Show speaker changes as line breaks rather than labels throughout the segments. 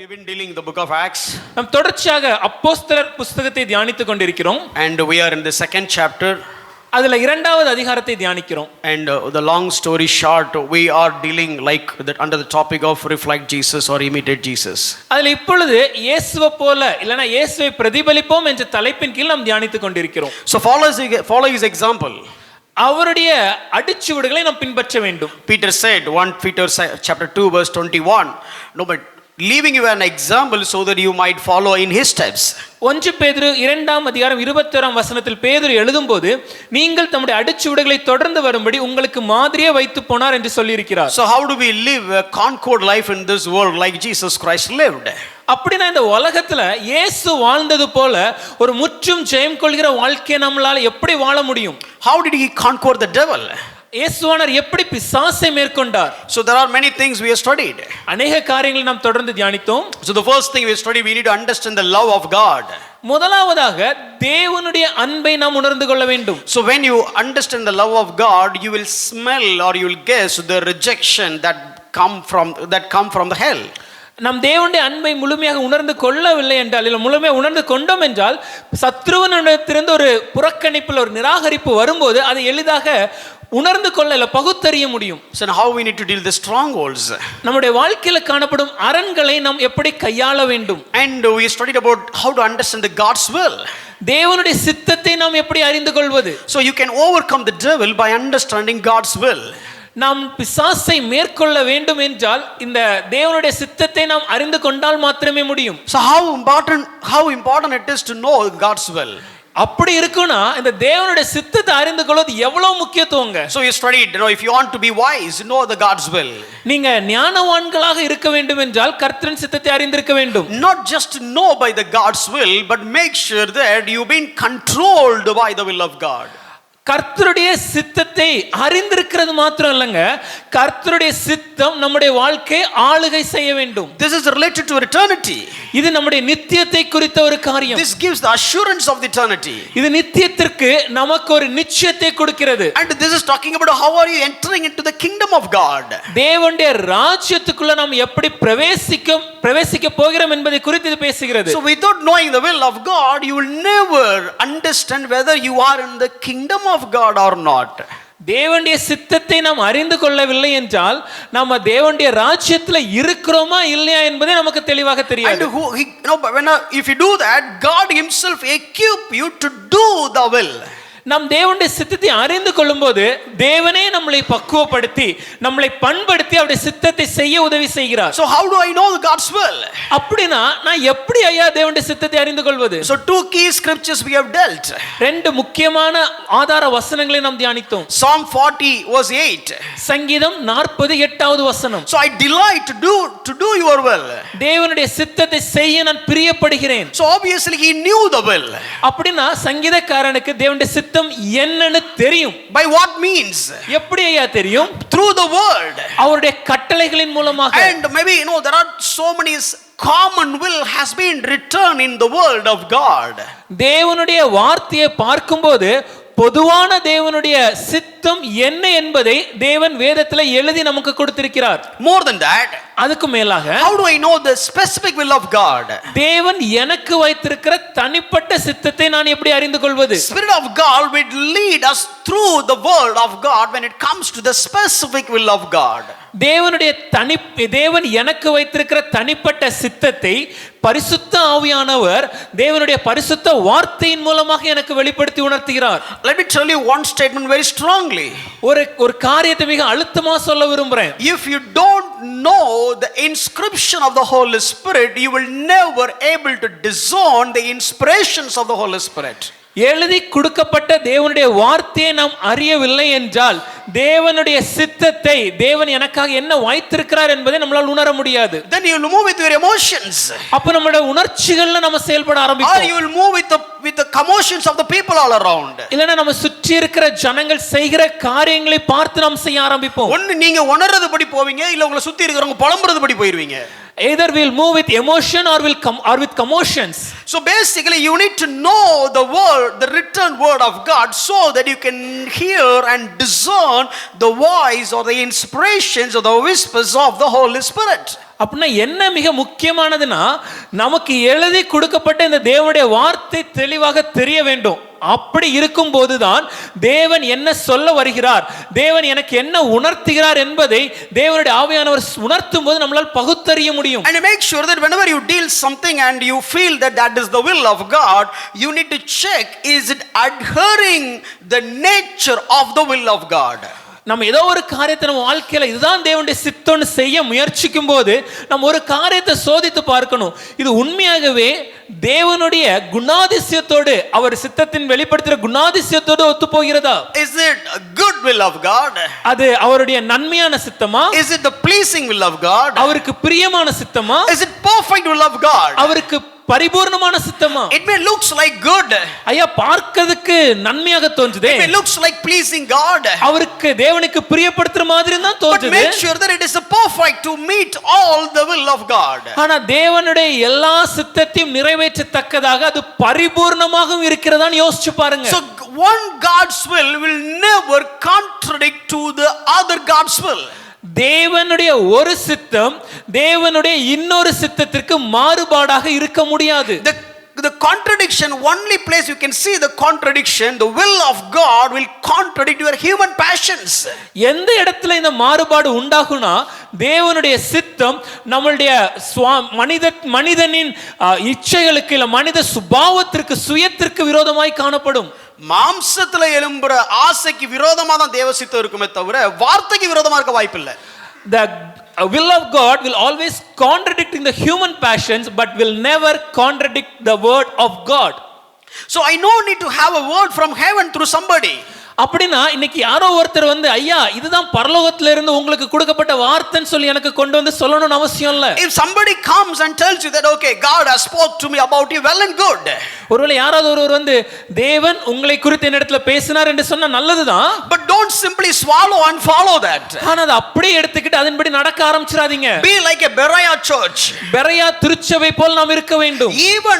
we've been dealing the book of Acts.
நாம் தொடர்ச்சியாக அப்போஸ்தலர் புத்தகத்தை தியானித்துக் கொண்டிருக்கிறோம்.
And we are in the second chapter.
அதுல இரண்டாவது அதிகாரத்தை தியானிக்கிறோம்.
And the long story short, we are dealing like that under the topic of reflect Jesus or imitate Jesus.
அதுல இப்பொழுது இயேசுவை போல இல்லனா இயேசுவை பிரதிபலிப்போம் என்ற தலைப்பின் கீழ் நாம் தியானித்துக் கொண்டிருக்கிறோம்.
So follow his example.
அவருடைய அடிச்சுவடுகளை நாம் பின்பற்ற வேண்டும்.
Peter said, 1 Peter chapter 2 verse 21, no, but leaving you an example so that you might follow in his steps.
1 பேதுரு 2ஆம் அதிகாரம் 21ஆம் வசனத்தில் பேதுரு எழுதும்போது நீங்கள் தம்முடைய அடிச்சுவடுகளை தொடர்ந்து வரும்படி உங்களுக்கு மாதிரியே வைத்து போனார் என்று சொல்லி இருக்கிறார்.
So how do we live a concord life in this world like Jesus Christ lived?
அப்படினா இந்த உலகத்துல இயேசு வாழ்ந்தது போல ஒரு முற்றும் ஜெயம் கொள்கிற வாழ்க்கையை நம்மால எப்படி வாழ முடியும்?
How did he conquer the devil?
இயேசுவானவர் எப்படி பிசாசை மேற்கொண்டார்?
So there are many things we have studied.
अनेक காரியங்களை நாம் தொடர்ந்து தியானித்தோம்.
So the first thing we studied, we need to understand the love of God.
முதலாவதாக தேவனுடைய அன்பை நாம் உணர்ந்து கொள்ள வேண்டும்.
So when you understand the love of God, you will smell or you will guess the rejection that come from the hell.
நாம் தேவனுடைய அன்பை முழுமையாக உணர்ந்து கொள்ளவில்லை என்றால் இல்லை முழுமையாக உணர்ந்து கொண்டோம் என்றால் சத்ருவனிடத்திலிருந்து ஒரு புறக்கணிப்பில் ஒரு நிராகரிப்பு வரும்போது அதை எளிதாக உணர்ந்து கொள்ள இல்லை பகுத்தறிய முடியும்.
So how we need to deal with the strongholds.
நம்முடைய வாழ்க்கையில் காணப்படும் அரண்களை நாம் எப்படி கையாள வேண்டும்.
And we studied about how to understand the God's will.
தேவனுடைய சித்தத்தை நாம் எப்படி அறிந்து கொள்வது.
So you can overcome the devil by understanding God's will.
நாம் பிசாசை மேற்கொள்ள வேண்டும் என்றால் இந்த தேவனுடைய சித்தத்தை நாம் அறிந்து கொண்டால் மாத்திரமே முடியும்.
So how important it is to know God's will.
அப்படி இருக்குனா இந்த தேவனுடைய சித்தத்தை அறிந்து கொள்வது எவ்வளவு முக்கியத்துவங்க.
So you studied, if you want to be wise, know the God's will.
நீங்க ஞானவான்களாக இருக்க வேண்டும் என்றால் கர்த்தரின் சித்தத்தை அறிந்திருக்க வேண்டும்.
Not just to know by the God's will, but make sure that you've been controlled by the will of God.
கர்த்தருடைய சித்தத்தை அறிந்திருக்கிறது மாத்திரம் இல்லங்க, கர்த்தருடைய சித்தம் நம்முடைய வாழ்க்கையை ஆளுகை செய்ய வேண்டும்.
This is related to eternity.
இது நம்முடைய நித்தியத்தை குறித்த ஒரு காரியம்.
This gives the assurance of the eternity.
இது நித்தியத்திற்கு நமக்கு ஒரு நிச்சயத்தை கொடுக்கிறது.
And this is talking about how are you entering into the kingdom of God.
தேவனுடைய ராஜ்யத்துக்குள்ள நாம் எப்படி பிரவேசிக்க போகிறோம் என்பதை குறித்து இது பேசுகிறது.
So without knowing the will of God, you will never understand whether you are in the kingdom of God or not.
தேவனுடைய சித்தத்தை நாம் அறிந்து கொள்ளவில்லை என்றால் நாம தேவனுடைய ராஜ்யத்துல இருக்கிறோமா இல்லையா என்பதே நமக்கு தெளிவாக தெரியாது.
And if you do that, God himself equip you to do the will.
நாம் தேவனுடைய சித்தத்தை அறிந்து கொள்ளும்போது தேவனே நம்மளை பக்குவப்படுத்தி நம்மளை பண்படுத்தி அவருடைய சித்தத்தை செய்ய உதவி செய்கிறார்.
So how do I know God's will?
அப்படினா நான் எப்படி ஐயா தேவனுடைய சித்தத்தை அறிந்து கொள்வது?
So two key scriptures we have dealt.
ரெண்டு முக்கியமான ஆதார வசனங்களை நாம் தியானித்தோம்.
Psalm 40 verse 8.
சங்கீதம் 48வது வசனம்.
So I delight to do your will.
தேவனுடைய சித்தத்தை செய்ய நான் பிரியப்படுகிறேன்.
So obviously he knew the will.
அப்படினா சங்கீதக்காரனுக்கு தேவனுடைய சித்தம் என்னன்னு தெரியும்.
By what means?
எப்படி ஐயா தெரியும்?
Through the word.
அவருடைய கட்டளைகளின் மூலமாக.
And maybe there are so many common will has been written in the word of God.
தேவனுடைய வார்த்தையை பார்க்கும்போது பொதுவான தேவனுடைய சித்தம் என்ன என்பதை தேவன் வேதத்துல எழுதி நமக்கு கொடுத்திருக்கிறார்.
More than that,
அதுக்கு மேலாக
how do I know the specific will of God?
தேவன் எனக்கு வைத்திருக்கிற தனிப்பட்ட சித்தத்தை நான் எப்படி அறிந்து கொள்வது?
Spirit of God will lead us through the word of God when it comes to the specific will of God. தேவன் எனக்கு வைத்திருக்கிற தனிப்பட்ட சித்தத்தை பரிசுத்த ஆவியானவர் தேவனுடைய பரிசுத்த வார்த்தையின் மூலமாக எனக்கு வெளிப்படுத்தி உணர்த்துகிறார். Let me tell you one statement very strongly.
ஒரு காரியத்தை மிக அழுத்தமா சொல்ல விரும்புறேன்.
If you don't know the inscription of the Holy Spirit, you will never able to discern the inspirations of the Holy Spirit.
எழுதி கொடுக்கப்பட்ட தேவனுடைய வார்த்தையை நாம் அறியவில்லை என்றால் தேவனுடைய சித்தத்தை தேவன் எனக்காக என்ன வைத்திருக்கிறார் என்பதை நம்மால் உணர முடியாது.
Then you will move with your emotions.
அப்ப நம்மளுடைய உணர்ச்சிகள்ல நம்ம செயல்பட ஆரம்பிப்போம்.
Or you will move with the commotions of the people all around.
இல்லனா நம்ம சுற்றி இருக்கிற ஜனங்கள் செய்கிற காரியங்களை பார்த்து நாம் செய்ய ஆரம்பிப்போம்.
ஒன்னு நீங்க உணர்றதுபடி போவீங்க, இல்ல உங்களை சுத்தி இருக்கிறவங்க புலம்புறதுபடி போயிடுவீங்க.
Either we'll move with emotion or with commotions.
So basically you need to know the word, the written word of God, so that you can hear and discern the voice or the inspirations or the whispers of the Holy Spirit.
அப்படின்னா என்ன மிக முக்கியமானதுன்னா, நமக்கு எழுதி கொடுக்கப்பட்ட இந்த தேவனுடைய வார்த்தை தெளிவாக தெரிய வேண்டும். அப்படி இருக்கும் போதுதான் தேவன் என்ன சொல்ல வருகிறார், தேவன் எனக்கு என்ன உணர்த்துகிறார் என்பதை தேவனுடைய ஆவியானவர் உணர்த்தும் போது நம்மளால் பகுத்தறிய முடியும்.
And make sure that whenever you deal something and you feel that that is the will of God, you need to check, is it adhering the nature of the will of God?
நம்ம ஏதோ ஒரு காரியத்தை நம்ம வாழ்க்கையில இதுதான் தேவனுடைய சித்தம்னு செய்ய முயற்சிக்கும் போது நம்ம ஒரு காரியத்தை சோதித்து பார்க்கணும், இது உண்மையாகவே தேவனுடைய குணாதிசயத்தோடு, அவர் சித்தத்தின் வெளிப்படுத்துகிற குணாதிசயத்தோடு ஒத்து போகிறதா?
Is it a good will of God?
அது அவருடைய நன்மையான சித்தமா?
Is it the pleasing will of God?
அவருக்கு பிரியமான சித்தமா?
Is it perfect will of God?
அவருக்கு பரிபூர்ணமான சித்தமா?
It may looks like good.
ஐயா, பார்க்கிறதுக்கு நன்மையாக தோன்றுதே.
It may looks like pleasing God.
அவருக்கு தேவனுக்கு பிரியப்படுத்துற மாதிரி தான்
But
தோன்றுது.
make sure that it is a perfect to meet all the will of God.
ஆனா தேவனுடைய எல்லா சித்தத்தையும் நிறைவேற்றத்தக்கதாக அது பரிபூர்ணமாகவும் இருக்கிறதான்னு யோசிச்சு பாருங்க.
So one God's will never contradict to the other God's will.
தேவனுடைய ஒரு சித்தம் தேவனுடைய இன்னொரு சித்தத்திற்கு மாறுபாடாக இருக்க முடியாது.
The contradiction, only place you can see the contradiction, the will of God will contradict your human passions.
எந்த இடத்துல இந்த மாறுபாடு உண்டாகுனா, தேவனுடைய சித்தம் நம்மளுடைய மனிதனின் இச்சைகளுக்கு இல்ல மனித சுபாவத்திற்கு, சுயத்திற்கு விரோதமாய் காணப்படும்.
மாம்சத்துல எழும்புற ஆசைக்கு விரோதமா தான் தேவ சித்தம் இருக்குமே தவிர வார்த்தைக்கு விரோதமா இருக்க வாய்ப்பில்லை.
The will of God will always contradict in the human passions but will never contradict the word of God.
So I no need to have a word from heaven through somebody.
அப்படினா இன்னைக்கு யாரோ ஒருத்தர் வந்து ஐயா இதுதான் பரலோகத்துல இருந்து உங்களுக்கு கொடுக்கப்பட்ட வார்த்தைன்னு சொல்லி எனக்கு கொண்டு வந்து சொல்லணும்னு அவசியம் இல்ல.
If somebody comes and tells you that okay, God has spoke to me about you, well and good.
ஒருவேளை யாராவது ஒருவர் வந்து தேவன் உங்களை குறித்து என்னிடத்துல பேசினார் என்று சொன்னா நல்லதுதான்.
But don't simply swallow and follow that.
ஆனா அதை அப்படியே எடுத்துக்கிட்டு அதன்படி நடக்க ஆரம்பிச்சிராதீங்க.
Be like a Berea church.
பெரையா திருச்சபை போல் நாம் இருக்க வேண்டும்.
Even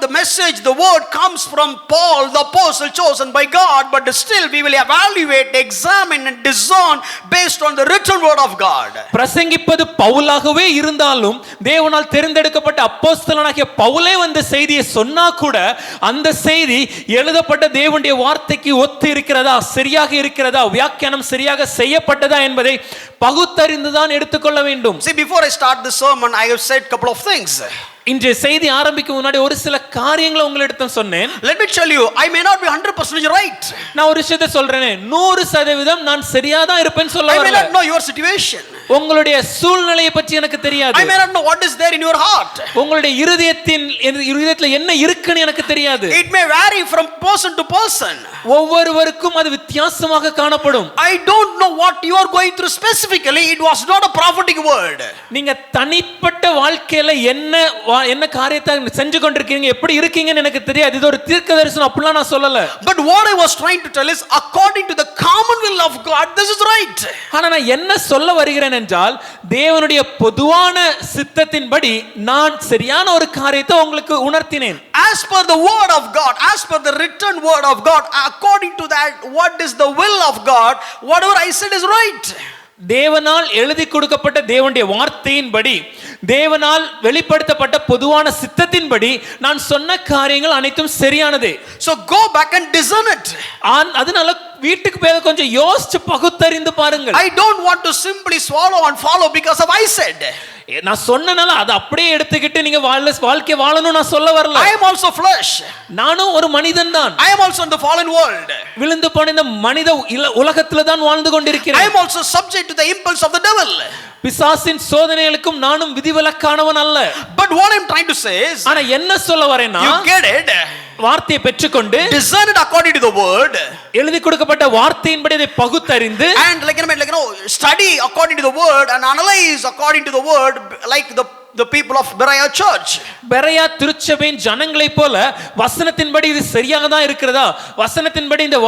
the message, the word comes from Paul, the apostle chosen by God, but still we will evaluate, examine and discern based on the written word of God.
பிரசங்கிப்பது பவுலாகவே இருந்தாலும் தேவனால் தேர்ந்தெடுக்கப்பட்ட அப்போஸ்தலனாகிய பவுலே வந்து செய்தியை சொன்னா கூட அந்த செய்தி எழுதப்பட்ட தேவனுடைய வார்த்தைக்கு ஒத்து இருக்கிறதா, சரியாக இருக்கிறதா, வியாக்கியானம் சரியாக செய்யப்பட்டதா என்பதை பகுத்தறிந்துதான் எடுத்துக்கொள்ள வேண்டும்.
See, before I start the sermon, I have said couple of things.
இன்றைய செய்தி ஆரம்பிக்கும் முன்னாடி ஒரு சில காரியங்களை உங்களிடம் சொன்னேன்.
Let me tell you, I may not be 100% right.
நான் ஒரு விஷயத்தை சொல்றேனே, 100% நான் சரியா தான் இருப்பேன்னு சொல்ல வரல.
I may not know your situation.
உங்களுடைய சூழ்நிலையை பற்றி எனக்கு தெரியாது.
I may not know what is there in your heart.
உங்களுடைய இருதயத்துல என்ன இருக்குன்னு எனக்கு தெரியாது.
It may vary from person to person.
ஒவ்வொருவருக்கும் அது வித்தியாசமாக காணப்படும்.
I don't know what you are going through specifically. It was not a prophetic word.
நீங்க தனிப்பட்ட வாழ்க்கையில என்ன காரியத்தை செஞ்சு கொண்டிருக்கீங்க, எப்படி இருக்கீங்கன்னு எனக்கு தெரியாது. இது ஒரு தீர்க்கதரிசனம் அப்படிலாம் நான் சொல்லல.
But what I was trying to tell is according to the common will of God, this is right.
ஆனா நான் என்ன சொல்ல வருகிறேன் என்றால், தேவனுடைய பொதுவான சித்தத்தின்படி நான் சரியான ஒரு காரியத்தை உங்களுக்கு உணர்த்தினேன்.
As per the word of God, as per the written word of God, according to that what is the will of God, whatever I said is right.
தேவனால் எழுதி கொடுக்கப்பட்ட தேவனுடைய வார்த்தையின்படி, தேவனால் வெளிப்படுத்தப்பட்ட பொதுவான சித்தத்தின்படி நான் சொன்ன காரியங்கள் அனைத்தும் சரியானதே.
So go back and discern it.
அதனால வீட்டுக்கு போய் கொஞ்சம் யோசிச்சு பகுத்தறிந்து பாருங்கள்.
I don't want to simply swallow and follow because of I said.
நான் சொன்னனால அதை அப்படியே எடுத்துக்கிட்டு நீங்க வாழ்க்கை வாழணும் நான் சொல்ல வரல.
I am also flesh.
நானும் ஒரு மனிதன் தான்.
I am also in the fallen world.
விழுந்து போன இந்த மனித உலகத்துல தான் வாழ்ந்து கொண்டிருக்கிறேன்.
I am also subject to the impulse of the devil.
பிசாசின் சோதனைகளுக்கும் நானும் விதிவிலக்கானவன் அல்ல.
But what I am trying to say is,
ஆனா என்ன சொல்ல வரேன்னா,
you get it,
வார்த்தையை பெற்றுக்கொண்டு
discern it according to the word,
எழுதி கொடுக்கப்பட்ட வார்த்தையின்படி அதை பகுத்தறிந்து,
and study according to the word and analyze according to the word, like the the people of Berea church.
பெரையா திருச்சபையின் ஜனங்களைப் போல வசனத்தின்படி இது சரியாக தான் இருக்கிறதா, வசனத்தின்படி இந்த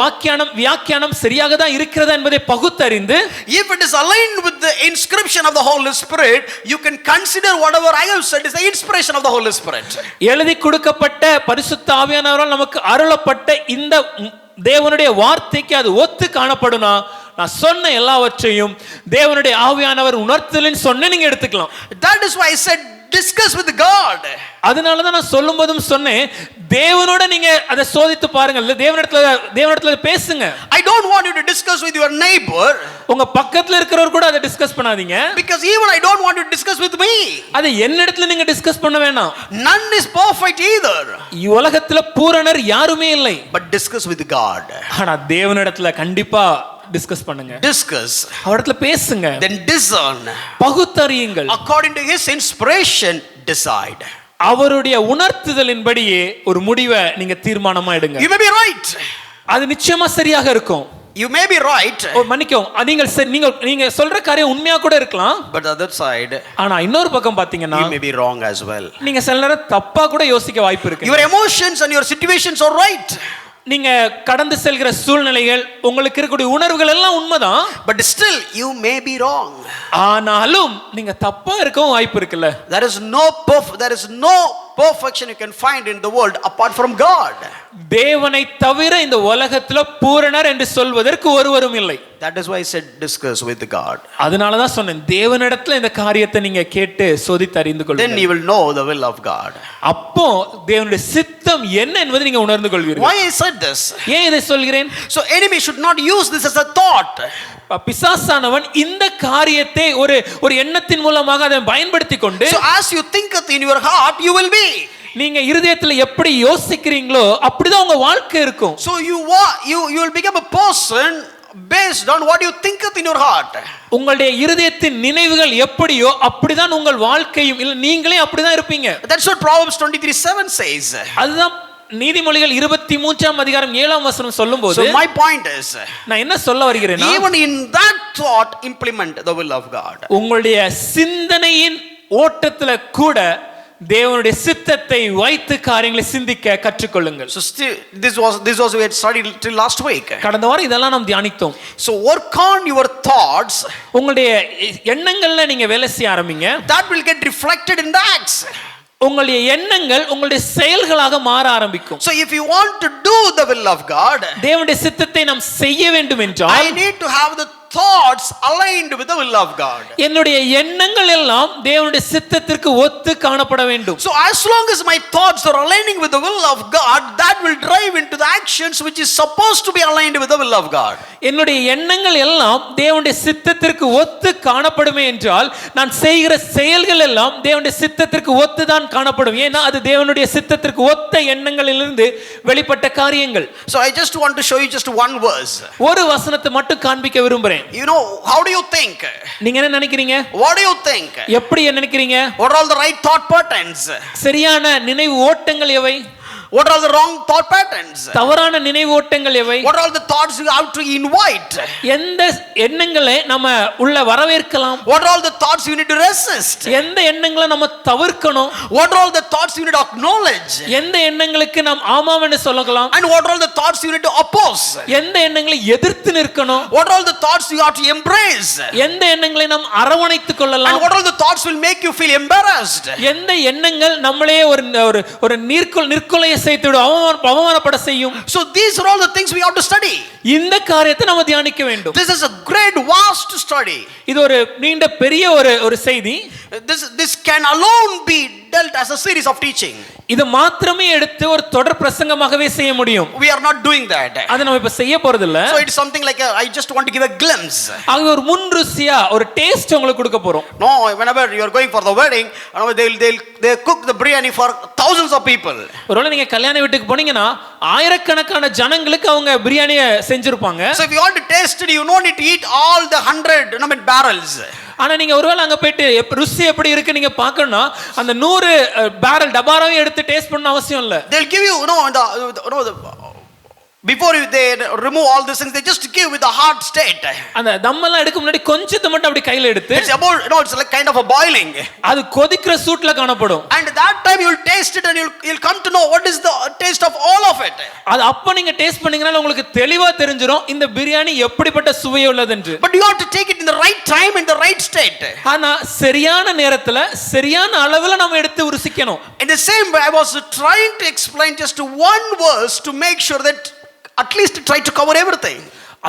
வியாக்கியானம் சரியாக தான் இருக்கிறதா என்பதை பகுத்தறிந்து,
if it is aligned with the inscription of the Holy Spirit, you can consider whatever I have said is the inspiration of the Holy Spirit.
எழுதி கொடுக்கப்பட்ட பரிசுத்த ஆவியானவரால் நமக்கு அருளப்பட்ட இந்த தேவனுடைய வார்த்தைக்கு அது ஒத்து காணப்படுனா, நான் சொன்ன எல்லாவற்றையும் தேவனுடைய ஆவியானவர் உணர்த்தலின்னு சொன்ன நீங்க எடுத்துக்கலாம்.
That is why I said discuss with God.
அதனால தான் நான் சொல்லும்போதும் சொன்னேன், தேவனோட நீங்க அதை சோதித்து பாருங்க, தேவனிடத்துல பேசுங்க.
I don't want you to discuss with your neighbor.
உங்க பக்கத்துல இருக்கிறவர் கூட அதை டிஸ்கஸ் பண்ணாதீங்க.
Because even I don't want you to discuss with me.
அதை என்னிடத்துல நீங்க டிஸ்கஸ் பண்ண வேண்டாம்.
None is perfect either.
உலகத்துல பூரணர் யாருமே இல்லை.
But discuss with God.
ஆனா தேவனிடத்துல கண்டிப்பா டிஸ்கஸ் பண்ணுங்க.
Discuss.
அவரிடத்துல பேசுங்க.
Then discern.
பகுத்தறியுங்கள்.
According to his inspiration, decide.
அவருடைய உணர்த்துதலின்படியே ஒரு முடிவை நீங்க தீர்மானமா எடுங்க.
You may be right.
அது நிச்சயமா சரியாக இருக்கும்.
You may be right.
நீங்க சொல்ற காரியம் உண்மையா கூட இருக்கலாம்.
But the other side,
ஆனா இன்னொரு பக்கம் பாத்தீங்கன்னா,
you may be wrong as well.
நீங்க சில நேரம் தப்பா கூட யோசிக்க வாய்ப்பு இருக்கு.
Your emotions and your situations are right.
நீங்க கடந்து செல்கிற சூழ்நிலைகள், உங்களுக்கு இருக்கக்கூடிய உணர்வுகள் எல்லாம் உண்மைதான்.
But still you may be wrong.
ஆனாலும் நீங்க தப்பா இருக்கவும் வாய்ப்பு இருக்குல்ல.
There is no perfection you can find in the world apart from God.
தேவனை தவிர இந்த உலகத்துல பூரணர் என்று சொல்வதற்கு ஒருவரும் இல்லை.
That is why I said discuss with God.
அதனால தான் சொன்னேன், தேவனிடத்துல இந்த காரியத்தை நீங்க கேட்டு சோதித்து அறிந்து கொள்ளுங்கள்.
Then you will know the will of God.
அப்போ தேவனுடைய சித்தம் என்ன என்பதை நீங்க உணர்ந்து கொள்வீர்கள்.
Why I said this?
ஏன் இதை சொல்கிறேன்?
So enemy should not use this as a thought.
பிசாசானவன் இந்த காரியத்தை ஒரு எண்ணத்தின் மூலமாக அதை பயன்படுத்தி கொண்டு,
so as you thinketh in your heart you will be.
நீங்க இருதயத்துல எப்படி யோசிக்கிறீங்களோ அப்படிதான் உங்க வாழ்க்கை இருக்கும்.
So you will become a person based on what you thinketh in your heart.
உங்களுடைய இருதயத்தின் நினைவுகள் எப்படியோ அப்படிதான் உங்கள் வாழ்க்கையும், இல்ல நீங்களே அப்படிதான் இருப்பீங்க.
That's what Proverbs 23:7 says.
அதுதான் நீதிமொழிகள் 23ஆம் அதிகாரம் 7ஆம் வசனம் சொல்லும்போது,
so my point is,
நான் என்ன சொல்ல வருகிறேன்னா,
even in that thought implement the will of God.
உங்களுடைய சிந்தனையின் ஓட்டத்துல கூட தேவனுடைய சித்தத்தை வைத்து காரியங்களை சிந்திக்க கற்றுக்கொள்ளுங்கள்.
So still, this was we had studied till last week.
கடந்த வாரம் இதெல்லாம் நாம் தியானித்தோம்.
So work on your thoughts.
உங்களுடைய எண்ணங்கள்ல நீங்க வேலை செய்ய ஆரம்பிங்க.
That will get reflected in the acts.
உங்களுடைய எண்ணங்கள் உங்களுடைய செயல்களாக மாற ஆரம்பிக்கும்.
So if you want to do the will of God,
தேவனுடைய சித்தத்தை நாம் செய்ய வேண்டும் என்றால்,
I need to have the thoughts aligned with the will of God.
என்னுடைய எண்ணங்கள் எல்லாம் தேவனுடைய சித்தத்திற்கு ஒத்து காணப்பட வேண்டும்.
So as long as my thoughts are aligning with the will of God, that will drive into the actions which is supposed to be aligned with the will of God.
என்னுடைய எண்ணங்கள் எல்லாம் தேவனுடைய சித்தத்திற்கு ஒத்து காணப்படுமே என்றால், நான் செய்கிற செயல்கள் எல்லாம் தேவனுடைய சித்தத்திற்கு ஒத்து தான் காணப்படும். ஏன்னா அது தேவனுடைய சித்தத்திற்கு ஒத்த எண்ணங்களிலிருந்து வெளிப்பட்ட காரியங்கள்.
So I just want to show you just one verse.
ஒரு வசனத்தை மட்டும் காண்பிக்க விரும்புறேன்.
You know, how do you think?
நீங்க என்ன நினைக்கிறீங்க?
What do you think?
எப்படி நினைக்கிறீங்க?
What are all the right thought patterns?
சரியான நினைவு ஓட்டங்கள் எவை?
What are the wrong thought patterns?
தவறான நினைவு ஓட்டங்கள் எவை?
What are the thoughts you have to invite?
எந்த எண்ணங்களை நம்ம உள்ள வரவேற்கலாம்?
What are all the thoughts you need to resist?
எந்த எண்ணங்களை நம்ம தவிர்க்கணும்?
What are all the thoughts you need to acknowledge?
எந்த எண்ணங்களுக்கு நாம் ஆமாம் என்று சொல்லலாம்?
And what are all the thoughts you need to oppose?
எந்த எண்ணங்களை எதிர்த்து நிற்கணும்?
What are all the thoughts you have to embrace?
எந்த எண்ணங்களை நாம் அரவணைத்துக் கொள்ளலாம்?
And what are all the thoughts will make you feel embarrassed?
எந்த எண்ணங்கள் நம்மளே ஒரு நிற்கொலையை செய்து அவமானப்பட செய்யும்?
So these are all the things we have to study.
இந்த காரியத்தை நாம தியானிக்க வேண்டும்.
This is a great vast study.
இது ஒரு நீண்ட பெரிய ஒரு செய்தி.
This can alone be dealt as a series of teaching.
இது மாத்திரமே எடுத்து ஒரு தொடர் பிரசங்கமாகவே செய்ய முடியும்.
We are not doing that.
அதை நம்ம இப்ப செய்ய போறது இல்ல.
So it's something like I just want to give a glimpse.
ஆக ஒரு முன் ருசியா ஒரு டேஸ்ட் உங்களுக்கு கொடுக்க போறோம்.
No, whenever you are going for the wedding, they cook the biryani for thousands of people.
ஒருவேளை நீங்க கல்யாண வீட்டுக்கு போனீங்கன்னா ஆயிரக்கணக்கான ஜனங்களுக்கு அவங்க பிரியாணியை செஞ்சிருப்பாங்க.
So if you want to taste it, you don't need to eat all the 100 barrels.
ஆனா நீங்க ஒருவேளை அங்க போயிட்டு ருசி எப்படி இருக்கு நீங்க பார்க்கணும்னா அந்த 100 பேரல் டபாராவை எடுத்து டேஸ்ட் பண்ண அவசியம் இல்ல.
They'll give you
before they remove all these things, they just give with a hard state.
அந்த தம்மெல்லாம் எடுக்க முன்னாடி கொஞ்சத்தை மட்டும் அப்படி கையில எடுத்து
It's about, it's like kind of a boiling.
அது கொதிக்கிற சூட்ல காணப்படும்.
And that time you will taste it and you'll come to know what is the taste of all of it.
அது அப்ப நீங்க டேஸ்ட் பண்ணீங்கனா உங்களுக்கு தெளிவா தெரிஞ்சிரும் இந்த பிரியாணி எப்படிப்பட்ட சுவை உள்ளதுன்னு.
But you have to take it in the right time in the right state.
ஆனா சரியான நேரத்துல சரியான அளவுல நாம எடுத்து ருசிக்கணும்.
In the same way, I was trying to explain just one verse to make sure that at least try to cover everything.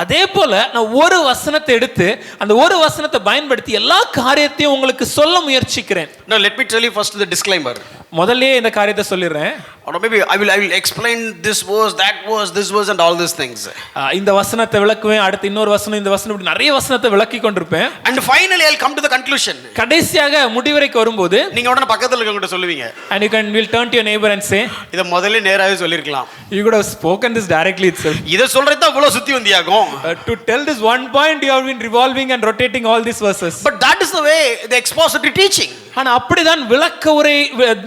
அதே போல நான் ஒரு வசனத்தை எடுத்து அந்த ஒரு வசனத்தை பயன்படுத்தி எல்லா காரியத்தையும் உங்களுக்கு சொல்ல முயற்சிக்கிறேன்.
Now let me tell you first the disclaimer.
முதல்லயே இந்த காரியத்தை சொல்லிடுறேன்.
Or maybe I will explain this verse, that verse, this verse and all these things.
இந்த வசனத்தை விளக்குவேன், அடுத்து இன்னொரு வசனம், இந்த வசனம், இப்படி நிறைய வசனத்தை விளக்கி கொண்டிருப்பேன்.
And finally I'll come to the conclusion.
கடைசியாக முடிவரைக்கு வரும்போது
நீங்க உடனே பக்கத்துல இருக்கவங்க சொல்லுவீங்க.
And you will turn to your neighbor and say,
இத முதல்ல நேராவே சொல்லிருக்கலாம்.
You could have spoken this directly itself.
இத சொல்றது தான் இவ்வளவு சுத்தி வந்தியாகும்.
To tell this one point you have been revolving and rotating all these verses.
But that is the way the expository teaching.
ஆனா அப்படிதான் விளக்க உரை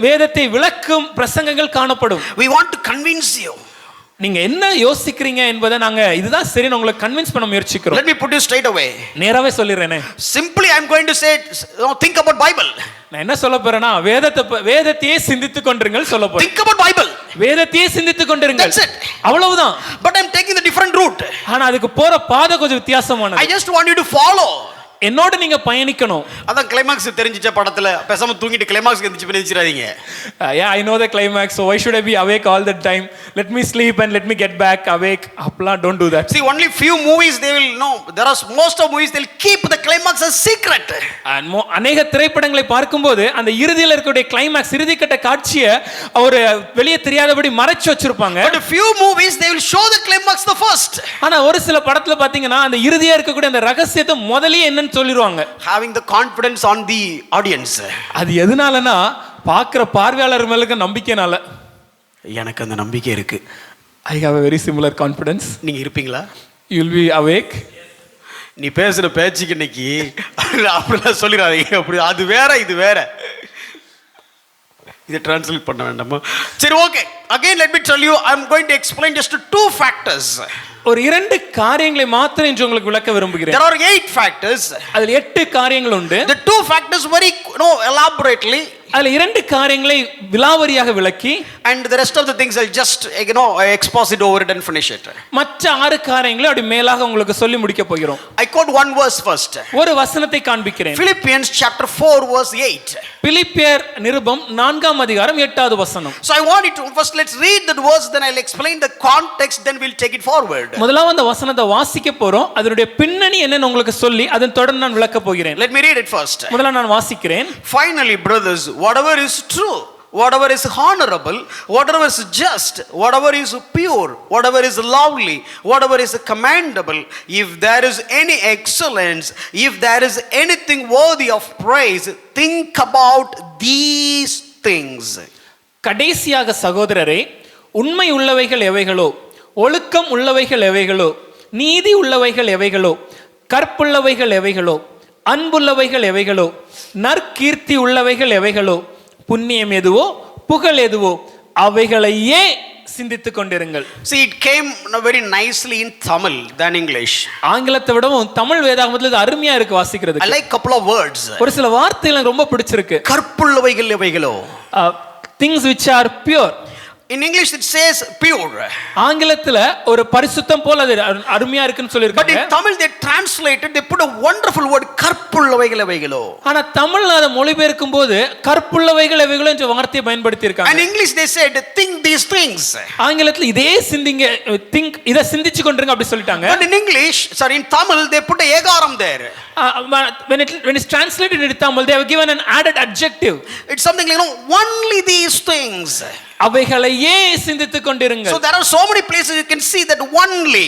வேதத்தை விளக்கும் பிரசங்கங்கள் காணப்படும்.
We want to convince you.
நீங்க என்ன யோசிக்கிறீங்க என்பதை நாங்க இதுதான் சரி உங்களை கன்வின்ஸ் பண்ண முயற்சிக்கிறோம்.
Let me put it straight away.
நேராவே சொல்லிறேனே.
Simply I am going to say, think about Bible.
நான் என்ன சொல்ல போறேனா வேதத்தையே சிந்தித்துக் கொண்டிருங்கள் சொல்ல போறேன்.
Think about Bible.
வேதத்தையே சிந்தித்துக் கொண்டிருங்கள்.
That's it.
அவ்வளவுதான்.
But I am taking the different route.
ஆனா அதுக்கு போற பாதை கொஞ்சம் வித்தியாசமானது.
I just want you to follow.
என்னோட நீங்க பயணிக்கணும்.
அதான் கிளைமாக்ஸ் தெரிஞ்சிச்ச படத்துல பேசாம தூங்கிட்டு climax எந்திச்சு பண்ணிச்சிராதீங்க.
Yeah, I know the climax, so why should I be awake all the time? Let me sleep and let me get back awake. Appla, don't do that.
See, only few movies they will know. There are most of movies they'll keep the climax as secret.
And அநேக திரைப்படங்களை பார்க்கும்போது அந்த இறுதியில இருக்கக்கூடிய climax இறுதிக்கட்ட காட்சியை ஒரு வெளியே தெரியாதபடி மறைச்சு வச்சிருப்பாங்க.
But a few movies they will show the climax the first.
ஆனா ஒரு சில படத்துல பாத்தீங்கன்னா அந்த இறுதியா இருக்கக்கூடிய அந்த ரகசியத்தை முதல்லயே என்னன்னு சொல்லிடுவாங்க.
Having the confidence on the audience.
அது எதனாலனா பார்க்குற பார்வையாளர் மேல நம்பிக்கைனால.
எனக்கு அந்த நம்பிக்கை இருக்கு.
I have a very similar confidence.
நீங்க இருப்பீங்களா?
You will be awake.
நீ பேசுற பேச்சுக்கு இன்னைக்கு அப்படிலாம் சொல்லிடாதீங்க. அப்படி அது வேற இது வேற. இதை டிரான்ஸ்லேட் பண்ண வேண்டாமா? சரி, okay. Again let me tell you, I am going to explain just two factors.
ஒரு இரண்டு காரியங்களை மாத்திரம் இன்று உங்களுக்கு விளக்க விரும்புகிறேன்.
There are 8 factors.
அதில் 8 காரியங்கள் உண்டு.
The two factors very elaborately.
அதில் இரண்டு காரியங்களை விலாவரியாக விளக்கி
and the rest of the things I'll just exposit over it and finish it.
மற்ற 6 காரியங்களை அப்படி மேலாக உங்களுக்கு சொல்லி முடிக்க போகிறோம்.
I quote one verse first.
ஒரு வசனத்தை காண்பிக்கிறேன்.
Philippians chapter 4 verse 8.
பிலிப்பியர் நிருபம் 4ஆம் அதிகாரம் 8வது வசனம்.
So I want you to first let's read that verse, then I'll explain the context, then we'll take it forward.
முதலாவது அந்த வசனத்தை வாசிக்க போறோம். அதனுடைய பின்னணி என்னன்னு உங்களுக்கு சொல்லி அதன் தொடர்ந்து நான் விளக்க போகிறேன்.
Let me read it first.
முதல்ல நான் வாசிக்கிறேன்.
Finally, brothers, whatever is true, whatever is honorable, whatever is just, whatever is pure, whatever is lovely, whatever is commendable, if there is any excellence, if there is anything worthy of praise, think about these things.
கடைசியாக சகோதரரே, உண்மை உள்ளவைகள் எவைகளோ, ஒழுக்கம் உள்ளவைகள் எவைகளோ, நீதி உள்ளவைகள் எவைகளோ, கற்புள்ளவைகள் எவைகளோ, அன்புள்ளவைகள் எவைகளோ, நற்கீர்த்தி உள்ளவைகள் எவைகளோ, புண்ணியம் எதுவோ, புகழ் எதுவோ, அவைகளையே சிந்தித்துக் கொண்டிருங்கள்.
See, it came very nicely in Tamil than English.
ஆங்கிலத்தை விடவும் தமிழ் வேதாகமத்துல இது அருமையா இருக்கு வாசிக்கிறதுக்கு.
I like couple of words.
ஒரு சில வார்த்தைகள் எனக்கு ரொம்ப பிடிச்சிருக்கு.
கற்புள்ளவைகள் எவைகளோ.
Things which are pure.
In English it says pure.
ஆங்கிலத்துல ஒரு பரிசுத்தம் போல அது அருமையா இருக்குன்னு சொல்லிருக்காங்க.
But in Tamil they translated, they put a wonderful word, கற்புள்ளவைகள் எவைகளோ.
ஆனா தமிழ்ல அத மொழிபெயர்க்கும் போது கற்புள்ளவைகள் எவைகளோ என்ற வார்த்தையை பயன்படுத்தி இருக்காங்க.
And in English they said think these things.
ஆங்கிலத்துல இதே சிந்திங்க, think இத சிந்திச்சு கொண்டிருங்க அப்படி சொல்லிட்டாங்க.
But in English, sorry, in Tamil they put a ஏகாரம் there.
When it's translated in Tamil they have given an added adjective.
It's something like only these things.
அவைகளையே சிந்தித்துக் கொண்டிருங்கள்.
So there are so many places you can see that only.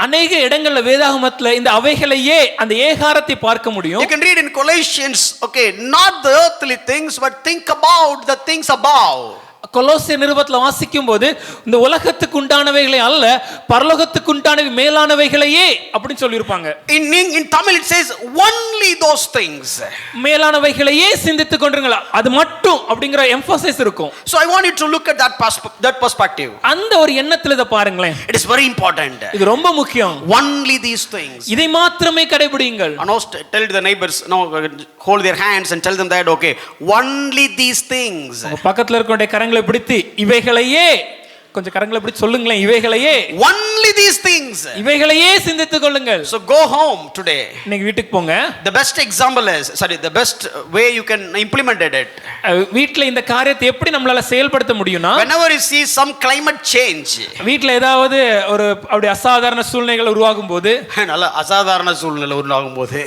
அநேக இடங்கள்ல வேதாகமத்துல இந்த அவைகளையே அந்த ஏகாரத்தை பார்க்க முடியும்.
You can read in Colossians, okay, not the earthly things but think about the things above.
கொலோசியர் நிருபத்துல வாசிக்கும் போது இந்த உலகத்துக்கு உண்டானவைகளை அல்ல பரலோகத்துக்கு உண்டானவை மேலானவைகளையே அப்படின்னு சொல்லியிருப்பாங்க.
In Tamil it says only those things.
மேலானவைகளையே சிந்தித்துக் கொண்டிருங்கள், அது மட்டும் அப்படிங்கிற எம்பசிஸ் இருக்கும்.
So I want you to look at that perspective.
அந்த ஒரு எண்ணத்துல இத பாருங்களேன்.
It is very important.
இது ரொம்ப முக்கியம்.
Only these things.
இதை மாத்திரமே கடைபிடியுங்கள்.
And also tell the neighbors, no, hold their hands and tell them that, okay, only these things.
பக்கத்துல இருக்கவங்க கரங்களை பிடித்து இவைகளையே, கொஞ்சம் கரங்களை பிடித்து சொல்லுங்களேன், இவைகளையே,
only these things.
இவைகளையே சிந்தித்துக் கொள்ளுங்கள்.
So go home today.
நீங்க வீட்டுக்கு போங்க.
The best example is, the best way you can implement it.
வீட்ல இந்த காரியத்தை எப்படி நம்மளால செயல்படுத்த முடியும்னா,
whenever you see some climate change,
வீட்ல ஏதாவது ஒரு அப்படி அசாதாரண சூழ்நிலைகள் உருவாகும் போது,
நல்ல அசாதாரண சூழ்நிலை உருவாகும் போது,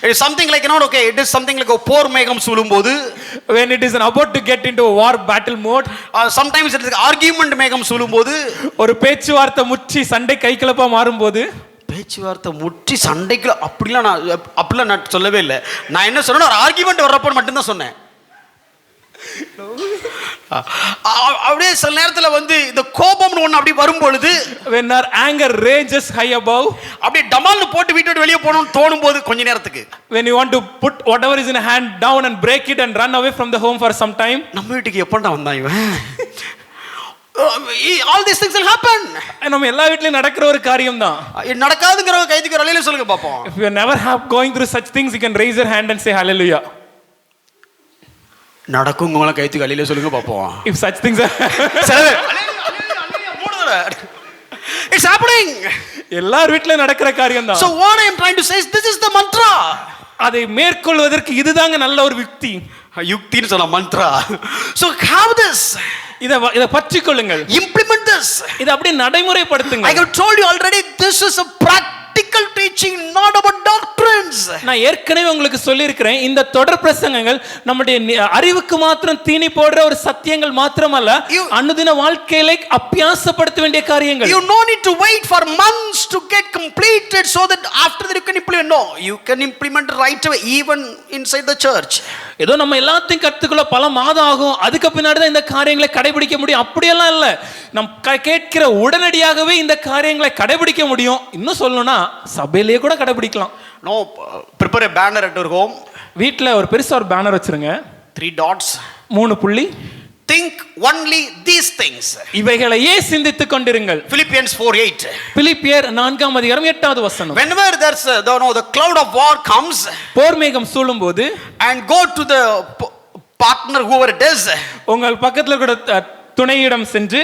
it is something like, okay, it is something like a போர் மேகம் சூழும்போது,
when it is about to get into a war battle mode,
sometimes it is argument மேகம் சூழும்போது,
ஒரு பேச்சுவார்த்தை முற்றி சண்டை கைகலப்பா மாறும்போது,
பேச்சுவார்த்தை முற்றி சண்டைக்கு அப்படிலாம் நான் சொல்லவே இல்லை. நான் என்ன சொன்னேன், ஒரு ஆர்கியூமெண்ட் வர்றப்போ மட்டும்தான் சொன்னேன். அப்படியே சில நேரத்துல வந்து இந்த கோபம்னு ஒண்ணு அப்படி வரும் பொழுது,
when our anger rages high above,
அப்படியே டமால்னு போட்டு வீட்டை விட்டு வெளியே போகணும்னு தோணும் போது கொஞ்ச நேரத்துக்கு,
when you want to put whatever is in a hand down and break it and run away from the home for some time,
நம்ம வீட்டுக்கு எப்பண்டா வந்தான் இவன், all these things will happen.
நம்ம எல்லா வீட்லயும் நடக்கிற ஒரு காரியம் தான்.
நடக்காதுங்கறவங்க கைதுக்கு ஒரு அலையில சொல்லுங்க பாப்போம்.
If you never have going through such things, you can raise your hand and say hallelujah.
நடக்குங்கவங்கள கைதுக்கு அலையில சொல்லுங்க பாப்போம்.
If such things are
it's happening.
எல்லார் வீட்லயும் நடக்கிற காரியம் தான்.
So what I am trying to say is, this is the mantra.
அதை மேற்கொள்வதற்கு இதுதாங்க நல்ல ஒரு யுக்தி.
யுக்தின்னு சொன்னா மந்த்ரா. So have this.
இத பற்றிக் கொள்ளுங்கள்.
Implement this.
இத அப்படியே நடைமுறைப்படுத்துங்க.
I have told you already, this is a practical teaching, not about doctrines.
நான் ஏற்கனவே உங்களுக்கு சொல்லி இருக்கிறேன், இந்த தொடர் பிரசங்கங்கள் நம்முடைய அறிவுக்கு மாத்திரம் தீனி போடுற ஒரு சத்தியங்கள் மாத்திரமல்ல, அனுதின வாழ்க்கையில அபியாசப்படுத்த வேண்டிய காரியங்கள்.
You no need to wait for months to get completed so that after that you can implement. No, you can implement right away, even inside the church.
ஏதோ நம்ம எல்லாத்தையும் கத்துக்குள்ள பல மாதம் ஆகும், அதுக்கு பின்னாடி தான் இந்த காரியங்களை கடைபிடிக்க முடியும், அப்படியெல்லாம் இல்ல. நம் கேட்கிற உடனடியாகவே இந்த காரியங்களை கடைபிடிக்க முடியும். இன்னும் சொல்லணும்னா சபையிலேயே கூட கடைபிடிக்கலாம்.
No, prepare a banner at your home.
வீட்ல ஒரு பெருசா ஒரு பேனர் வச்சிருங்க. 3
dots,
3 புள்ளி.
Think only these things.
இவைகளையே சிந்தித்துக் கொண்டிருங்கள்.
Philippians 4:8.
பிலிப்பியர் 4ஆம் அதிகாரம் 8வது வசனம்.
Whenever there's the cloud of war comes,
போர் மேகம் சூழும்போது,
and go to the partner whoever it is,
உங்கள் பக்கத்துல இருக்கிற துணையிடம் சென்று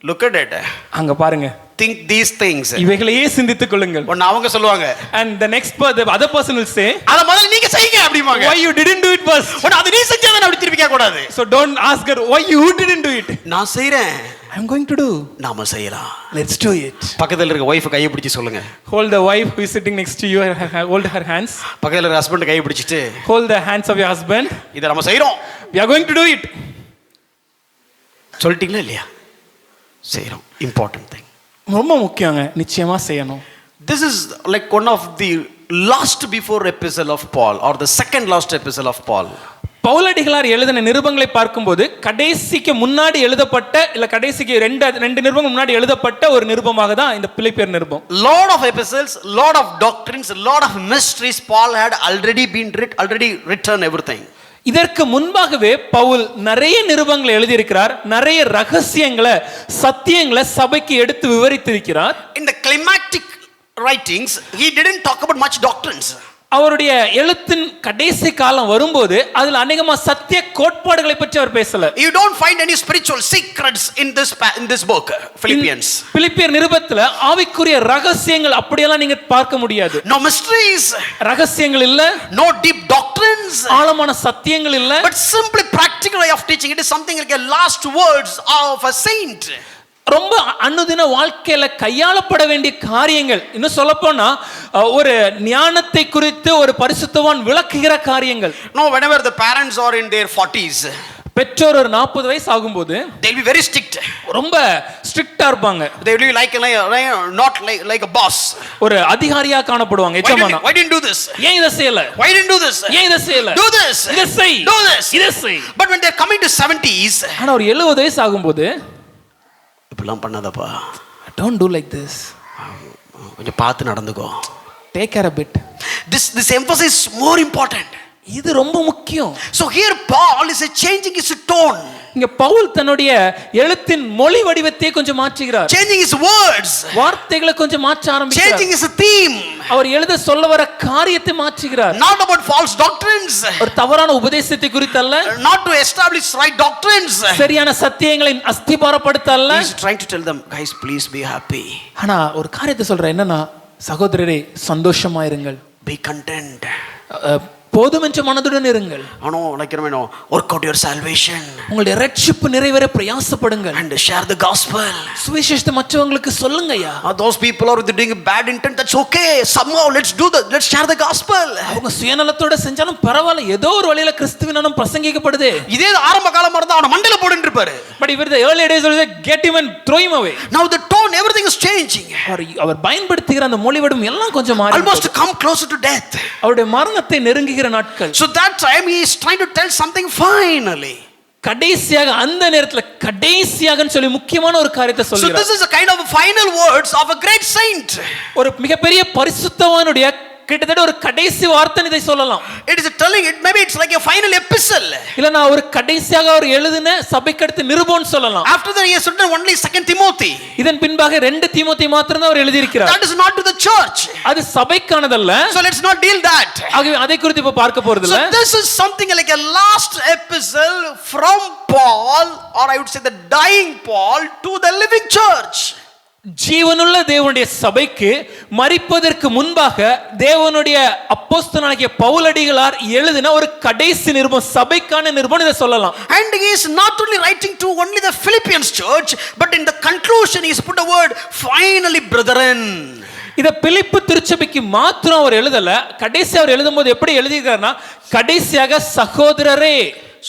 look at it.
அங்க பாருங்க.
Think these things.
இவைகளையே சிந்தித்துக் கொள்ளுங்கள்.
ஒன்னு அவங்க சொல்லுவாங்க.
And the next the other person will say,
அத முதல்ல நீங்க செய்யுங்க அப்படிவாங்க.
Why you didn't do it first?
ஒன்னு அது நீ செஞ்சேன்னு அப்படி திருப்பி கேட்க கூடாது.
So don't ask her why you didn't do it.
நான் செய்றேன்.
I'm going to do.
நாம செய்யலாம்.
Let's do it.
பக்கத்துல இருக்க வைஃப் கையை பிடிச்சு சொல்லுங்க.
Hold the wife who is sitting next to you, hold her hands.
பக்கத்துல இருக்க ஹஸ்பண்ட் கையை பிடிச்சிட்டு,
hold the hands of your husband.
இத நாம செய்றோம்.
We are going to do it.
சொல்லிட்டீங்களா இல்லையா? செய்றோம். Important thing.
ரொம்ப முக்கியங்க, நிச்சயமா செய்யணும்.
This is like one of the last before epistle of Paul, or the second last epistle of Paul.
பவுலடிகளார் எழுதின நிருபங்களை பார்க்கும்போது கடைசிக்கு முன்னாடி எழுதப்பட்ட இல்ல கடைசிக்கு ரெண்டு நிருபங்கள் முன்னாடி எழுதப்பட்ட ஒரு நிருபமாக தான் இந்த பிலிப்பியர் நிருபம்.
Lot of epistles, lot of doctrines, lot of mysteries Paul had already written everything.
இதற்கு முன்பாகவே பவுல் நிறைய நிருபங்களை எழுதியிருக்கிறார், நிறைய ரகசியங்களை சத்தியங்களை சபைக்கு எடுத்து விவரித்திருக்கிறார்.
In the climactic writings he didn't talk about much doctrines.
அவருடைய எழுத்தின் கடைசி காலம் வரும்போது அதுல அநேகமா சத்திய கோட்பாடுகளை பற்றி அவர் பேசல.
You don't find any spiritual secrets in this book, Philippians.
பிலிப்பியர் நிருபத்துல ஆவிக்குரிய ரகசியங்கள் அப்படியெல்லாம் நீங்க பார்க்க முடியாது.
No mysteries,
ரகசியங்கள் இல்ல.
no deep doctrines,
ஆழமான சத்தியங்கள் இல்ல.
but simply practical way of teaching. It is something like a last words of a saint.
ரொம்ப அனுதின வாழ்க்கையில கையாளப்பட வேண்டிய காரியங்கள், இன்னும் சொல்ல போனா ஒரு ஞானத்தை குறித்து ஒரு பரிசுத்தவான் விளக்குகிற காரியங்கள்.
No, whenever the parents are in their 40s,
பெற்றோர் ஒரு 40 வயசு ஆகும்போது
they'll be very strict.
ரொம்ப ஸ்ட்ரிக்ட்டா இருப்பாங்க.
They will be not like a boss.
ஒரு அதிகாரியா காணப்படுவாங்க. எச்சமானா.
Why didn't do this?
ஏன் இத செய்யல?
Why didn't do this?
ஏன் இத செய்யல?
Do this.
இத செய்.
Do this.
இத செய்.
But when they're coming to 70s,
ஆனா ஒரு 70 வயசு ஆகும்போது
இப்படிலாம் பண்ணாதப்பா,
don't do like this.
கொஞ்சம் பார்த்து நடந்துக்கோ.
Take care a bit.
This emphasis is more important.
இது ரொம்ப முக்கியம்.
So here Paul is changing his tone.
இங்க பவுல் தன்னுடைய எழுத்தின் மொழி வடிவத்தை கொஞ்சம் மாற்றுகிறார்.
Changing his words.
வார்த்தைகளை கொஞ்சம் மாற்ற ஆரம்பிக்கிறார்.
Changing his theme.
அவர் எழுத சொல்ல வர காரியத்தை மாற்றுகிறார்.
Not about false doctrines.
ஒரு தவறான உபதேசத்தை குறித்து அல்ல.
Not to establish right doctrines.
சரியான சத்தியங்களை அஸ்திபாரப்படுத்த அல்ல.
He is trying to tell them, guys, please be happy.
ஆனா ஒரு காரியத்தை சொல்றேன், என்னன்னா சகோதரரே சந்தோஷமா இருங்கள்.
Be content.
போதுமென்ற மனதுடன் இருங்கள்.
Work out your salvation.
உங்களுடைய ரட்சிப்பு நிறைவேற பிரயாசப்படுங்கள்.
And share the gospel.
சுவிசேஷத்தை மற்றவங்களுக்கு சொல்லுங்கயா.
Those people are doing bad intent, that's okay. Somehow let's share the gospel.
அவங்க சுயநலத்தோட செஞ்சாலும் பரவாயில்லை, ஏதோ ஒரு வழியில கிறிஸ்துவின் நாமம் பிரசங்கிக்கப்படுது.
இதே ஆரம்ப காலமா இருந்தா அவன மண்டையில போட்டுட்டு இருப்பாரு.
But if the early days was get him and throw him away.
Now the tone, everything is changing.
அவர் பயன்படுத்துகிற அந்த மொழிவடும் எல்லாம் கொஞ்சம் மாறி.
Almost come closer to death.
அவருடைய மரணத்தை நெருங்குகிற நாட்கள்.
So that time he is trying to tell something finally.
கடைசியாக அந்த நேரத்துல கடைசியாகன்னு சொல்லி முக்கியமான ஒரு காரியத்தை சொல்றார்.
So this is a kind of final words of a great saint.
ஒரு மிகப்பெரிய பரிசுத்தவானுடைய கிட்டத்தட்ட ஒரு கடைசி வார்த்தை இதை சொல்லலாம்.
It is telling it, maybe it's like a final epistle.
இல்லனா ஒரு கடைசியாக அவர் எழுதின சபைக்கு அடுத்து நிருபம் சொல்லலாம்.
After that he has written only 2 Timothy.
இதன் பின்பாக 2 தீமோத்தேயு மாத்திரம் தான் அவர் எழுதி இருக்கிறார்.
That is not to the church.
அது சபைக்கானதல்ல.
So let's not deal that.
ஆகவே அதை குறித்து இப்ப பார்க்க போறது இல்ல.
So this is something like a last epistle from Paul, or I would say the dying Paul, to the living church.
ஜீவனுள்ள தேவனுடைய சபைக்கு மரிப்பதற்கு முன்பாக தேவனுடைய அப்போஸ்தலனாகிய பவுலடிகளார் எழுதின ஒரு கடைசி நிருபம், சபைக்கான நிருபம் இதை சொல்லலாம்.
And he is not only writing to only the Philippians church, but in the conclusion he has put a word, finally brethren.
இத பிலிப்பு திருச்சபைக்கு மாத்திரம் அவர் எழுதல, கடைசி அவர் எழுதும்போது எப்படி எழுதியிருக்காருன்னா கடைசியாக சகோதரரே.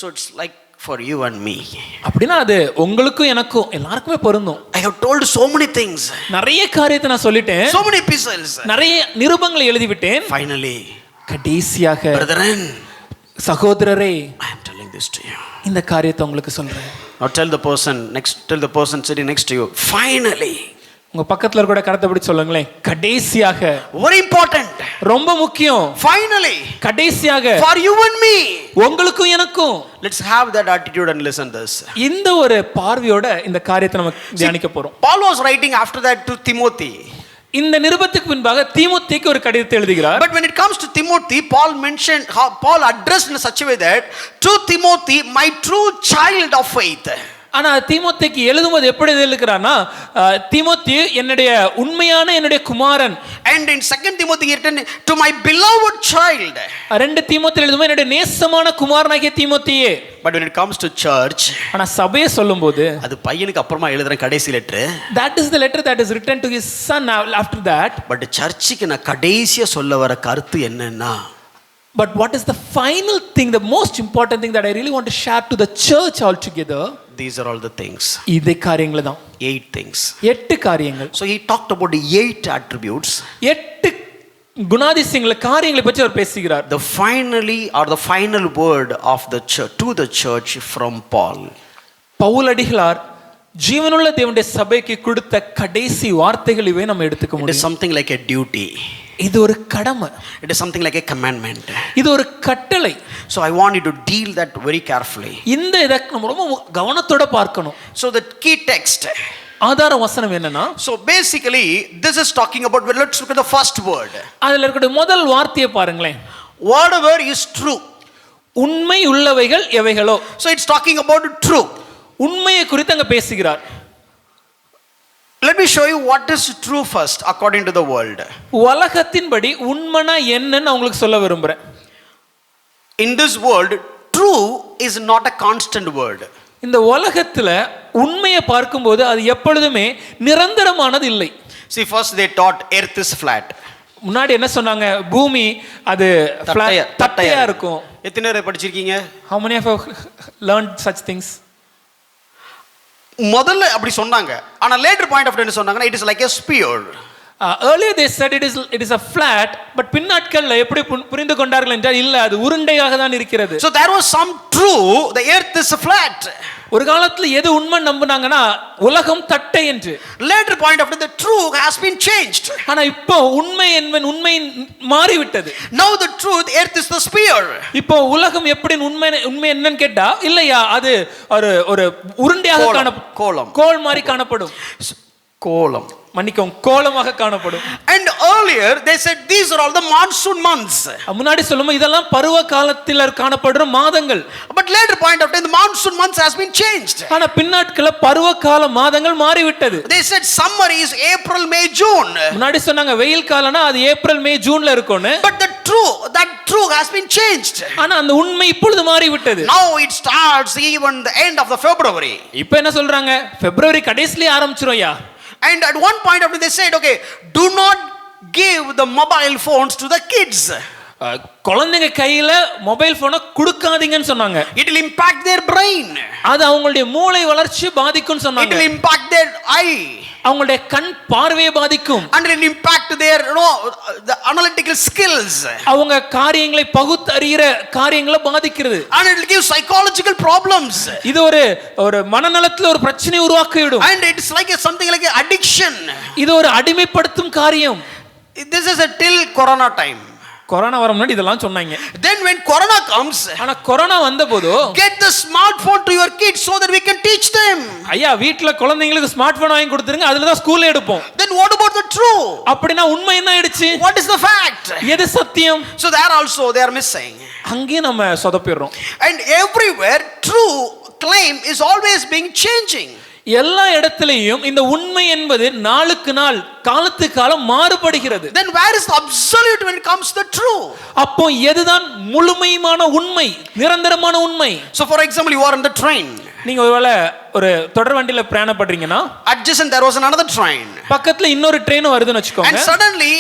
So it's like for you and me.
அப்படினா அது உங்களுக்கும் எனக்கும் எல்லாருக்குமே பொருந்தும்.
I have told so many things.
நிறைய காரியத்தை நான் சொல்லிட்டேன்.
So many epistles.
நிறைய நிருபங்களை எழுதி விட்டேன்.
Finally
கடைசியாக
brethren,
சகோதரரே,
I am telling this to you.
இந்த காரியத்தை உங்களுக்கு சொல்றேன்.
Now tell the person sitting next to you, finally.
உங்க பக்கத்துல இருக்க கரத்தை பிடிச்சு சொல்லுங்களேன், கடைசியாக.
Very important.
ரொம்ப முக்கியம்.
Finally.
கடைசியாக.
For you and me.
உங்களுக்கும் எனக்கும்.
Let's have that attitude and listen this.
இந்த ஒரு பார்வையோட இந்த காரியத்தை நம்ம தியானிக்க போறோம்.
Paul was writing after that to Timothy.
இந்த நிருபத்துக்கு பின்பாக தீமோத்தேயுக்கு ஒரு கடிதத்தை எழுதுகிறார்.
But when it comes to Timothy, Paul addressed in such a way that, to Timothy, my true child of faith.
ஆனா தீமோத்தேயுக்கு எழுதும்போது எப்படி எழுதுகிறார்னா, தீமோத்தேயு என்னுடைய குமாரன்.
And in 2 Timothy he written, to my beloved child.
2 தீமோத்தேயு எழுதும்போது என்னுடைய நேசமான குமாரனாகிய தீமோத்தேயே.
But when it comes to church,
ஆனா சபையை சொல்லும்போது
அது பையனுக்கு அப்புறமா எழுதுற கடைசி letter.
That is the letter that is written to his son after that.
But சர்ச்சுக்கு நான் கடைசியா சொல்ல வர கருத்து என்னன்னா,
but what is the final thing, the most important thing that I really want to share to the church altogether?
These are all the things.
இதே காரியங்கள் தான்.
8 things.
8 காரியங்கள்.
So he talked about 8 attributes.
8 குணாதிசயங்களை காரியங்களை பற்றி அவர் பேசுகிறார்.
The final word of the church, to the church from Paul.
பவுலடிகளார் ஜீவனுள்ள தேவனுடைய சபைக்கு கொடுத்த கடைசி வார்த்தைகள் இவை நம்ம எடுத்துக்க முடியும்.
It is something like a duty.
இது ஒரு கடமை.
It is something like a commandment.
இது ஒரு கட்டளை.
So I want you to deal that very carefully.
இந்த இத நம்ம ரொம்ப கவனத்தோட பார்க்கணும்.
So the key text,
ஆதார வசனம் என்னன்னா,
so basically this is talking about, let's look at the first word.
அதுல இருக்கிற முதல் வார்த்தையை பாருங்களேன்.
Whatever is true.
உண்மை உள்ளவைகள் எவைகளோ.
So it's talking about true.
உண்மையை குறித்து அங்க பேசுகிறார்.
Let me show you what is true first according to the world.
உலகத்தின்படி உண்மைனா என்னன்னு உங்களுக்கு சொல்ல விரும்புறேன்.
In this world, true is not a constant word.
இந்த உலகத்துல உண்மையை பார்க்கும்போது அது எப்பொழுதுமே நிரந்தரமானது இல்லை.
See, first they taught earth is flat.
முன்னாடி என்ன சொன்னாங்க, பூமி அது தட்டையா இருக்கும்.
எத்தனை பேர் படிச்சிருக்கீங்க?
How many of you learned such things?
முதல்ல அப்படி சொன்னாங்க. ஆனா லேட்டர் பாயிண்ட் ஆஃப் என்ன சொன்னாங்கன்னா it is like a spear.
Earlier they said it is a flat, but பின்னாட்கள்ல எப்படி புரிந்து கொண்டார்கள் என்றால் இல்ல அது உருண்டையாக தான் இருக்கிறது.
So there was some true, the earth is flat.
ஒரு காலத்துல எது உண்மை நம்பினாங்கன்னா உலகம் தட்டை என்று.
Later point of the true has been changed.
ஆனா இப்போ உண்மை மாறிவிட்டது.
Now the truth, earth is the spear.
இப்போ உலகம் எப்படி உண்மை என்னன்னு கேட்டா இல்லையா அது ஒரு உருண்டையாக கோல் மாதிரி காணப்படும்.
கோலம்
மன்னிக்கவும் கோலமாக காணப்படும்.
And earlier they said these are all the monsoon months.
முன்னாடி சொல்லும்போது இதெல்லாம் பருவ காலத்தில் காணப்படுற மாதங்கள்.
But later point of time the monsoon months has been changed.
ஆனா பின்னாட்கள பருவ கால மாதங்கள் மாறிவிட்டது.
They said summer is April, May, June.
முன்னாடி சொன்னாங்க வெயில் காலம்னா அது ஏப்ரல் மே ஜூன்ல இருக்கும்னு.
But that true has been changed.
ஆனா அந்த உண்மை இப்பொழுது மாறிவிட்டது.
Now it starts even the end of the February.
இப்போ என்ன சொல்றாங்க? பிப்ரவரி கடைசில ஆரம்பிச்சிரோயா.
And at one point of it they said, okay, do not give the mobile phones to the kids.
குழந்தைங்க கையில மொபைல் போனை கொடுக்காதீங்கன்னு சொன்னாங்க.
It will impact their brain.
அது அவங்களுடைய மூளை வளர்ச்சி பாதிக்கும்னு சொன்னாங்க.
It will impact their eye.
அவங்களுடைய கண் பார்வையை பாதிக்கும்.
And it will impact their the analytical skills.
அவங்க காரியங்களை பகுத்தறிகிற காரியங்களை பாதிக்கிறது.
And it will give psychological problems.
இது ஒரு மனநலத்துல ஒரு பிரச்சனை உருவாக்கிவிடும்.
And it's like something like an addiction.
இது ஒரு அடிமைப்படுத்தும் காரியம்.
This is a till corona time.
Corona வர முன்னாடி இதெல்லாம் சொன்னாங்க.
Then when corona comes,
ஆனா கொரோனா வந்தபோது
get the smartphone to your kids so that we can teach them.
ஐயா வீட்ல குழந்தைகளுக்கு ஸ்மார்ட் போன் வாங்கி கொடுத்துருங்க, அதுல தான் ஸ்கூல்ல எடுப்போம்.
Then what about the true?
அப்படினா உண்மை என்ன ஆயிடுச்சு?
What is the fact?
எது சத்தியம்?
So there also they are missing.
அங்கே நம்ம சொதப்பிறோம்.
And everywhere true claim is always being changing.
எல்லா இடத்திலேயும் இந்த உண்மை என்பது நாளுக்கு நாள் காலத்துக்கு காலம் மாறுபடுகிறது.
Then where is the absolute when it comes to the true?
அப்போ எதுதான் முழுமையான உண்மை, நிரந்தரமான உண்மை?
So for example, you are on the train.
நீங்க ஒருவேளை ஒரு தொடர் வண்டியில பிரயாணப்படுறீங்கன்னா
adjacent there was another train.
பக்கத்துல இன்னொரு ட்ரெயின் வருதுன்னு வெச்சுக்கோங்க.
And suddenly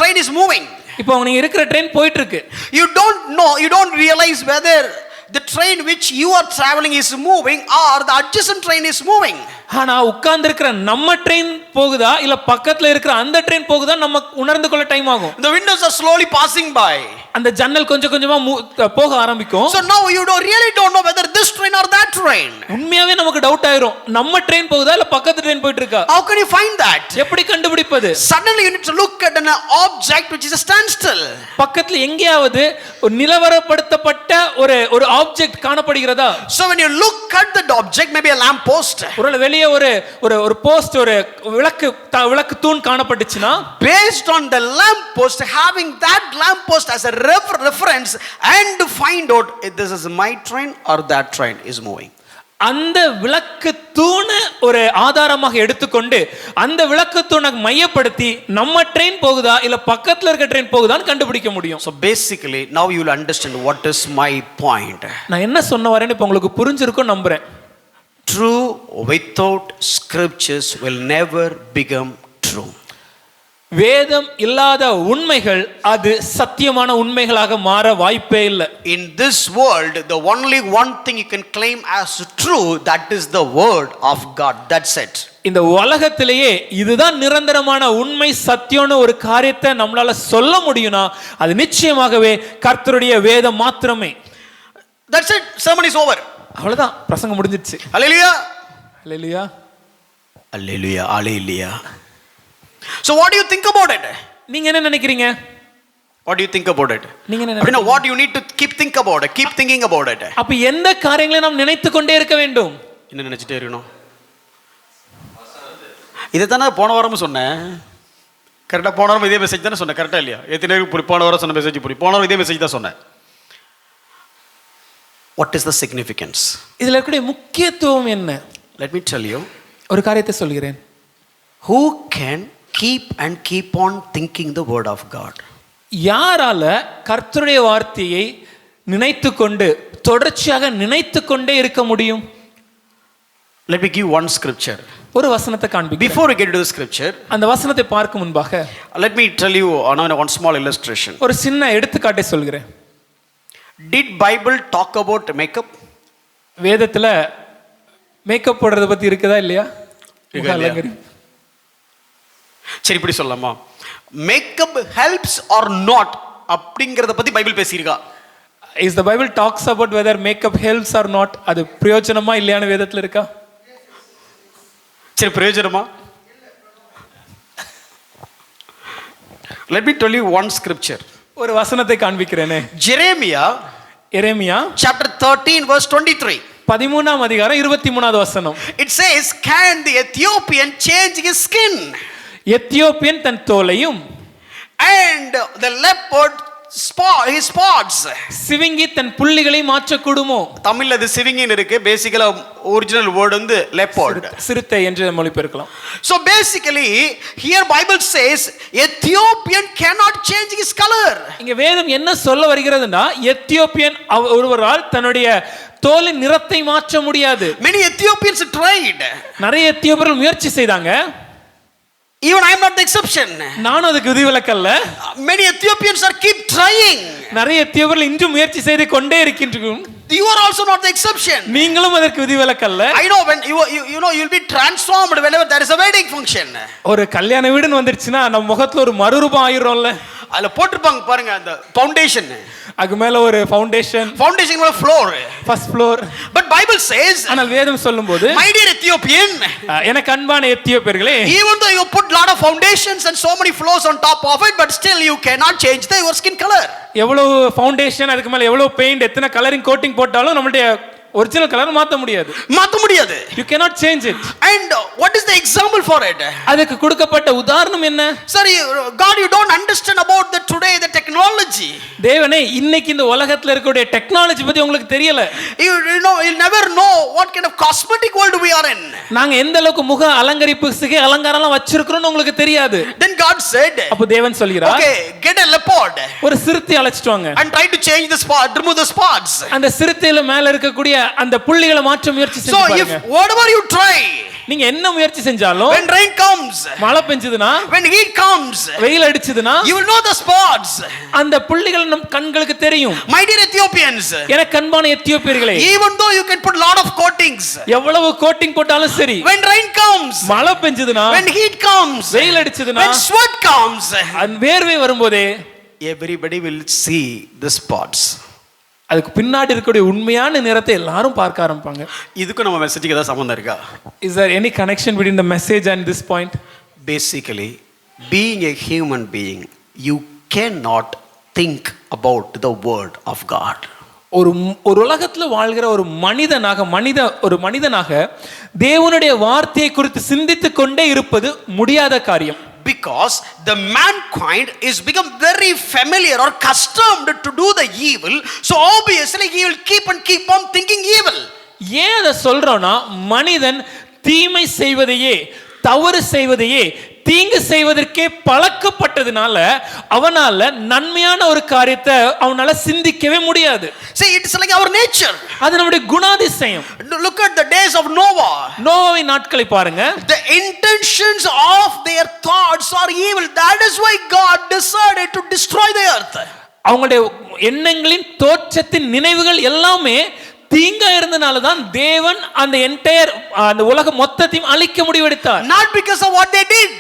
train is moving.
இப்போ நீங்க இருக்கிற ட்ரெயின் போயிட்டு இருக்கு.
You don't realize whether the train which you are traveling is moving or the adjacent train is moving.
ஆனா உட்கார்ந்து இருக்கிற நம்ம ட்ரெயின் போகுதா இல்ல பக்கத்துல இருக்கிற அந்த ட்ரெயின் போகுதா நம்ம உணர்ந்து கொள்ள டைம் ஆகும்.
The windows are slowly passing by.
அந்த ஜன்னல் கொஞ்சம் கொஞ்சமா போக ஆரம்பிக்கும்.
So now you really don't know whether this train or that train.
உண்மையாவே நமக்கு டவுட் ஆயிரும், நம்ம ட்ரெயின் போகுதா இல்ல பக்கத்து ட்ரெயின் போயிட்டு இருக்கா?
How can you find that?
எப்படி கண்டுபிடிப்பது?
Suddenly you need to look at an object which is a standstill.
பக்கத்துல எங்கேயாவது ஒரு நிலவரப்படுத்தப்பட்ட ஒரு object காணப்படுகிறதா?
So when you look at that object, maybe a lamp post.
ஒருவேளை வெளியே ஒரு போஸ்ட் ஒரு விளக்கு தூண் காணப்பட்டுச்சுனா,
based on the lamp post, having that lamp post as a reference and to find out if this is my train or that train is moving.
அந்த விளக்கு தூண ஒரு ஆதாரமாக எடுத்துக்கொண்டு அந்த விளக்கு தூணை மையப்படுத்தி நம்ம ட்ரெயின் போகுதா இல்ல பக்கத்துல இருக்க ட்ரெயின் போகுதான்னு கண்டுபிடிக்க முடியும்.
So basically now you will understand what is my point.
நான் என்ன சொன்ன வரேன்னு இப்ப உங்களுக்கு புரிஞ்சிருக்கும் நம்புறேன்.
True without scriptures will never become true.
வேதம் இல்லாத உண்மைகள் அது சத்தியமான உண்மைகளாக மாற வாய்ப்பே இல்லை.
In this world the only one thing you can claim as true, that is the word of God. That's it.
இந்த உலகத்திலேயே இதுதான் நிரந்தரமான உண்மை சத்தியம்னு ஒரு காரியத்தை நம்மளால சொல்ல முடியும்னா அது நிச்சயமாகவே கர்த்தருடைய வேதம் மாத்திரமே.
That's it. Sermon is over.
அவ்வளவுதான், பிரசங்கம் முடிஞ்சிருச்சு.
Hallelujah.
Hallelujah.
Hallelujah. Hallelujah. So what do you think about it?
நீங்க என்ன நினைக்கிறீங்க?
What do you think about it?
நீங்க என்ன நினைக்கிறீங்க?
What you need to keep thinking about it.
அப்ப எந்த காரியங்களை நாம் நினைத்து கொண்டே இருக்க வேண்டும்?
என்ன நினைச்சிட்டே இருக்கணும்? இதைத்தானே போன வாரமும் சொன்னேன். கரெக்டாக போன வாரம் இதே மெசேஜ் தானே சொன்னேன், கரெக்டாக இல்லையா? எத்தனை நேரம் போன வாரம் சொன்ன மெசேஜ் போன வாரம் இதே மெசேஜ் தான் சொன்னேன். What is the significance?
இதுல இருக்கக்கூடிய முக்கியத்துவம் என்ன?
Let me tell you.
ஒரு காரியத்தை சொல்கிறேன்.
Who can keep on thinking the word of God?
யாரால கர்த்தருடைய வார்த்தையை நினைத்துக்கொண்டு தொடர்ச்சியாக நினைத்துக்கொண்டே இருக்க முடியும்?
Let me give one scripture.
ஒரு வசனத்தை காண்பிக்கிறேன்.
Before we get to the scripture,
அந்த வசனத்தை பார்க்கும் முன்பாக
let me tell you one small illustration.
ஒரு சின்ன எடுத்துக்காட்டை சொல்கிறேன்.
Did Bible talk about makeup?
வேதத்துல மேக்கப் போடுறத பத்தி இருக்குதா இல்லையா?
இருக்கா இல்லையா? சரி இப்படி சொல்லலாமா, மேக்கப் ஹெல்ப்ஸ் ஆர் நாட் அப்படிங்கறத பத்தி Bible பேசியிருக்கா?
Is the Bible talks about whether makeup helps or not? அது பிரயோஜனமா இல்லையான்னு வேதத்துல இருக்கா?
சரி பிரயோஜனமா? Let me tell you one scripture.
ஒரு வசனத்தை காண்பிக்கிறேனே.
எரேமியா chapter 13 verse 23.
13ஆம் அதிகாரம் 23வது வசனம்.
It says, can the Ethiopian change his skin?
Ethiopian தன் தோலையும்
and the leopard his spots.
சிவிங்கி தன் புள்ளிகளை மாற்றக்கூடுமோ?
தமிழ்ல அது சிவிங்கின்னு இருக்கு, பேசிக்கலா ஒரிஜினல் வேர்ட் வந்து leopard,
சிறுத்தை என்று மொழிபெயர்க்கலாம்.
So basically here Bible says Ethiopian cannot change his color.
இங்க வேதம் என்ன சொல்ல வருகிறதுனா, எத்தியோப்பியன் ஒருவரால் தன்னுடைய தோலின் நிறத்தை மாற்ற முடியாது.
Many Ethiopians tried.
நிறைய எத்தியோப்பியர்கள் முயற்சி செய்தாங்க.
Even I am not the exception.
நானும் அதுக்கு விதிவிலக்கல்ல.
Many Ethiopians are keep trying.
நிறைய எத்தியோப்பியர்கள் இன்றும் முயற்சி செய்து கொண்டே இருக்கின்றனர்.
You are also not the exception.
நீங்களும் அதற்கு விதிவிலக்கல்ல.
I know when you know you'll be transformed whenever there is a wedding function.
ஒரு கல்யாண வீடுன்னு வந்துருச்சுனா நம்ம முகத்துல ஒரு மறுரூபம் ஆயிரோம்ல.
அதுல போட்டுப்பாங்க பாருங்க அந்த ஃபவுண்டேஷன்,
அதுக்கு மேல ஒரு ஃபவுண்டேஷன்
மேல floor,
first floor.
But Bible chase,
ஆனால் வேதம் சொல்லும்போது,
my dear Ethiopian,
எனக்கு அன்பான எத்தியோப்பியர்களே,
even though you put lot of foundations and so many floors on top of it, but still you cannot change your skin color.
எவ்வளவு foundation, அதுக்கு மேல எவ்வளவு paint, எத்தனை கலரிங் கோட்டிங் போட்டாலும் நம்மளுடைய ஒரிஜினல் கலர் மாத்த முடியாது. You cannot change it.
And what is the example for it?
அதுக்கு கொடுக்கப்பட்ட உதாரணம் என்ன?
Sorry God, you don't understand about the today the technology.
தேவனே, இன்னைக்கு இந்த உலகத்துல இருக்கக்கூடிய டெக்னாலஜி பத்தி உங்களுக்கு தெரியல.
You know you'll never know what kind of cosmetic world we are in.
நாங்க எந்த அளவுக்கு முக அலங்கரிப்பு சிகை அலங்காரம்லாம் வச்சிருக்கோம்னு உங்களுக்கு தெரியாது.
Then God said,
அப்ப தேவன் சொல்கிறார்,
okay, get a leopard.
ஒரு சிறுத்தை அழைச்சிட்டு வாங்க.
And try to change the spot, remove the spots.
அந்த சிறுத்தையில மேல இருக்கக்கூடிய அந்த புள்ளிகளை மாற்ற முயற்சி செஞ்சு பாருங்க.
So if whatever you try,
நீங்க என்ன முயற்சி செஞ்சாலும்,
when rain comes,
மழை பெஞ்சதுனா,
when heat comes,
வெயில் அடிச்சதுனா,
you will know the spots.
அந்த புள்ளிகள் நம் கண்களுக்கு தெரியும்.
My dear Ethiopians,
எனக்கு அன்பான எத்தியோப்பியர்களே,
even though you can put lot of coatings,
எவ்வளவு கோட்டிங் போட்டாலும் சரி,
when rain comes,
மழை பெஞ்சதுனா,
when heat comes,
வெயில் அடிச்சதுனா,
when sweat comes,
அந்த வேர்வை வரும்போதே
everybody will see the spots.
அதுக்கு பின்னாடி இருக்கக்கூடிய உண்மையான நிறத்தை எல்லாரும் பார்க்க ஆரம்பிப்பாங்க.
இதுக்கு நம்ம மெசேஜ்க்கு ஏதாவது சம்பந்தம் இருக்கா?
Is there any connection between the message and this point?
Basically, being a human being, you cannot think about the word of God.
ஒரு உலகத்துல வாழ்கிற ஒரு மனிதனாக தேவனுடைய வார்த்தையை குறித்து சிந்தித்துக் கொண்டே இருப்பது முடியாத காரியம்.
Because the mankind is become very familiar or accustomed to do the evil, so obviously he will keep on thinking evil.
ஏன் அதை சொல்றோம்னா, மனிதன் தீமை செய்வதையே, தவறு செய்வதையே, தீங்கு செய்வதற்கே பழக்கப்பட்டதுனால அவனால நன்மையான ஒரு காரியத்தை அவனால சிந்திக்கவே முடியாது.
See, it is like our nature.
அது நம்முடைய குணாதிசயம்.
Look at the days of Noah.
நோவாவின் நாட்களை பாருங்க.
The intentions of their thoughts are evil. That is why God decided to destroy the earth.
அவங்களுடைய எண்ணங்களின் தோற்றத்தின் நினைவுகள் எல்லாமே தீங்கா இருந்தனால தான் தேவன் அந்த என்டையர் அந்த உலகம் மொத்தத்தையும் அழிக்க முடிவெடுத்தார்.
Not because of what they did,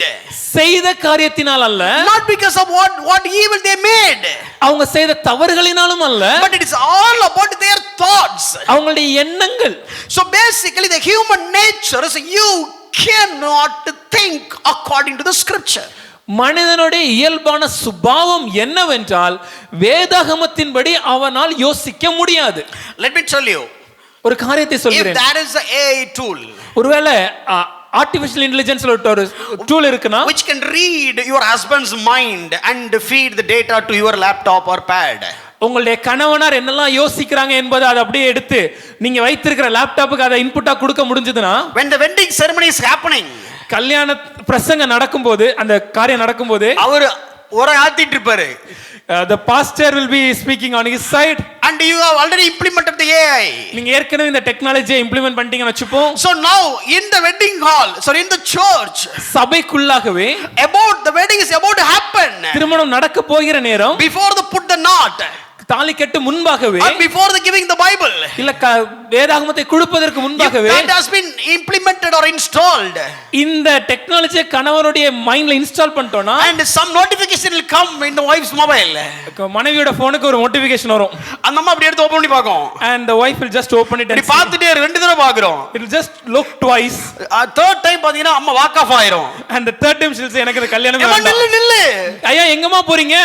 செய்த காரியத்தினால் அல்ல,
not because of what evil they made,
அவங்க செய்த தவறுகளினாலும் அல்ல,
but it is all about their thoughts,
அவங்களுடைய எண்ணங்கள்.
So basically the human nature is you cannot think according to the scripture.
மனிதனுடைய இயல்பான சுபாவம் என்னவென்றால் வேதாகமத்தின்படி அவனால் யோசிக்க முடியாது.
Let me tell you,
ஒரு காரியத்தை சொல்கிறேன்.
if that is a AI tool,
ஒருவேளை ஆர்டிஃபிஷியல் இன்டெலிஜென்ஸ்ல ஒரு டூல் இருக்குனா,
which can read your husband's mind and feed the data to your laptop or pad,
உங்களுடைய கணவனார் என்னெல்லாம் யோசிக்கிறாங்க என்பதை அதை அப்படியே எடுத்து நீங்க வைத்திருக்கிற லேப்டாப்புக்கு அதை இன்புட்டா கொடுக்க முடிஞ்சதுன்னா,
when the wedding ceremony is happening,
கல்யாண பிரசங்கம் நடக்கும்போது, அந்த காரியம் நடக்கும்போது
அவர் ஒரு ஆத்திட்டு இருப்பாரு,
the pastor will be speaking on his side,
and you have already implemented the AI.
நீங்க ஏற்கனவே இந்த டெக்னாலஜியை implement பண்ணிட்டீங்கன்னு வெச்சுப்போம்.
So now in the wedding hall, sorry, in the church,
சபைக்குள்ளாகவே
about the wedding is about to happen,
திருமணம் நடக்க போகிற நேரம்,
before they put the knot,
தாலி கட்டு முன்பாகவே
or before the giving the Bible,
இல்ல வேதாகமத்தை கொடுப்பதற்கு முன்பாகவே
that has been implemented or installed,
இந்த டெக்னாலஜியை கணவனுடைய மைண்ட்ல இன்ஸ்டால் பண்ணிட்டோம்னா
and some notification will come in the wife's mobile,
மனைவியோட போனுக்கு ஒரு நோட்டிபிகேஷன் வரும்,
அந்த அம்மா அப்படி எடுத்து ஓபன் பண்ணி பார்க்கும்,
and the wife will just open it and
இப்படி பார்த்துட்டே ரெண்டு தடவை பார்க்கறோம்,
it will just look twice,
third time பாத்தீங்கன்னா அம்மா வாக் ஆஃப் ஆயிரும்,
and the third time she'll say எனக்கு இந்த கல்யாணமே
ஏமா
வேண்டாம்.
நில்லு நில்லு,
ஐயா எங்கம்மா போறீங்க?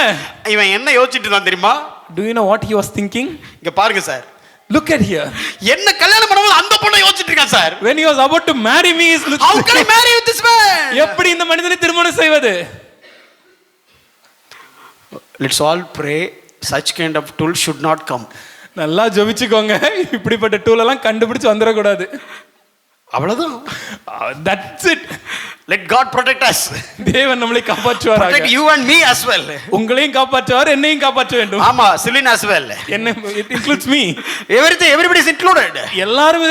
இவன் என்ன யோசிச்சிட்டு இருந்தான் தெரியுமா?
Do you know what he was thinking?
இங்க பாருங்க சார்,
Look at here.
என்ன கல்யாணம் பண்ணும்போது அந்த பொண்ணை யோசிச்சிட்டு இருக்கான் sir.
When he was about to marry me, is
how can I marry with this man?
எப்படி இந்த மனிதனை திருமணம் செய்வது?
Let's all pray such kind of tool should not come.
நல்லா ஜெபிச்சுக்கோங்க, இப்படிப்பட்ட டூல் எல்லாம் கண்டுபிடிச்சு வந்துட கூடாது.
அவ்வளவுதான்.
That's it.
Let God protect us.
தேவன் நம்மளை காப்பாற்றுவாராக.
Protect you and me as well.
உங்களையும் காப்பாற்றுவார், என்னையும் காப்பாற்ற வேண்டும்.
ஆமா, Celine as well.
என்ன, it includes me.
Everybody is included.
எல்லாரும்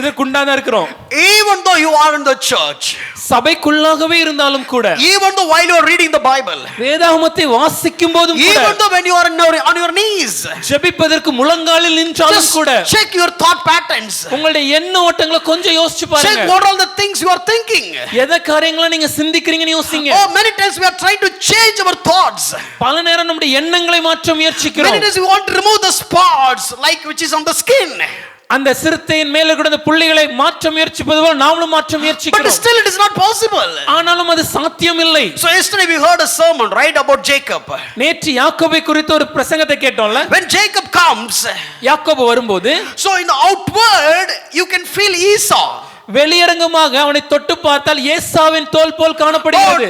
இதற்கு உண்டான இருக்கிறோம்.
Even though you are in the church,
சபைக்குள்ளாகவே இருந்தாலும் கூட,
even though while you are reading the Bible,
வேதாகமத்தை வாசிக்கும் போதும் கூட,
even though when you are on your knees,
ஜெபிப்பதற்கு முழங்காலில் நின்றாலும் கூட,
check your thought patterns.
உங்களுடைய எண்ண ஓட்டங்களை கொஞ்சம் யோசிச்சு
Check
பாருங்க.
what all the things you are thinking.
எதை காரியங்களை நீங்க சிந்திக்கிறீங்கன்னு யோசிங்க.
Oh, many times we are trying to change our thoughts.
பல நேரம் நம்முடைய எண்ணங்களை மாற்ற முயற்சிக்கிறோம்.
Many times we want to remove the spots like which is on the skin.
அந்த சிறுத்தையின் மேல கூட அந்த புள்ளிகளை மாற்ற முயற்சிப்பது போல நாமளும் மாற்ற
But
முயற்சிக்கிறோம்.
still it is not possible.
ஆனாலும் அது சாத்தியம் இல்லை.
So yesterday we heard a sermon right about Jacob.
நேற்று யாக்கோபை குறித்து ஒரு பிரசங்கத்தை கேட்டோம்ல.
When Jacob comes,
யாக்கோபு வரும்போது,
so in the outward you can feel Esau.
வெளியரங்கமாக அவனை தொட்டு பார்த்தால் ஏசாவின் தோல் போல் காணப்படுகிறது.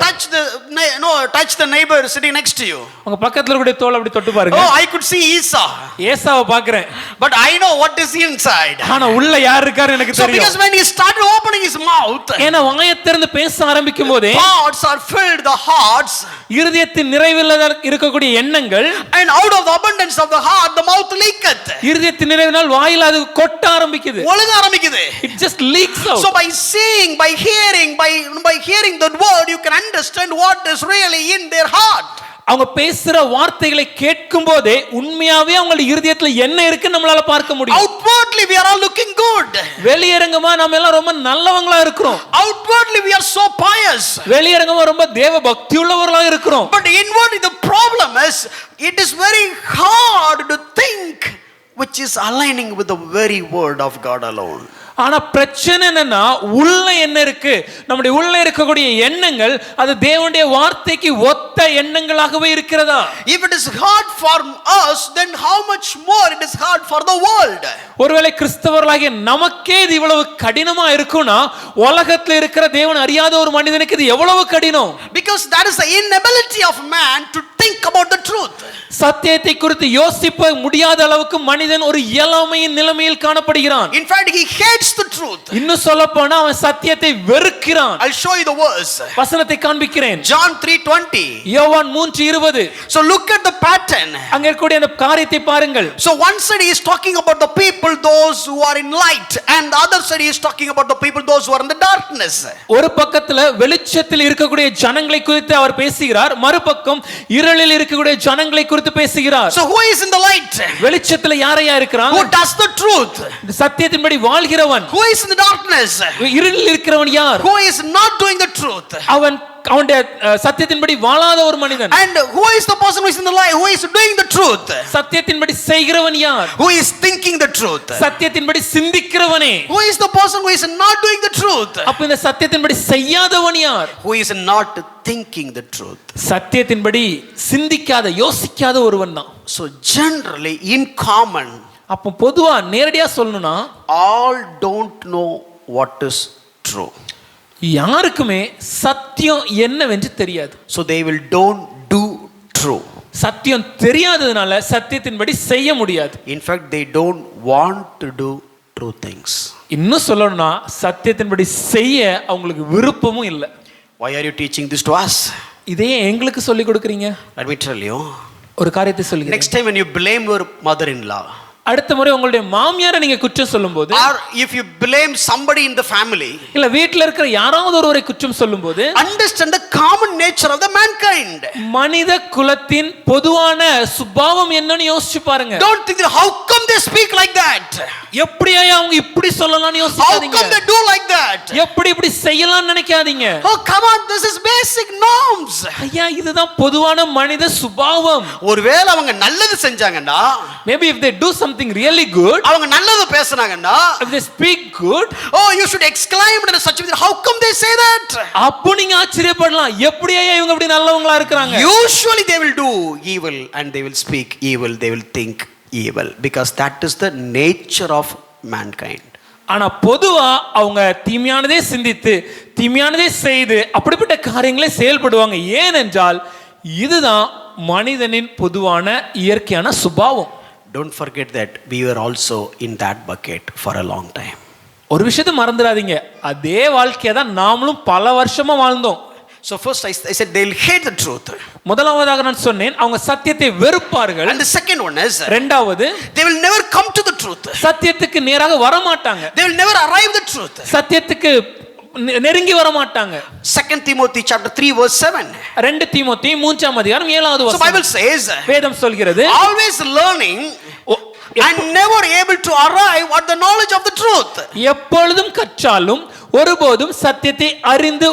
Touch the neighbor sitting next to you.
உங்க பக்கத்துல கூட தோல் அப்படி தொட்டு பாருங்க.
Oh, I could see Esau.
ஏசாவை பார்க்கிறேன்.
But I know what is inside.
ஆனா உள்ள யார் இருக்காரு எனக்கு
So
தெரியும்.
because when he started opening his mouth,
ஏன்னா வாயை திறந்து பேச ஆரம்பிக்கும் போதே,
thoughts are filled, the hearts,
இருதயத்தின் நிறைவில் இருக்கக்கூடிய எண்ணங்கள்,
and out of the abundance of the heart the mouth leaketh.
இருதயத்தின் நிறைவினால் வாயில அது கொட்ட ஆரம்பிக்குது.
ஒழுக ஆரம்பிக்குது.
It just leaks out.
So by seeing, by hearing that word, you can understand what is really in their heart.
அவங்க பேசுற வார்த்தைகளை கேட்கும் போதே உண்மையாவே அவங்க இருதயத்துல என்ன இருக்குன்னு நம்மளால பார்க்க முடியும்.
Outwardly we are all looking good.
வெளியரங்கமா நாம எல்லாம் ரொம்ப நல்லவங்களா இருக்கிறோம்.
Outwardly we are so pious.
வெளியரங்கமா ரொம்ப தேவ பக்தி உள்ளவர்களா இருக்கிறோம்.
But inwardly the problem is it is very hard to think which is aligning with the very word of God alone.
ஆனா பிரச்சனை என்னன்னா, உள்ள என்ன இருக்கு, நம்முடைய உள்ள இருக்கக்கூடிய எண்ணங்கள் அது தேவனுடைய வார்த்தைக்கு ஒத்த எண்ணங்களாகவே இருக்கிறதா?
If it is hard for us, then how much more it is hard for the world.
ஒருவேளை கிறிஸ்தவர்களாகிய நமக்கே இது இவ்வளவு கடினமா இருக்கும்னா, உலகத்துல இருக்கிற தேவன் அறியாத ஒரு மனிதனுக்கு இது எவ்வளவு கடினம்?
Because that is the inability of man to think about the truth.
சத்தியத்தை குறித்து யோசிக்க முடியாத அளவுக்கு மனிதன் ஒரு இயலாமையின் நிலைமையில் காணப்படுகிறான்.
In fact, he hates the truth.
இன்னும் சொல்லப் போனா அவன் சத்தியத்தை வெறுக்கிறான்.
I'll show you the verse.
வசனத்தை காண்பிக்கிறேன்.
John 3:20.
யோவான் 3:20.
So look at the pattern.
அங்க இருக்கக்கூடிய அந்த காரியத்தை பாருங்கள்.
So one side he is talking about the people those who are in light, and the other side he is talking about the people those who are in the darkness.
ஒரு பக்கத்துல வெளிச்சத்தில் இருக்கக்கூடிய ஜனங்களை குறித்து அவர் பேசுகிறார், மறுபக்கம் இருளில் இருக்கக்கூடிய ஜனங்களை குறித்து பேசுகிறார்.
So who is in the light?
வெளிச்சத்துல யாரையா இருக்கிறான்?
Who does the truth?
சத்தியத்தின்படி வாழ்கிறவன்.
Who is in the darkness?
இருளில் இருக்கிறவன் யார்?
Who is not doing the truth?
அவனுடைய சத்தியத்தின்படி வாழாத ஒரு மனிதன்.
And who is the person who is in the light? Who is doing the truth?
சத்தியத்தின்படி செய்கிறவன் யார்?
Who is thinking the truth?
சத்தியத்தின்படி சிந்திக்கிறவனே.
Who is the person who is not doing the truth?
அப்ப இந்த சத்தியத்தின்படி செய்யாதவன் யார்?
Who is not thinking the truth?
சத்தியத்தின்படி சிந்திக்காத யோசிக்காத ஒருவன் தான்.
So generally in common,
அப்ப பொதுவா நேரடியா சொல்லணும்னா,
all don't know what is true.
யாருக்குமே சத்தியம் என்னவென்று தெரியாது.
So they will don't do true.
சத்தியம் தெரியாததுனால சத்தியத்தின்படி செய்ய முடியாது.
In fact, they don't want to do true things.
இன்னும் சொல்லணும்னா சத்தியத்தின்படி செய்ய அவங்களுக்கு விருப்பமும் இல்லை.
Why are you teaching this to us?
இதே எங்களுக்கு சொல்லி கொடுக்குறீங்க.
Let me tell you.
ஒரு காரியத்தை சொல்லுங்க.
Next time when you blame your mother-in-law,
அடுத்த முறை உங்களுடைய மாமியாரை நீங்க குற்றம் சொல்லும்போது,
or if you blame somebody in the family,
இல்ல வீட்ல இருக்கிற யாராவது ஒருவரை குற்றம் சொல்லும்போது,
understand the common nature of the mankind.
மனித குலத்தின் பொதுவான சுபாவம் என்னன்னு யோசிச்சு பாருங்க.
Don't think that how come they speak like that,
எப்படியா அவங்க இப்படி சொல்லலாம்னு
how
யோசிக்காதீங்க.
come they do like that.
எப்படி இப்படி செய்யலாம்னு நினைக்காதீங்க.
Oh come on, this is basic norms.
ஐயா இதுதான் பொதுவான மனித சுபாவம்.
ஒருவேளை அவங்க நல்லது செஞ்சாங்கன்னா,
Maybe if they do something really good,
அவங்க நல்லது பேசுனாங்கன்னா,
if they speak good,
oh you should exclaim in such a way, how come they say that.
அப்போ நீங்க ஆச்சரியப்படலாம், எப்படியா இவங்க இப்படி நல்லவங்களா இருக்காங்க.
Usually they will do evil and they will speak evil, they will think evil, because that is the nature of mankind.
ஆனா பொதுவா அவங்க தீமையானதே சிந்தித்து தீமையானதே செய்து அப்படிப்பட்ட காரியங்களை செயல்படுவாங்க. ஏனென்றால் இதுதான் மனிதனின் பொதுவான இயற்கையான சுபாவம்.
Don't forget that we were also in that bucket for a long time.
ஒரு விஷயத்தை மறந்துடாதீங்க, அதே வாழ்க்கையை தான் நாமளும் பல வருஷமா வாழ்ந்தோம்.
So first I said they will hate the truth.
முதலாவதாக நான் சொன்னேன் அவங்க சத்தியத்தை வெறுப்பார்கள்.
And the second one is,
இரண்டாவது
they will never come to the truth.
சத்தியத்துக்கு நேராக வர மாட்டாங்க.
They will never arrive the truth.
சத்தியத்துக்கு நெருங்கி வர மாட்டாங்க.
2 Timothy chapter 3 verse 7.
2 தீமோத்தேயு 3ஆம் அதிகாரம் 7வது
So
வசனம்.
Bible says,
வேதம் சொல்கிறது,
always learning and never able to arrive at the knowledge of the truth.
எப்பொழுதும் கற்றாலும் ஒருபோதும் சத்தியத்தை அறிந்து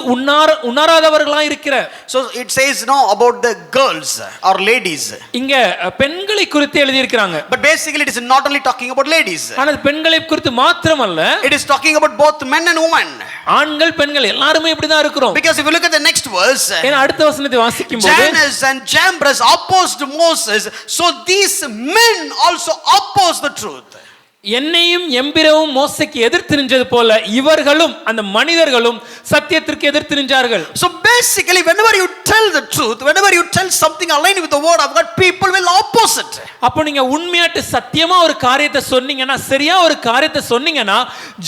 உணராதவர்களாய் இருக்கிற.
So it says no about the girls or ladies.
இங்க பெண்களை குறித்து எழுதி இருக்கிறாங்க.
But basically it is not only talking about ladies.
ஆனால் பெண்களை குறித்து மாத்திரமல்ல,
It is talking about both men and women.
ஆண்கள் பெண்கள் எல்லாரும் இப்படி தான் இருக்கிறோம்.
Because if you look at the next verse,
ஏன்னா அடுத்த வசனத்தை வாசிக்கும்போது,
Jannes and Jambres opposed Moses, so these men also oppose the truth.
என்னையும் எம்பிரவும் மோசைக்கு எதிர்த்து நின்றது போல இவர்களும் அந்த மனிதர்களும் சத்தியத்திற்கு எதிர்த்து நின்றார்கள்.
So basically whenever you tell the truth, whenever you tell something aligned with the word of God, people will oppose it.
அப்போ நீங்க உண்மையாட்டு சத்தியமா ஒரு காரியத்தை சொன்னீங்கன்னா, சரியா ஒரு காரியத்தை சொன்னீங்கன்னா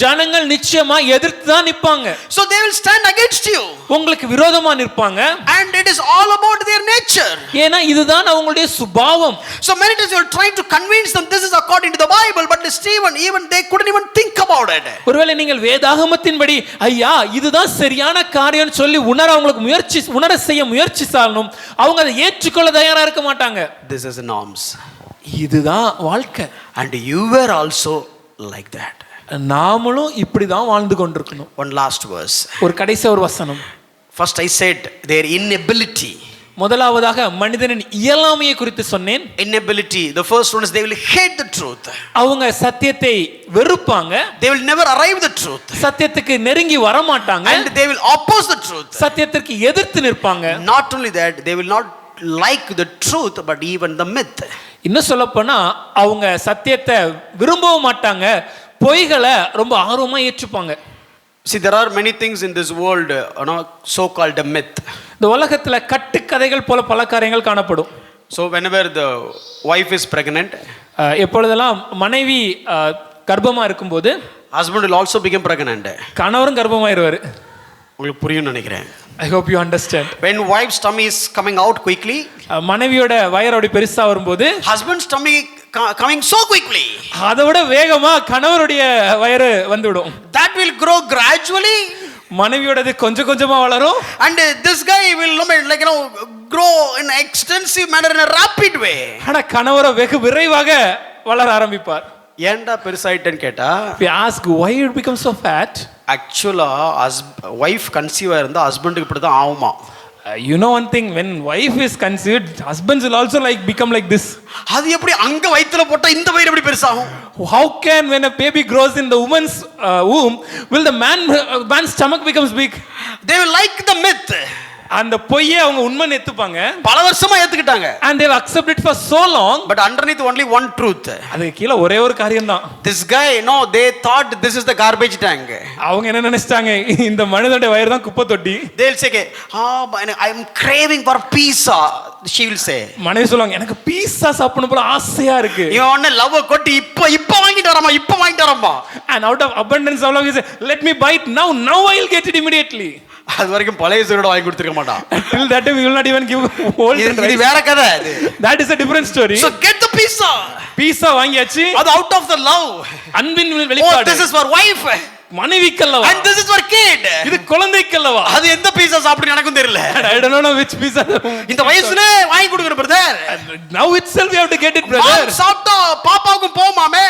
ஜனங்கள் நிச்சயமா எதிர்த்து தான் நிப்பாங்க.
So they will stand against you.
உங்களுக்கு விரோதமா நிற்பாங்க.
And it is all about their nature.
ஏன்னா இதுதான் அவங்களுடைய சுபாவம்.
So many times you are trying to convince them this is according to the Bible, but even they couldn't even think about it.
ஒருவேளை நீங்கள் வேதாகமத்தின்படி ஐயா இதுதான் சரியான காரியம் சொல்லி உணர செய்ய முயற்சிச்சாலும் அவங்க அதை ஏற்றுக்கொள்ள தயாரா இருக்க மாட்டாங்க.
This is the norms.
இதுதான் வாழ்க்கை.
And you were also like that.
நாமளும் இப்படிதான் வாழ்ந்து கொண்டிருக்கணும்.
One last verse.
ஒரு கடைசி ஒரு வசனம்.
First I said their inability.
முதலாவதாக மனிதனின் இயலாமையை குறித்து சொன்னேன்.
Inability. The first one is they will hate the truth.
அவங்க சத்தியத்தை வெறுப்பாங்க.
They will never arrive the truth.
சத்தியத்துக்கு நெருங்கி வர மாட்டாங்க.
And they will oppose the truth.
சத்தியத்திற்கு எதிர்த்து நிற்பாங்க.
Not only that, they will not like the truth, but even the myth.
இன்னும் சொல்ல போனா அவங்க சத்தியத்தை விரும்பவும் மாட்டாங்க, பொய்களை ரொம்ப ஆர்வமா ஏற்றுப்பாங்க.
See, there are many things in this world, so called a myth.
இந்த உலகத்துல கட்டுக்கதைகள் போல பல காரியங்கள் காணப்படும்.
So whenever the wife is pregnant,
எப்பொழுதெல்லாம் மனைவி கர்ப்பமா இருக்கும்போது
husband will also become pregnant.
கணவரும் கர்ப்பமாயிருவாரு.
உங்களுக்கு புரியும் நினைக்கிறேன்.
I hope you understand.
When wife's tummy is coming out quickly,
மனைவியோட வயிறு அப்படி பெருசா வரும்போது
husband's tummy coming so quickly,
அதை விட வேகமா கணவருடைய வயிறு வந்துவிடும்.
that will grow gradually.
மனைவியோடது கொஞ்சம் கொஞ்சமா வளரும்.
And this guy will grow in an extensive manner, in a rapid way.
ஆனா கணவரை வெகு விரைவாக வளர ஆரம்பிப்பார்.
ஏன்டா பெருசாயிட்டேன்னு கேட்டா,
we ask why it becomes so fat.
ஆக்சுவலா wife கன்சீவ் ஆயிருந்தா ஹஸ்பண்டுக்கு இப்படி தான் ஆகுமா.
You know one thing, when wife is conceived, husbands will also become like this.
அது எப்படி அங்க வயித்துல போட்டா இந்த வயிறு எப்படி பெருசாகும்?
How can when a baby grows in the woman's womb will the man's stomach becomes big?
They will like the myth.
அந்த பொய்யை அவங்க உண்மை ஏத்துப்பாங்க.
பல வருஷமா ஏத்துக்கிட்டாங்க.
And they have accepted it for so long.
But underneath only one truth.
அதுக்கு கீழ ஒரே ஒரு காரியம் தான்.
This guy, they thought this is the garbage tank.
அவங்க என்ன நினைச்சாங்க, இந்த மனிதனுடைய வயிறு தான் குப்பை தொட்டி.
They will say, I am craving for pizza. She will say.
மனைவி சொல்லுவாங்க, எனக்கு பீஸா சாப்பிடணும் போல ஆசையா இருக்கு.
இவன் ஒண்ணு லவ் கொட்டி இப்ப வாங்கிட்டு வரமா.
And out of abundance of love he say, let me buy it now I will get it immediately.
அது வரைக்கும் பழைய சீரோட வாங்கி கொடுத்திருக்க மாட்டான்.
Till that time we will not even give old.
இது வேற கதை.
That is a different story.
So get the pizza pizza.
பீஸா வாங்கியாச்சு.
அது out of the love.
அன்பின்
Oh,
வெளிப்பாடு.
this is for wife.
மனைவிக்கல்லவா?
And this is for kid.
இது குழந்தைக்கல்லவா?
அது எந்த பீஸா சாப்பிட்டு எனக்கும் தெரியல.
I don't know which pizza.
இந்த வயசுல வாங்கி கொடுக்கணும் brother.
Now itself you have to get it, brother.
மாம் சாப்பிட்டா பாப்பாவுக்கு போமாமே.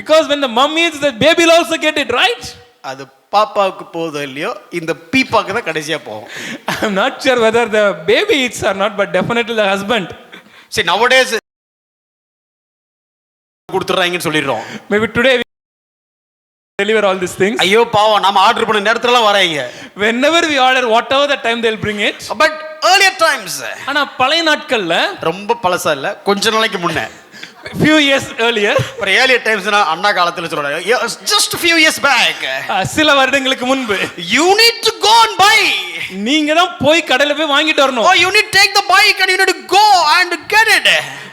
Because when the mom eats, the baby will also get it, right?
அது பாப்பாவுக்கு போதோ இல்லையோ இந்த பீப்பாக்கு தான் கடைசியா போகும்.
I'm not sure whether the baby eats or not, but definitely the husband.
See, nowadays கொடுத்துறாங்கன்னு சொல்லிடுறோம்.
Maybe today we deliver all these things.
ஐயோ பாவம் நாம ஆர்டர் பண்ண நேரத்துல வராங்க.
Whenever we order, whatever the time they'll bring it.
But earlier times,
ஆனா பழைய நாட்கள்ல
ரொம்ப பழசா இல்ல, கொஞ்ச நாளைக்கு முன்ன,
few years earlier,
ஒரு earlier times னா அண்ணா காலத்துல சொல்றாங்க, just few years back,
சில வருடங்களுக்கு முன்பு,
you need to go and buy.
நீங்க தான் போய் கடையில போய் வாங்கிட்டு வரணும்.
Oh, you need to take the bike and you need to go and get it.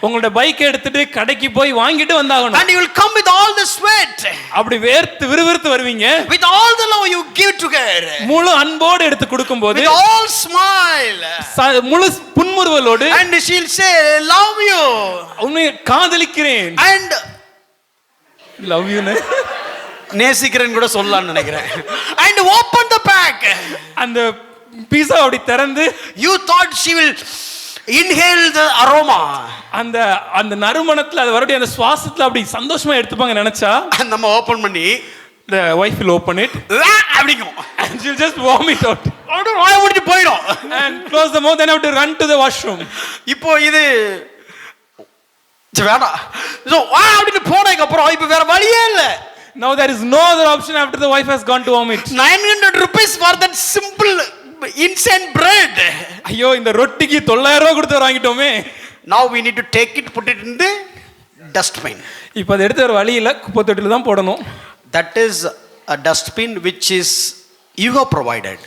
உங்களோட பைக் எடுத்துட்டு கடைக்கு போய் வாங்கிட்டு வந்தாகணும்.
And you will come with all the sweat.
அப்படி வேர்த்து விறுவிறுத்து வருவீங்க.
With all the love you give to her.
முழு அன்போடு எடுத்து கொடுக்கும்போது,
with all smile.
முழு புன்முறுவலோடு,
and she'll say love you.
உன்னை காதலிக்கிறேன்.
And
love you னே
நேசிக்கிறேன் கூட சொல்லலாம்னு நினைக்கிறேன். And open the pack.
அந்த பீஸா அப்படி திறந்து,
you thought she will inhale the aroma.
அந்த அந்த நறுமணத்துல அது வரக்கூடிய அந்த சுவாசத்துல அப்படி சந்தோஷமா எடுத்துப்பாங்க நினைச்சா,
நம்ம ஓபன் பண்ணி
the wife will open it
அப்படிங்கும்,
and she'll just vomit out.
வாய் மூடிட்டு போயிடும்.
And close the mouth and have to run to the washroom.
இப்போ இது வேணாம். சோ வா அப்படினு போனதுக்கு அப்புறம் இப்போ வேற வழியே இல்ல.
Now there is no other option after the wife has gone to vomit.
900 rupees for that simple instant bread.
ஐயோ இந்த ரொட்டிக்கு 900 ரூபாய் கொடுத்து வாங்கிட்டோமே.
Now we need to take it, put it in the dustbin.
இப்போ அதை எடுத்து ஒரு வழி இல்ல, குப்பை தொட்டில தான் போடணும்.
That is a dustbin which is you have provided.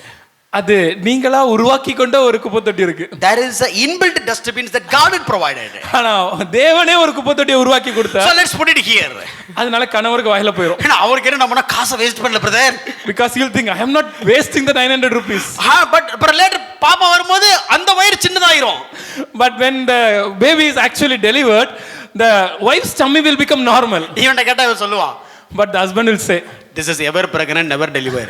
அது நீங்களா உருவாக்கி கொண்ட ஒரு குப்பை தொட்டி இருக்கு.
There is a inbuilt dustbins that God had provided.
ஆனா தேவனே ஒரு குப்பை தொட்டியை உருவாக்கி கொடுத்தார்.
So let's put it here.
அதனால கணவருக்கு வாயில போயிடும்.
ஏன்னா அவருக்கு என்ன நம்ம காசை வேஸ்ட் பண்ணல brother.
Because he'll think I am not wasting the 900 rupees.
but later பாப்பா வரும்போது அந்த வயிறு சின்னதாயிரும்.
But when the baby is actually delivered, the wife's tummy will become normal.
இவன்ட்ட கேட்டா இவன் சொல்லுவான்.
But the husband will say,
this is ever pregnant, never deliver.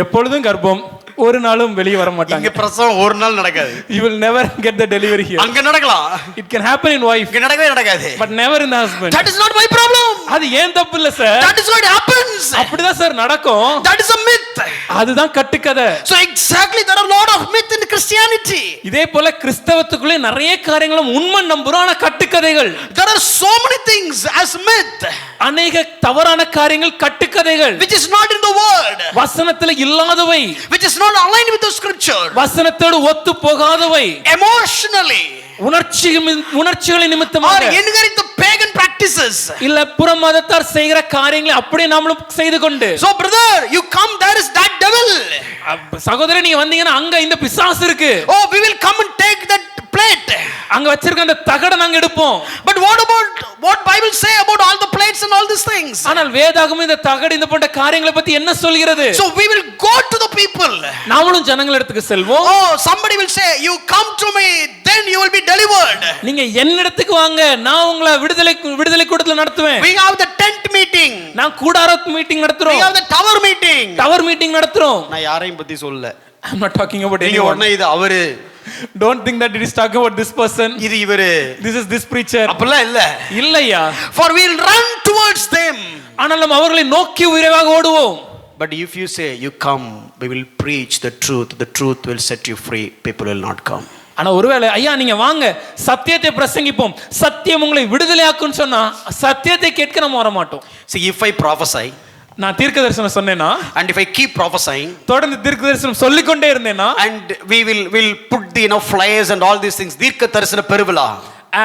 எப்பொழுதும் கர்ப்பம், ஒரு நாளும் வெளியே வர மாட்டாங்க.
இங்க பிரசவம் ஒரு நாள் நடக்காது.
You will never get the delivery here.
அங்க நடக்கலாம்.
It can happen in wife.
இங்க நடக்கவே நடக்காது.
But never in the husband.
That is not my problem.
அது ஏன் தப்பு இல்ல sir.
That is what happens.
அப்படிதான் சார் நடக்கும்.
That is a myth.
அதுதான் கட்டுக்கதை.
So exactly there are a lot of myth in Christianity.
இதே போல கிறிஸ்தவத்துக்குள்ளே நிறைய காரியங்களும் உண்மை நம்புறான கட்டுக்கதைகள்.
There are so many things as myth.
அநேக தவறான காரியங்கள் கட்டுக்கதைகள்.
Which is not in the word.
வசனத்துல இல்லாதவை.
Which is not aligned with the scripture.
வசனத்தோடு ஒத்து போகாதவை.
Emotionally.
உணர்ச்சிகளின் நிமித்தமாக.
Or inherit the pagan practices.
இல்ல புற மதத்தார் செய்கிற காரியங்களை அப்படியே நாமளும் செய்து கொண்டு.
So brother, you come, there is that devil.
சகோதரன் நீங்க வந்தீங்கன்னா அங்க இந்த பிசாசு இருக்கு.
Oh, we will come and take that plate.
அங்க வச்சிருக்க அந்த தகடை நாங்க எடுப்போம்.
But what about what Bible say about all the plates and all these things?
ஆனால் வேதாகமம் இந்த தகடு இந்த போன்ற காரியங்களை பத்தி என்ன சொல்கிறது?
So we will go to the people.
நாமளும் ஜனங்கள் இடத்துக்கு செல்வோம்.
Oh, somebody will say, you come to me, then you will be delivered.
நீங்க என்னிடத்துக்கு வாங்க, நான் உங்களை விடுதலை கூட்டத்துல நடத்துவேன்.
We have the tent meeting.
நான் கூடார மீட்டிங் நடத்துறோம்.
We have the tower meeting.
Tower meeting நடத்துறோம்.
நான் யாரையும் பத்தி சொல்லல.
I'm not talking about anyone.
நீங்க உடனே இது அவரு.
Don't think that it is talking about this person.
இது இவரு.
This is this preacher.
அப்பலாம் இல்ல.
இல்லையா.
For we will run towards them.
ஆனால் நாம் அவர்களை நோக்கி விரைவாக ஓடுவோம்.
But if you say you come, we will preach the truth will set you free, people will not come.
ஆனா ஒருவேளை ஐயா நீங்க வாங்க சத்தியத்தை பிரசங்கிப்போம், சத்தியம் உங்களை விடுதலையாக்கும்னு சொன்னா சத்தியத்தை கேட்க நம்ம வர மாட்டோம்.
See, if I prophesy,
நான் தீர்க்கதரிசனம் சொன்னேனா,
and if I keep prophesying,
தொடர்ந்து தீர்க்கதரிசனம் சொல்லிக்கொண்டே இருந்தேனா,
and we will put the flyers and all these things, தீர்க்க தரிசன பெருவிழா,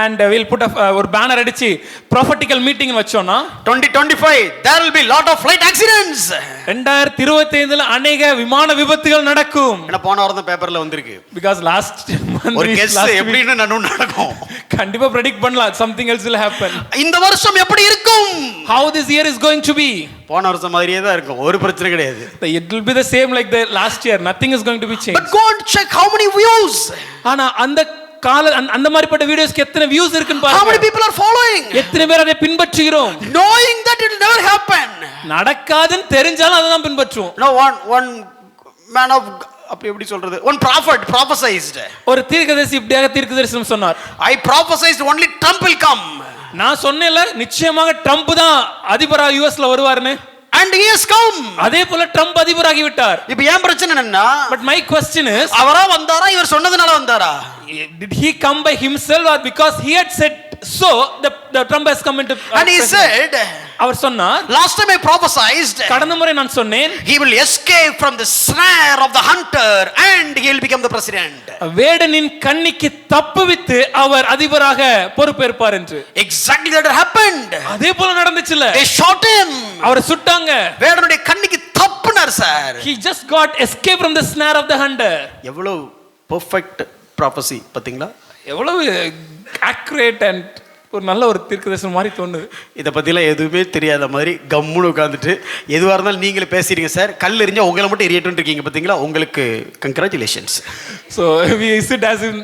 and we'll put ஒரு banner அடிச்சு prophetical meeting வச்சோம்னா
2025 there will be lot of flight accidents.
2025ல अनेक விமான விபத்துகள் நடக்கும்.
என்ன போன வாரம் பேப்பர்ல வந்திருக்கு.
Because last month
ஒரு கெஸ் எப்படின்னு நடக்கும்.
கண்டிப்பா predict பண்ணலாம் something else will happen.
இந்த வருஷம் எப்படி இருக்கும்?
How this year is going to be?
போன வருஷம் மாதிரியே தான் இருக்கும். ஒரு பிரச்சனை கிடையாது.
It will be the same like the last year. Nothing is going to be changed.
But go and check how many views.
ஆனா அந்த அந்த மாதிரிப்பட்ட வீடியோஸ்க்கு எத்தனை வியூஸ் இருக்குன்னு
How many
பாருங்க.
people are following?
எத்தனை பேர் அதை பின்பற்றுகிறோம்?
Knowing that it will never happen.
நடக்காதுன்னு தெரிஞ்சாலும் அதை தான் பின்பற்றுவோம்.
No, one man of, அப்படி எப்படி சொல்றது, one prophet prophesied.
ஒரு தீர்க்கதரிசி இப்படியாக தீர்க்கதரிசனம் சொன்னார்.
I prophesied only Trump will come.
நான் சொன்னேன்ல நிச்சயமாக ட்ரம்ப் தான் அதிபரா யுஎஸ்ல வருவார்னு.
And he has come.
அதே போல ட்ரம்ப் அதிபராகி விட்டார்.
இப்போ ஏன் பிரச்சனை என்னன்னா,
But my question is,
அவரா வந்தாரா இவர் சொன்னதனால வந்தாரா?
did he come by himself or because he had said so the Trump has come into
And he said,
அவர் சொன்னார்,
last time I prophesied,
கடந்த முறை நான் சொன்னேன்,
he will escape from the snare of the hunter and he will become the president.
வேடனின் கண்ணிக்கு தப்புவித்து அவர் அதிபராக பொறுப்பேற்பார் என்று.
Exactly that happened.
அதே போல நடந்துச்சுல.
They shot him.
அவரை சுட்டாங்க.
வேடனுடைய கண்ணிக்கு தப்புனார் sir.
He just got escape from the snare of the hunter.
எவ்வளவு perfect prophecy பாத்தீங்களா?
எவ்வளவு accurate and ஒரு நல்ல ஒரு தீர்க்கதரிசனம் மாதிரி தோணுது.
இதை பற்றிலாம் எதுவுமே தெரியாத மாதிரி கம்முன்னு உட்காந்துட்டு எதுவாக இருந்தாலும் நீங்களே பேசுறீங்க சார். கல் எறிஞ்சா உங்களை மட்டும் எரியட்டும் இருக்கீங்க பார்த்தீங்களா? உங்களுக்கு congratulations.
So we sit as if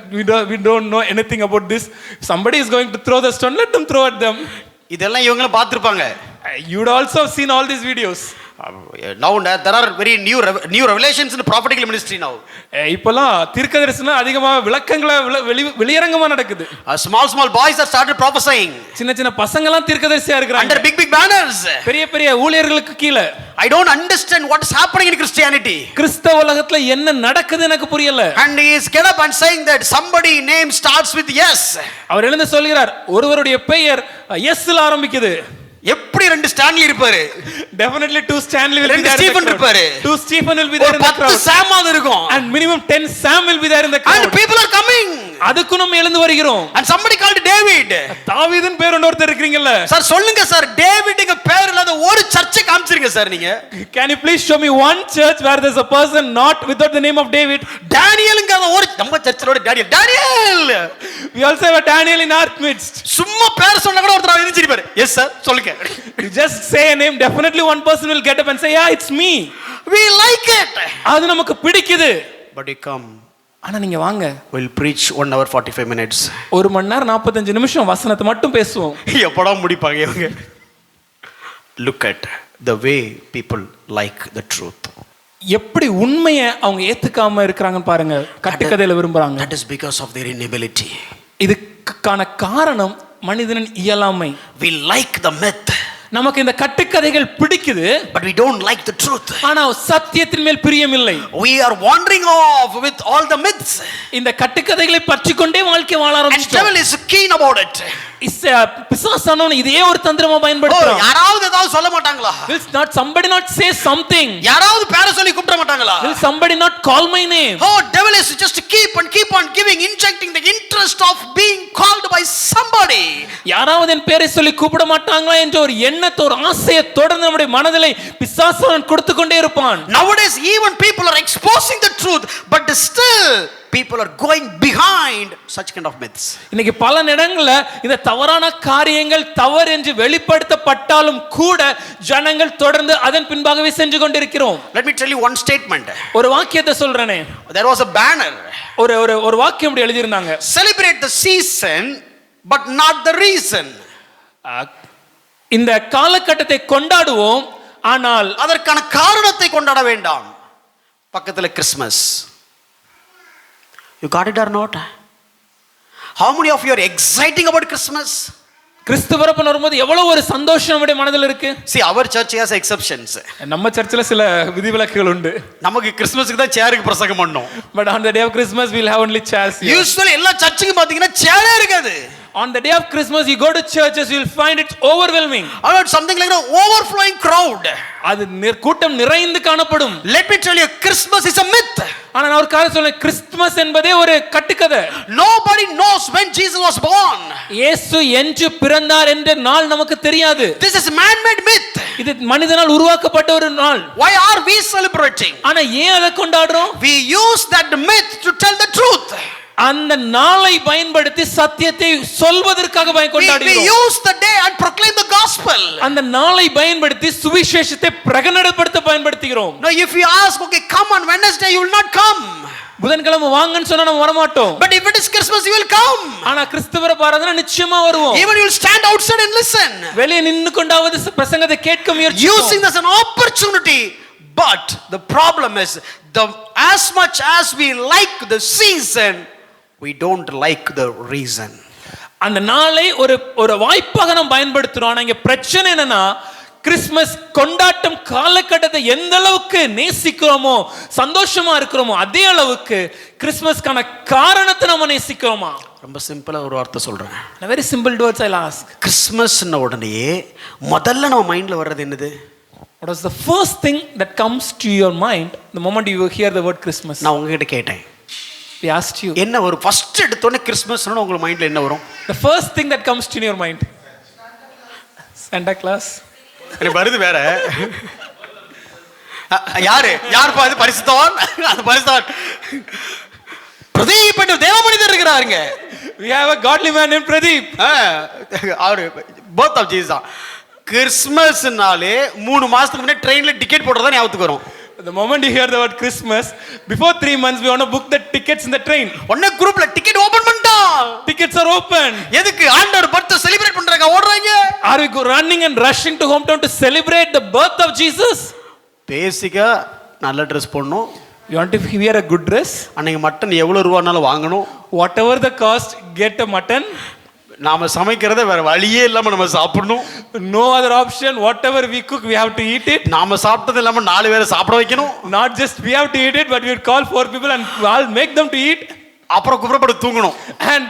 we don't know anything about this. If somebody is going to throw the stone, let them throw at them.
இதெல்லாம் இவங்களும் பார்த்துருப்பாங்க.
You would also have seen all these videos.
Now there are very new revelations in the prophetical ministry now.
இப்போலாம் தீர்க்கதரிசனம் அதிகமா விளக்கங்கள வெளியரங்கமா நடக்குது.
Small boys have started prophesying.
சின்ன சின்ன பசங்க எல்லாம் தீர்க்கதரிசியா இருக்காங்க.
Under big banners.
பெரிய பெரிய ஊழியர்களுக்கு கீழ.
I don't understand what is happening in Christianity.
கிறிஸ்தவ உலகத்துல என்ன நடக்குது எனக்கு புரியல.
And he is get up and saying that somebody name starts with yes.
அவர் எழுந்து சொல்கிறார், ஒருவருடைய பெயர் எஸ்ல ஆரம்பிக்குது.
எப்படி ரெண்டு ஸ்டான்லி இருப்பாரு?
Definitely two Stanley will be there.
Stephen இருப்பாரு.
Two Stephen will be there in the crowd.
10 சாம் இருக்கும்.
And minimum 10 Sam will be there in the crowd.
And people are coming.
அதுக்கு நம்ம எழுந்து வருகிறோம்.
And somebody called David.
தாவீதின் பேர் ஒருத்தர் இருக்கீங்கல்ல.
சார் சொல்லுங்க சார், டேவிட்ங்க பேர் இல்லாத ஒரு சர்ச்சை காமிச்சிருங்க சார் நீங்க.
Can you please show me one church where there's a person not without the name of David?
டேனியல்ங்க ஒரு நம்ம சர்ச்சிலோட Daniel.
We also have a Daniel in our midst.
சும்மா பேர் சொன்னா கூட ஒருத்தர் எந்திரிச்சிருப்பாரு. Yes sir, சொல்லுங்க.
You just say a name, definitely one person will get up and say, yeah, it's me.
We like it.
அது நமக்கு பிடிக்குது.
But you come.
ஆனா நீங்க வாங்க.
We'll preach 1 hour 45 minutes.
1 மணி நேரம் 45 நிமிஷம் வசனத்தை மட்டும் பேசுவோம்.
எப்படா முடிப்பாங்க இவங்க? Look at the way people like the truth.
எப்படி உண்மையை அவங்க ஏத்துக்காம இருக்காங்கன்னு பாருங்க. கட்டுக்கதையில விரும்புறாங்க.
That is because of their inability.
இதுக்கான காரணம் மனிதனின் இயலாமை.
We like the myth.
நமக்கு இந்த கட்டுக்கதைகள் பிடிக்குது.
But we don't like the truth.
ஆனா சத்தியத்தின் மேல் பிரியமில்லை.
We are wandering off with all the myths.
இந்த கட்டுக்கதைகளை பற்றிக்கொண்டே வாழ்க்கை வாழ ஆரம்பிச்சிட்டோம்.
And devil is keen about it.
பிசாசானவன் இதே ஒரு தந்திரமா பயன்படுத்துறான்.
யாராவது ஏதாவது சொல்ல மாட்டாங்களா?
Will not somebody not say something?
யாராவது பேரை சொல்லி கூப்பிட மாட்டாங்களா?
Will somebody not call my name?
Oh, devil is just keep on giving, injecting the interest of being called by somebody.
யாராவது என் பேரை சொல்லி கூப்பிட மாட்டாங்களா என்ற ஒரு எண்ணத்தை, ஒரு ஆசையை தொடர்ந்து நம்முடைய மனதிலே பிசாசானவன் கொடுத்து கொண்டே இருப்பான்.
Nowadays even people are exposing the truth, but still people are going behind such kind of myths.
இன்னைக்கு பல இடங்கள்ல இந்த தவறான காரியங்கள் தவறு என்று வெளிப்படுத்தப்பட்டாலும் கூட ஜனங்கள் தொடர்ந்து அதன் பின்பாகவே சென்று கொண்டிருக்கிறோம்.
Let me tell you one statement.
ஒரு வாக்கியத்தை சொல்றேனே.
There was a banner.
ஒரு வாக்கியம் அப்படி எழுதி இருந்தாங்க.
Celebrate the season but not the reason.
இந்த காலகட்டத்தை கொண்டாடுவோம், ஆனால்
அதற்கான காரணத்தை கொண்டாட வேண்டாம். பக்கத்துல Christmas. You got it or not? How many of you are exciting about Christmas?
கிறிஸ்துவரப்பன் வரும்போது எவ்வளவு ஒரு சந்தோஷம் நம்முடைய மனதில் இருக்கு.
See, our church has exceptions.
நம்ம சர்ச்சில் சில விதிவிலக்குகள் உண்டு.
நமக்கு கிறிஸ்மஸ்க்கு தான் சேருக்கு பிரசங்கம் பண்ணோம்.
But on the day of Christmas we'll have only chairs here.
Usually எல்லா சர்ச்சுக்கு பாத்தீங்கன்னா சேரே இருக்காது.
On the day of Christmas you go to churches, you will find it overwhelming.
About something like an overflowing crowd.
அது கூட்டம் நிறைந்து காணப்படும்.
Let me tell you, Christmas is a myth.
ஆனா நான் ஒரு காரியம் சொல்றேன், கிறிஸ்துமஸ் என்பதே ஒரு கட்டுக்கதை.
Nobody knows when Jesus was born.
இயேசு என்று பிறந்தார் என்ற நாள் நமக்கு தெரியாது.
This is man made myth.
இது மனிதனால் உருவாக்கப்பட்ட ஒரு நாள்.
Why are we celebrating?
ஆனா ஏன் அதை கொண்டாடுறோம்?
We use that myth to tell the truth.
அந்த நாளை பயன்படுத்தி சத்தியத்தை சொல்வதற்காக
We
கொண்டாடுகிறோம்.
use the day and proclaim the gospel.
அந்த நாளை பயன்படுத்தி சுவிசேஷத்தை பிரகடனப்படுத்த பயன்படுத்துகிறோம்.
Now if you ask, okay, come on Wednesday, you will not come.
புதன்கிழமை வாங்கன்னு சொன்னா நம்ம வர மாட்டோம்.
But if it is Christmas, you will come.
ஆனா கிறிஸ்துவர பாராதனா நிச்சயமா வருவோம்.
Even you will stand outside and listen.
வெளியே நின்னு கொண்டாவது பிரசங்கத்தை கேட்க முயற்சிப்போம்.
Using this as an opportunity. But the problem is, as much as we like the season, we don't like the reason.
அந்த நாளை ஒரு வாய்ப்பாக நாம் பயன்படுத்துறோம். ஆனா இங்க பிரச்சனை என்னன்னா, கிறிஸ்மஸ் கொண்டாட்டம் காலகட்டத்தை எந்த அளவுக்கு நேசிக்கிறோமோ சந்தோஷமா இருக்கிறோமோ அதே அளவுக்கு கிறிஸ்மஸ்க்கான காரணத்தை நம்ம நேசிக்கிறோமா?
ரொம்ப சிம்பிளா ஒரு வார்த்தை சொல்றேன்.
Very simple words I ask.
கிறிஸ்மஸ்ன உடனே முதல்ல நம்ம மைண்ட்ல வர்றது என்னது?
What is the first thing that comes to your mind the moment you hear the word Christmas?
நான் உங்ககிட்ட கேட்டேன்.
We asked you.
என்ன ஒரு ஃபர்ஸ்ட் எடுத்தோனே கிறிஸ்மஸ்னா உங்க மைண்ட்ல என்ன வரும்?
The first thing that comes to your mind. Santa Claus.
எனக்கு வருது வேற. யார் பாது பரிசுத்தவான்? அது பரிசுத்தவான். பிரதீப் என்ற தேவ மனிதர் இருக்கிறாருங்க.
We have a godly man named Pradeep.
அவரு both of Jesus. கிறிஸ்மஸ்னாலே 3 மாசத்துக்கு முன்னாடி ட்ரெயின்ல டிக்கெட் போடுறதா ஞாபகத்துக்கு வரும்.
The moment you hear the word Christmas, before 3 months we want to book the tickets in the train.
ஒண்ணே குரூப்ல டிக்கெட் ஓபன் பண்ணிட்டா.
Tickets are open.
எதுக்கு? ஆண்டவர் பர்த்டே செலிப்ரேட் பண்றாங்க ஓடுறாங்க.
Are we running and rushing to hometown to celebrate the birth of Jesus?
பேசிக்கா நல்ல Dress போடணும்.
You want to wear a good dress?
அன்னைக்கு மட்டன் எவ்வளவு ரூபானாலும் வாங்கணும்.
Whatever the cost, get a mutton.
நாம சமைக்கிறத வேற வழியே இல்லாம நம்ம சாப்பிடணும்.
No other option. Whatever we cook, we have to eat it.
நாம சாப்பிட்டது இல்லாம 4 பேரை சாப்பிட வைக்கணும்.
Not just we have to eat it, but we would call 4 people and I'll make them to eat.
அப்புறம் குப்புறப்பட்டு தூங்கணும்.
And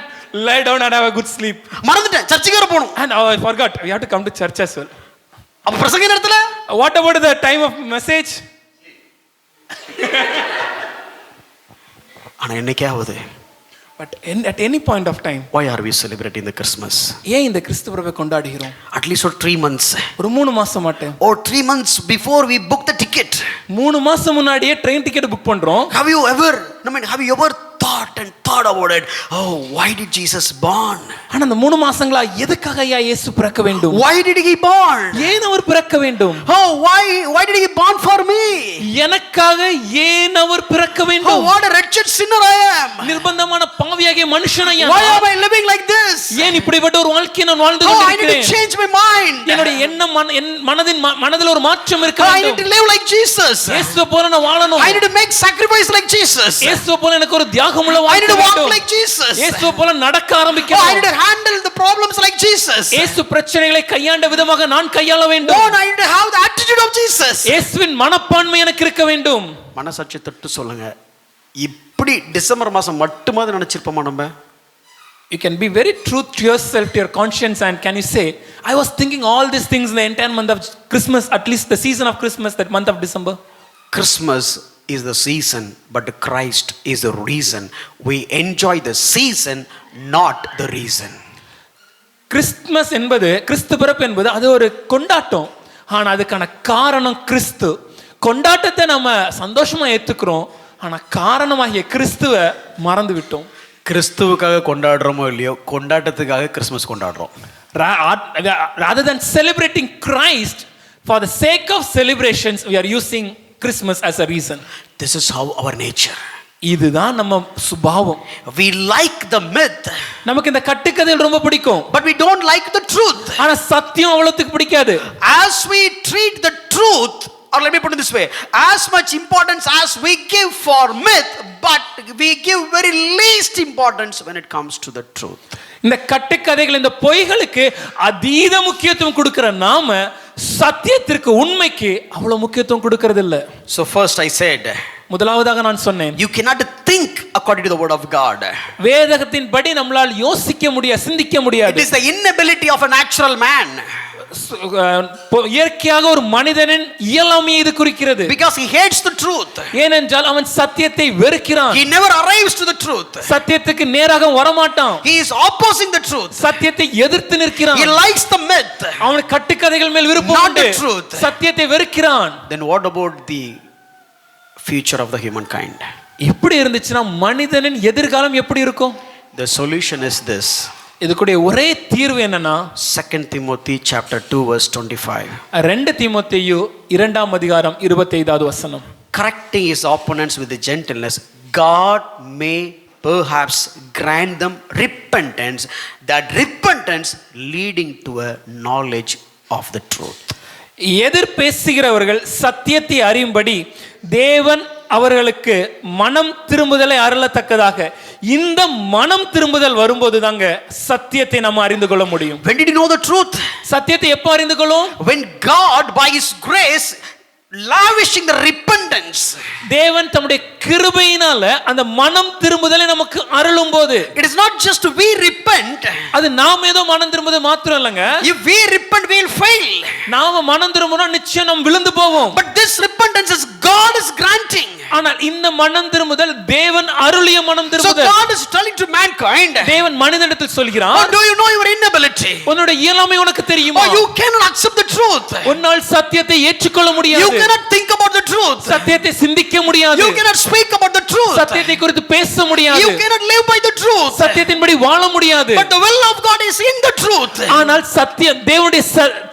lie down and have a good sleep.
மறந்துட்டேன், சர்ச்சுக்கு வர போணும்.
And I forgot, we have to come to church as well.
அப்ப பிரசங்க நேரத்துல
What about the time of message?
ஆனா என்னைக்காவது
But at any point of time,
why are we celebrating the Christmas?
ஏன் இந்த கிறிஸ்துவரை கொண்டாடுகிறோம்?
At least for 3 months.
ஒரு 3 மாசம் மட்டும்.
Or 3 months before we book the ticket.
3 மாசம் முன்னாடியே ட்ரெயின் டிக்கெட் புக் பண்றோம்.
Have you ever thought about it? Oh, why did Jesus born?
ஆனா அந்த 3 மாசங்களா எதுக்காக ஐயா இயேசு பிறக்க வேண்டும்?
Why did he born?
ஏன் அவர் பிறக்க வேண்டும்?
Oh, why did he born for me?
எனக்காக ஏன் அவர் பிறக்க
Oh,
வேண்டும்?
what a wretched sinner I am.
நிர்பந்தமான பாவியாகிய மனுஷன் ஐயா.
Why am I living like this?
ஏன் இப்படிப்பட்ட ஒரு வாழ்க்கையை நான் வாழ்ந்து
Oh, I need
கொண்டிருக்கிறேன்?
to change my mind.
என்னுடைய எண்ணம் மனதில் ஒரு மாற்றம் இருக்க
I need
வேண்டும்.
to live like Jesus.
இயேசுவை போல நான் வாழணும்.
I need to make sacrifice like Jesus.
இயேசுவை போல எனக்கு ஒரு தியாகமுள்ள
I need
வாழ்க்கை
to walk
வேண்டும்.
like Jesus.
இயேசுவை போல நடக்க
Oh, I need
ஆரம்பிக்கணும்.
to handle the problems like Jesus.
இயேசு பிரச்சனைகளை கையாண்ட விதமாக நான் கையாள வேண்டும்.
Oh, I need to have the attitude of Jesus.
இயேசுவின் மனப்பான்மை எனக்கு இருக்க வேண்டும்.
மனசாட்சி தொட்டு சொல்லுங்க, இப்படி டிசம்பர் மாசம் மட்டுமாவது நினைச்சிருப்போமா நம்ம?
You can be very true to yourself, to your conscience, and can you say, I was thinking all these things in the entire month of Christmas, at least the season of Christmas, that month of December?
Christmas is the season, but Christ is the reason. We enjoy the season, not the reason.
Christmas என்பது, கிறிஸ்து பிறப்பு என்பது அது ஒரு கொண்டாட்டம். ஆனா அதுக்கான காரணம் கிறிஸ்து. கொண்டாட்டத்தை நம்ம சந்தோஷமா ஏத்துக்கிறோம், ஆனா காரணமாகிய கிறிஸ்துவை மறந்து விட்டோம்.
கிறிஸ்துவுக்காக கொண்டாடுறோமோ இல்லையோ, கொண்டாட்டத்துக்காக கிறிஸ்மஸ் கொண்டாடுறோம்.
Rather than celebrating Christ for the sake of celebrations, we are using Christmas as a reason.
This is how our nature.
இதுதான் நம்ம சுபாவம்.
We like the myth,
நமக்கு இந்த கட்டுக்கதைகள் ரொம்ப பிடிக்கும்,
but we don't like the truth.
ஆனா சத்தியம் அவ்வளவுக்கு பிடிக்காது.
As we treat the truth, or let me put it this way, as much importance as we give for myth, but we give very least importance when it comes to the truth.
இந்த கட்டுக்கதைகள், இந்த பொய்களுக்கு அதீத முக்கியத்துவம் கொடுக்கிற நாம சத்தியத்திற்கு, உண்மைக்கு அவ்வளவு முக்கியத்துவம் கொடுக்கிறது இல்ல.
So first I said,
முதலாவதாக நான் சொன்னேன்,
you cannot think according to the word of God.
வேதத்தின் படி நம்மால் யோசிக்க முடியாது, சிந்திக்க முடியாது.
It is the inability of a natural man.
இயற்கையாக ஒரு மனிதனின் இயலாமையை இது குறிக்கிறது.
Because he hates the truth.
ஏனென்றால் அவன் சத்தியத்தை வெறுக்கிறான்.
He never arrives to the truth.
சத்தியத்துக்கு நேராக வரமாட்டான்.
He is opposing the truth.
சத்தியத்தை எதிர்த்து நிற்கிறான்.
He likes the myth.
அவன் கட்டுக்கதைகள் மேல் விருப்பம்
Not
உண்டு.
the truth.
சத்தியத்தை வெறுக்கிறான்.
Then what about the future of the humankind?
இப்படி இருந்துச்சுன்னா மனிதனின் எதிர்காலம் எப்படி இருக்கும்?
The solution is this.
இதுக்குடைய ஒரே தீர்வு என்னன்னா
2 Timothy chapter 2 verse 25.
2 தீமோத்தேயு 2ஆம் அதிகாரம் 25வது வசனம்.
Correcting his opponents with gentleness, God may perhaps grant them repentance, that repentance leading to a knowledge of the truth.
எதிர் பேசுகிறவர்கள் சத்தியத்தை அறியும்படி தேவன் அவர்களுக்கு மனம் திரும்புதலை அருளத்தக்கதாக இந்த மனம் திரும்புதல் வரும்போது தாங்க சத்தியத்தை நம்ம அறிந்து கொள்ள முடியும்.
When did you know the truth?
சத்தியத்தை எப்போ அறிந்து கொள்ளும்?
When God by his grace lavishing the repentance,
தேவன் தம்முடைய கிருபையினால அந்த மனம் திரும்புதலை நமக்கு அருளும் போது.
it is not just we repent.
அது நாம் ஏதோ மனம் திரும்புவது மாத்திரம் இல்லங்க.
If we repent we will fail.
நாம மனம் திரும்பினா நிச்சயம் நாம் விழுந்து போவோம்.
But this repentance is God is granting.
ஆனால் இந்த மனம் திரும்புதல் தேவன் அருளிய மனம்
So
திரும்புதல்.
God is telling to mankind,
தேவன் மனிதனிடத்தில் சொல்கிறார்,
or do you know your inability?
உன்னுடைய இயலாமை உனக்கு தெரியுமா?
Or you cannot accept the truth.
உன்னால் சத்தியத்தை ஏற்றுக்கொள்ள
You
முடியாது.
cannot think about the truth.
சத்தியத்தை சிந்திக்க முடியாது.
You cannot speak about the truth.
சத்தியத்தை குறித்து பேச முடியாது.
You cannot live by the truth.
சத்தியத்தின்படி வாழ முடியாது.
But the will of God is in the truth.
ஆனால் சத்தியம் தேவனுடைய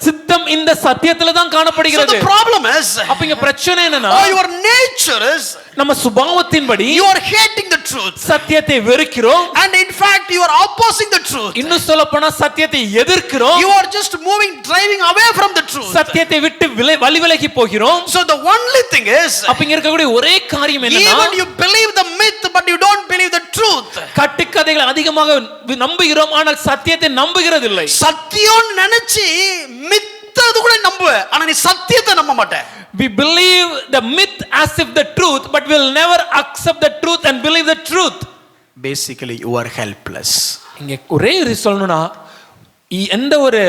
சித்தம் இந்த சத்தியத்துல தான்
So
காணப்படுகிறது.
the problem is,
அப்ப இங்க பிரச்சனை என்னன்னா,
or your nature is,
நம்ம சுபாவத்தின்படி
you are hating the truth.
சத்தியத்தை வெறுக்கிறோம்.
And in fact you are opposing the truth.
இன்னும் சொல்லப்போனா சத்தியத்தை எதிர்க்கிறோம்.
You are just driving away from the truth.
சத்தியத்தை விட்டு வழி விலகி போகிறோம்.
So the only thing is,
அப்ப இங்க இருக்கக்கூடிய ஒரே காரியம் என்னன்னா,
even you believe the myth but you don't believe the truth.
கட்டுக்கதைகளை அதிகமாக நம்புகிறோம், ஆனால் சத்தியத்தை நம்புகிறது இல்லை.
சத்தியம் நினைச்சு மித்தது கூட நம்புவ, ஆனா நீ சத்தியத்தை நம்ப மாட்ட.
We believe the myth as if the truth, but we'll never accept the truth and believe the truth.
Basically you are helpless.
இங்க ஒரே சொல்லணும்னா, எந்த ஒரு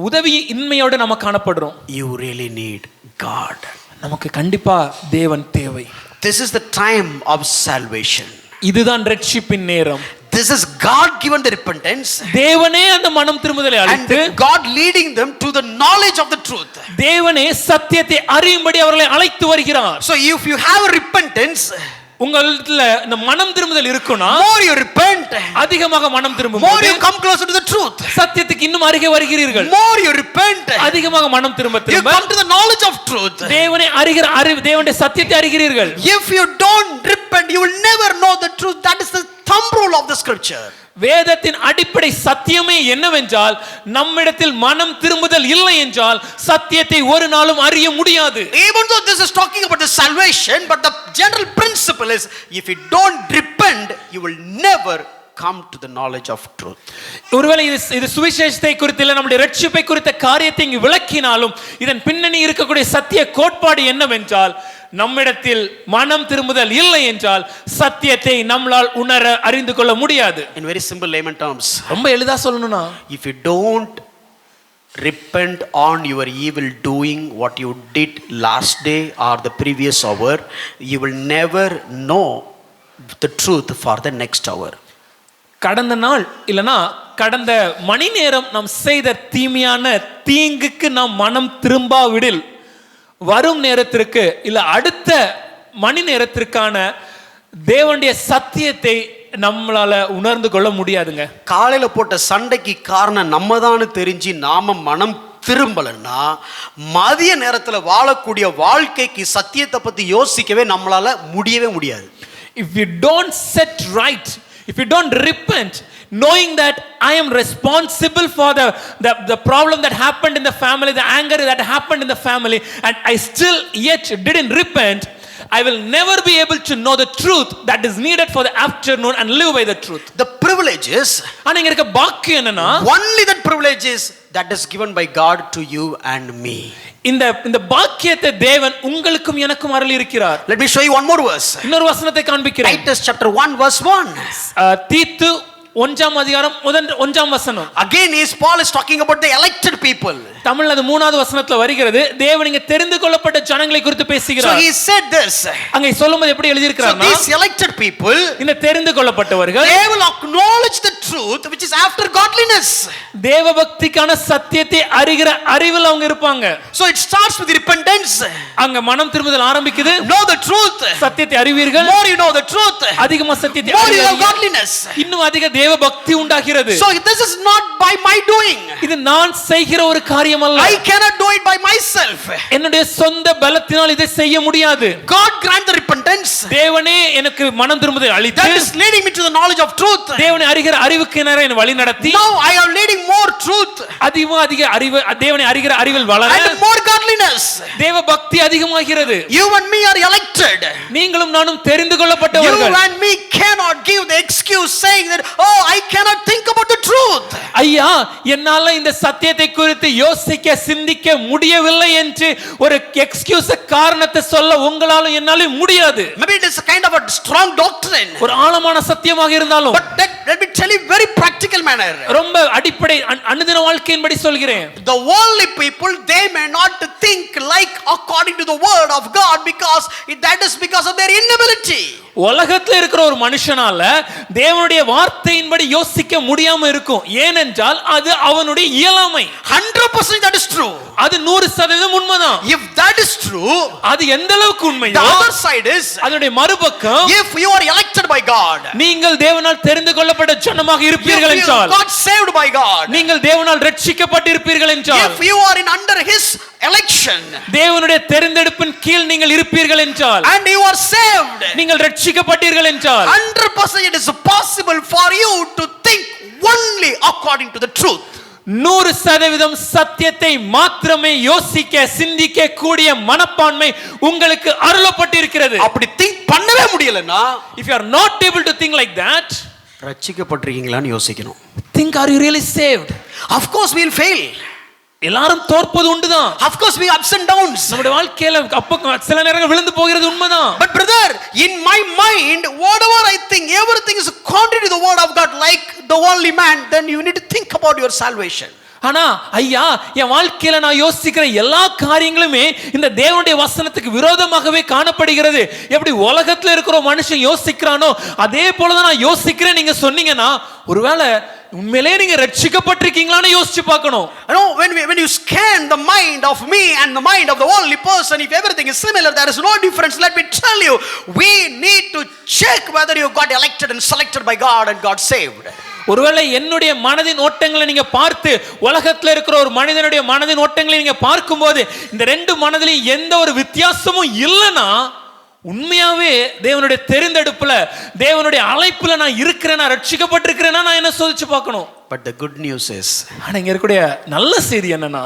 உதவி இன்மையோட நம்ம காணப்படுறோம்.
You really need God.
நமக்கு கண்டிப்பா தேவன் தேவை.
This is the time of salvation.
இதுதான் ரட்சிப்பின் நேரம்.
This is God given the repentance.
தேவனே அந்த மனம் திரும்புதலை அளித்து,
And God leading them to the knowledge of the truth.
தேவனே சத்தியத்தை அறியும்படி அவர்களை அழைத்து வருகிறார்.
So if you have repentance,
உங்கள இந்த மனம் திரும்புதல் இருக்குனா,
more you repent,
அதிகமாக மனம் திரும்பும்
more
போது
you come closer to the truth.
சத்தியத்துக்கு இன்னும் அருகே வருகிறீர்கள்.
More you repent,
அதிகமாக மனம் திரும்ப
you
திரும்ப
come to the knowledge of truth.
தேவனை அறிவு தேவனுடைய சத்தியத்தை அறிகிறீர்கள்.
If you don't repent, you will never know the truth. That is the thumb rule of the scripture.
வேதத்தின் அடிப்படை சத்தியமே என்னவென்றால், நம்மிடத்தில் மனம் திரும்புதல் இல்லை என்றால் சத்தியத்தை ஒரு நாளும் அறிய முடியாது.
Even though this is talking about the salvation, but the general principle is, if you don't repent, you will never come to the knowledge of truth.
ஒருவேளை இது சுவிசேஷத்தை குறித்து இல்ல நம்முடைய ரட்சிப்பை குறித்த காரியத்தை இங்கு விளக்கினாலும், இதன் பின்னணி இருக்கக்கூடிய சத்திய கோட்பாடு என்னவென்றால், நம்மிடத்தில் மனம் திரும்புதல் இல்லை என்றால் சத்தியத்தை நம்மால் உணர அறிந்து கொள்ள முடியாது.
In very simple layman terms,
ரொம்ப எளிதா சொல்லணும்னா,
if you don't repent on your evil doing, what you did last day or the previous hour, you will never know the truth for the next hour.
கடந்த நாள் இல்லனா கடந்த மணி நேரம் நாம் செய்த தீமையான தீங்குக்கு நாம் மனம் திரும்பாவிடில் வரும் நேரத்திற்கு இல்ல அடுத்த மணி நேரத்திற்கான தேவனுடைய சத்தியத்தை நம்மளால உணர்ந்து கொள்ள முடியாதுங்க.
காலையில போட்ட சண்டைக்கு காரணம் நம்ம தான் தெரிஞ்சு நாம மனம் திரும்பலன்னா, மதிய நேரத்துல வாழக்கூடிய வாழ்க்கைக்கு சத்தியத்தை பத்தி யோசிக்கவே நம்மளால முடியவே முடியாது.
If you don't set right, if you don't repent, knowing that I am responsible for the problem that happened in the family, the anger that happened in the family, and I still yet didn't repent, I will never be able to know the truth that is needed for the afternoon and live by the truth.
The privilege is,
ஆனா இங்க இருக்க பாக்கியம் என்னன்னா,
only that privilege is that is given by God to you and me.
இந்த பாக்கியத்தை தேவன் உங்களுக்கும் எனக்கும் அருளி இருக்கிறார்.
Let me show you one more verse.
இன்னொரு வசனத்தை காண்பிக்கிறேன்.
Titus chapter 1 verse 1.
தீத்து 1ஆம் அதிகாரம் 1ஆம் வசனம்.
Again Paul is talking about the elected people.
தமிழ்ல அது 3வது வசனத்துல வருகிறது. தேவன் இங்க தெரிந்து கொள்ளப்பட்ட ஜனங்களை குறித்து பேசுகிறார்.
So he said this.
அங்க சொல்லும்போது எப்படி எழுதி
So
இருக்கிறார்னா,
these elected people,
இந்த தெரிந்து கொள்ளப்பட்டவர்கள்,
they will acknowledge the truth which is after godliness.
தேவபக்திக்கான சத்தியத்தை அறிகிற அறிவில் அவங்க இருப்பாங்க.
So it starts with repentance.
அங்க மனம் திரும்புதல் ஆரம்பிக்குது.
Know the truth.
சத்தியத்தை அறிவீர்கள்.
More you know the truth.
அதிகமா சத்தியத்தை
More you have
அறிவீர்கள்.
godliness.
இன்னும் அதிக தேவபக்தி உண்டாகிறது.
So this is not by my doing.
இது நான் செய்கிற ஒரு காரியம் அல்ல.
I cannot do it by myself.
என்னுடைய சொந்த பலத்தினால் இதை செய்ய முடியாது.
God grant the repentance.
தேவனே எனக்கு மனம் திரும்புதலை அளித்து
That is leading me to the knowledge of truth.
தேவனை அறிகிற அறிவுக்கு நேரா என்னை வழி நடத்தி
Now I am leading more truth
அதிக அறிவு தேவனை அறிகிற அறிவில் வளர
and more godliness.
தேவ பக்தி அதிகமாகிறது.
You and me are elected.
நீங்களும் நானும் தெரிந்து
You
கொள்ளப்பட்டவர்கள்.
and me cannot give the excuse saying that, oh, I cannot think about the truth.
ஐயா என்னால இந்த சத்தியத்தை குறித்து யோசிக்க சிந்திக்க முடியவில்லை என்று ஒரு எக்ஸ்கியூஸ் காரணத்தை சொல்ல உங்களாலும் என்னாலும் முடியாது.
Maybe it is a kind of a strong doctrine.
ஒரு ஆழமான சத்தியமாக இருந்தாலும்
But let me tell you very practical manner.
ரொம்ப அடிப்படை அனுதின வாழ்க்கையின்படி சொல்கிறேன்.
The worldly people, they may not think like according to the word of God because that is because of their inability.
உலகத்துல இருக்கிற ஒரு மனுஷனால தேவனுடைய வார்த்தையின்படி யோசிக்க முடியாம இருக்கும். ஏனென்றால் அது அவனுடைய இயலாமை.
100% that is true.
அது 100% உண்மைதான்.
If that is true,
அது எந்த அளவுக்கு உண்மையோ
the other side is,
அதனுடைய மறுபக்கம்,
if you are elected by God,
நீங்கள் தேவனால் தெரிந்து கொள்ளப்பட்ட ஜனமாக இருப்பீர்கள்
if you
என்றால்,
got saved by God,
நீங்கள் தேவனால் ரட்சிக்கப்பட்டிருப்பீர்கள் என்றால்,
if you are in under his election,
தேவனுடைய தெரிந்தெடுப்பின் கீழ் நீங்கள் இருப்பீர்கள் என்றால்,
and you are saved,
நீங்கள் ரட்சிக்கப்பட்டீர்கள் என்றால்,
100% it is possible for you to think only according to the truth.
100% சத்தியத்தை மாத்திரமே யோசிக்க சிந்திக்க கூடிய மனப்பான்மை உங்களுக்கு அருளப்பட்டிருக்கிறது.
அப்படி திங்க் பண்ணவே முடியலனா,
if you are not able to think like that,
ரட்சிக்கப்பட்டிருக்கீங்களான்னு யோசிக்கணும்.
think are you really saved?
Of course we will fail.
எல்லாரும் தோற்பது உண்டுதான்.
Of course we ups and downs.
நம்முடைய வாழ்க்கையில அப்ப சில நேரங்கள் விழுந்து போகிறது உண்மைதான்.
But brother, in my mind, whatever I think, everything is contrary to the word of God, like the worldly man, then you need to think about your salvation.
ஆனா ஐயா என் வாழ்க்கையில நான் யோசிக்கிற எல்லா காரியங்களுமே இந்த தேவனுடைய வசனத்துக்கு விரோதமாகவே காணப்படுகிறது. எப்படி உலகத்துல இருக்கிற மனுஷன் யோசிக்கிறானோ அதே போலதான் நான் யோசிக்கிறேன் நீங்க சொன்னீங்கன்னா ஒருவேளை உண்மையிலே நீங்க ரட்சிக்கப்பட்டிருக்கீங்களான்னு யோசிச்சு பார்க்கணும்.
You know, when you scan the mind of me and the mind of the worldly person, if everything is similar, there is no difference. Let me tell you, we need to check whether you got elected and selected by God and got saved.
ஒருவேளை என்னுடைய மனதின் ஓட்டங்களை நீங்க பார்த்து உலகத்துல இருக்கிற ஒரு மனிதனுடைய மனதின் ஓட்டங்களை நீங்க பார்க்கும்போது இந்த ரெண்டு மனதிலும் எந்த ஒரு வித்தியாசமும் இல்லைன்னா உண்மையாவே தேவனுடைய தெரிந்தெடுப்புல தேவனுடைய அழைப்புல நான் இருக்கிறேனா ரட்சிக்கப்பட்டிருக்கிறேனா நான் என்ன சோதிச்சு பார்க்கணும்.
But the good news is,
ஆனா இங்க இருக்கக்கூடிய நல்ல செய்தி என்னன்னா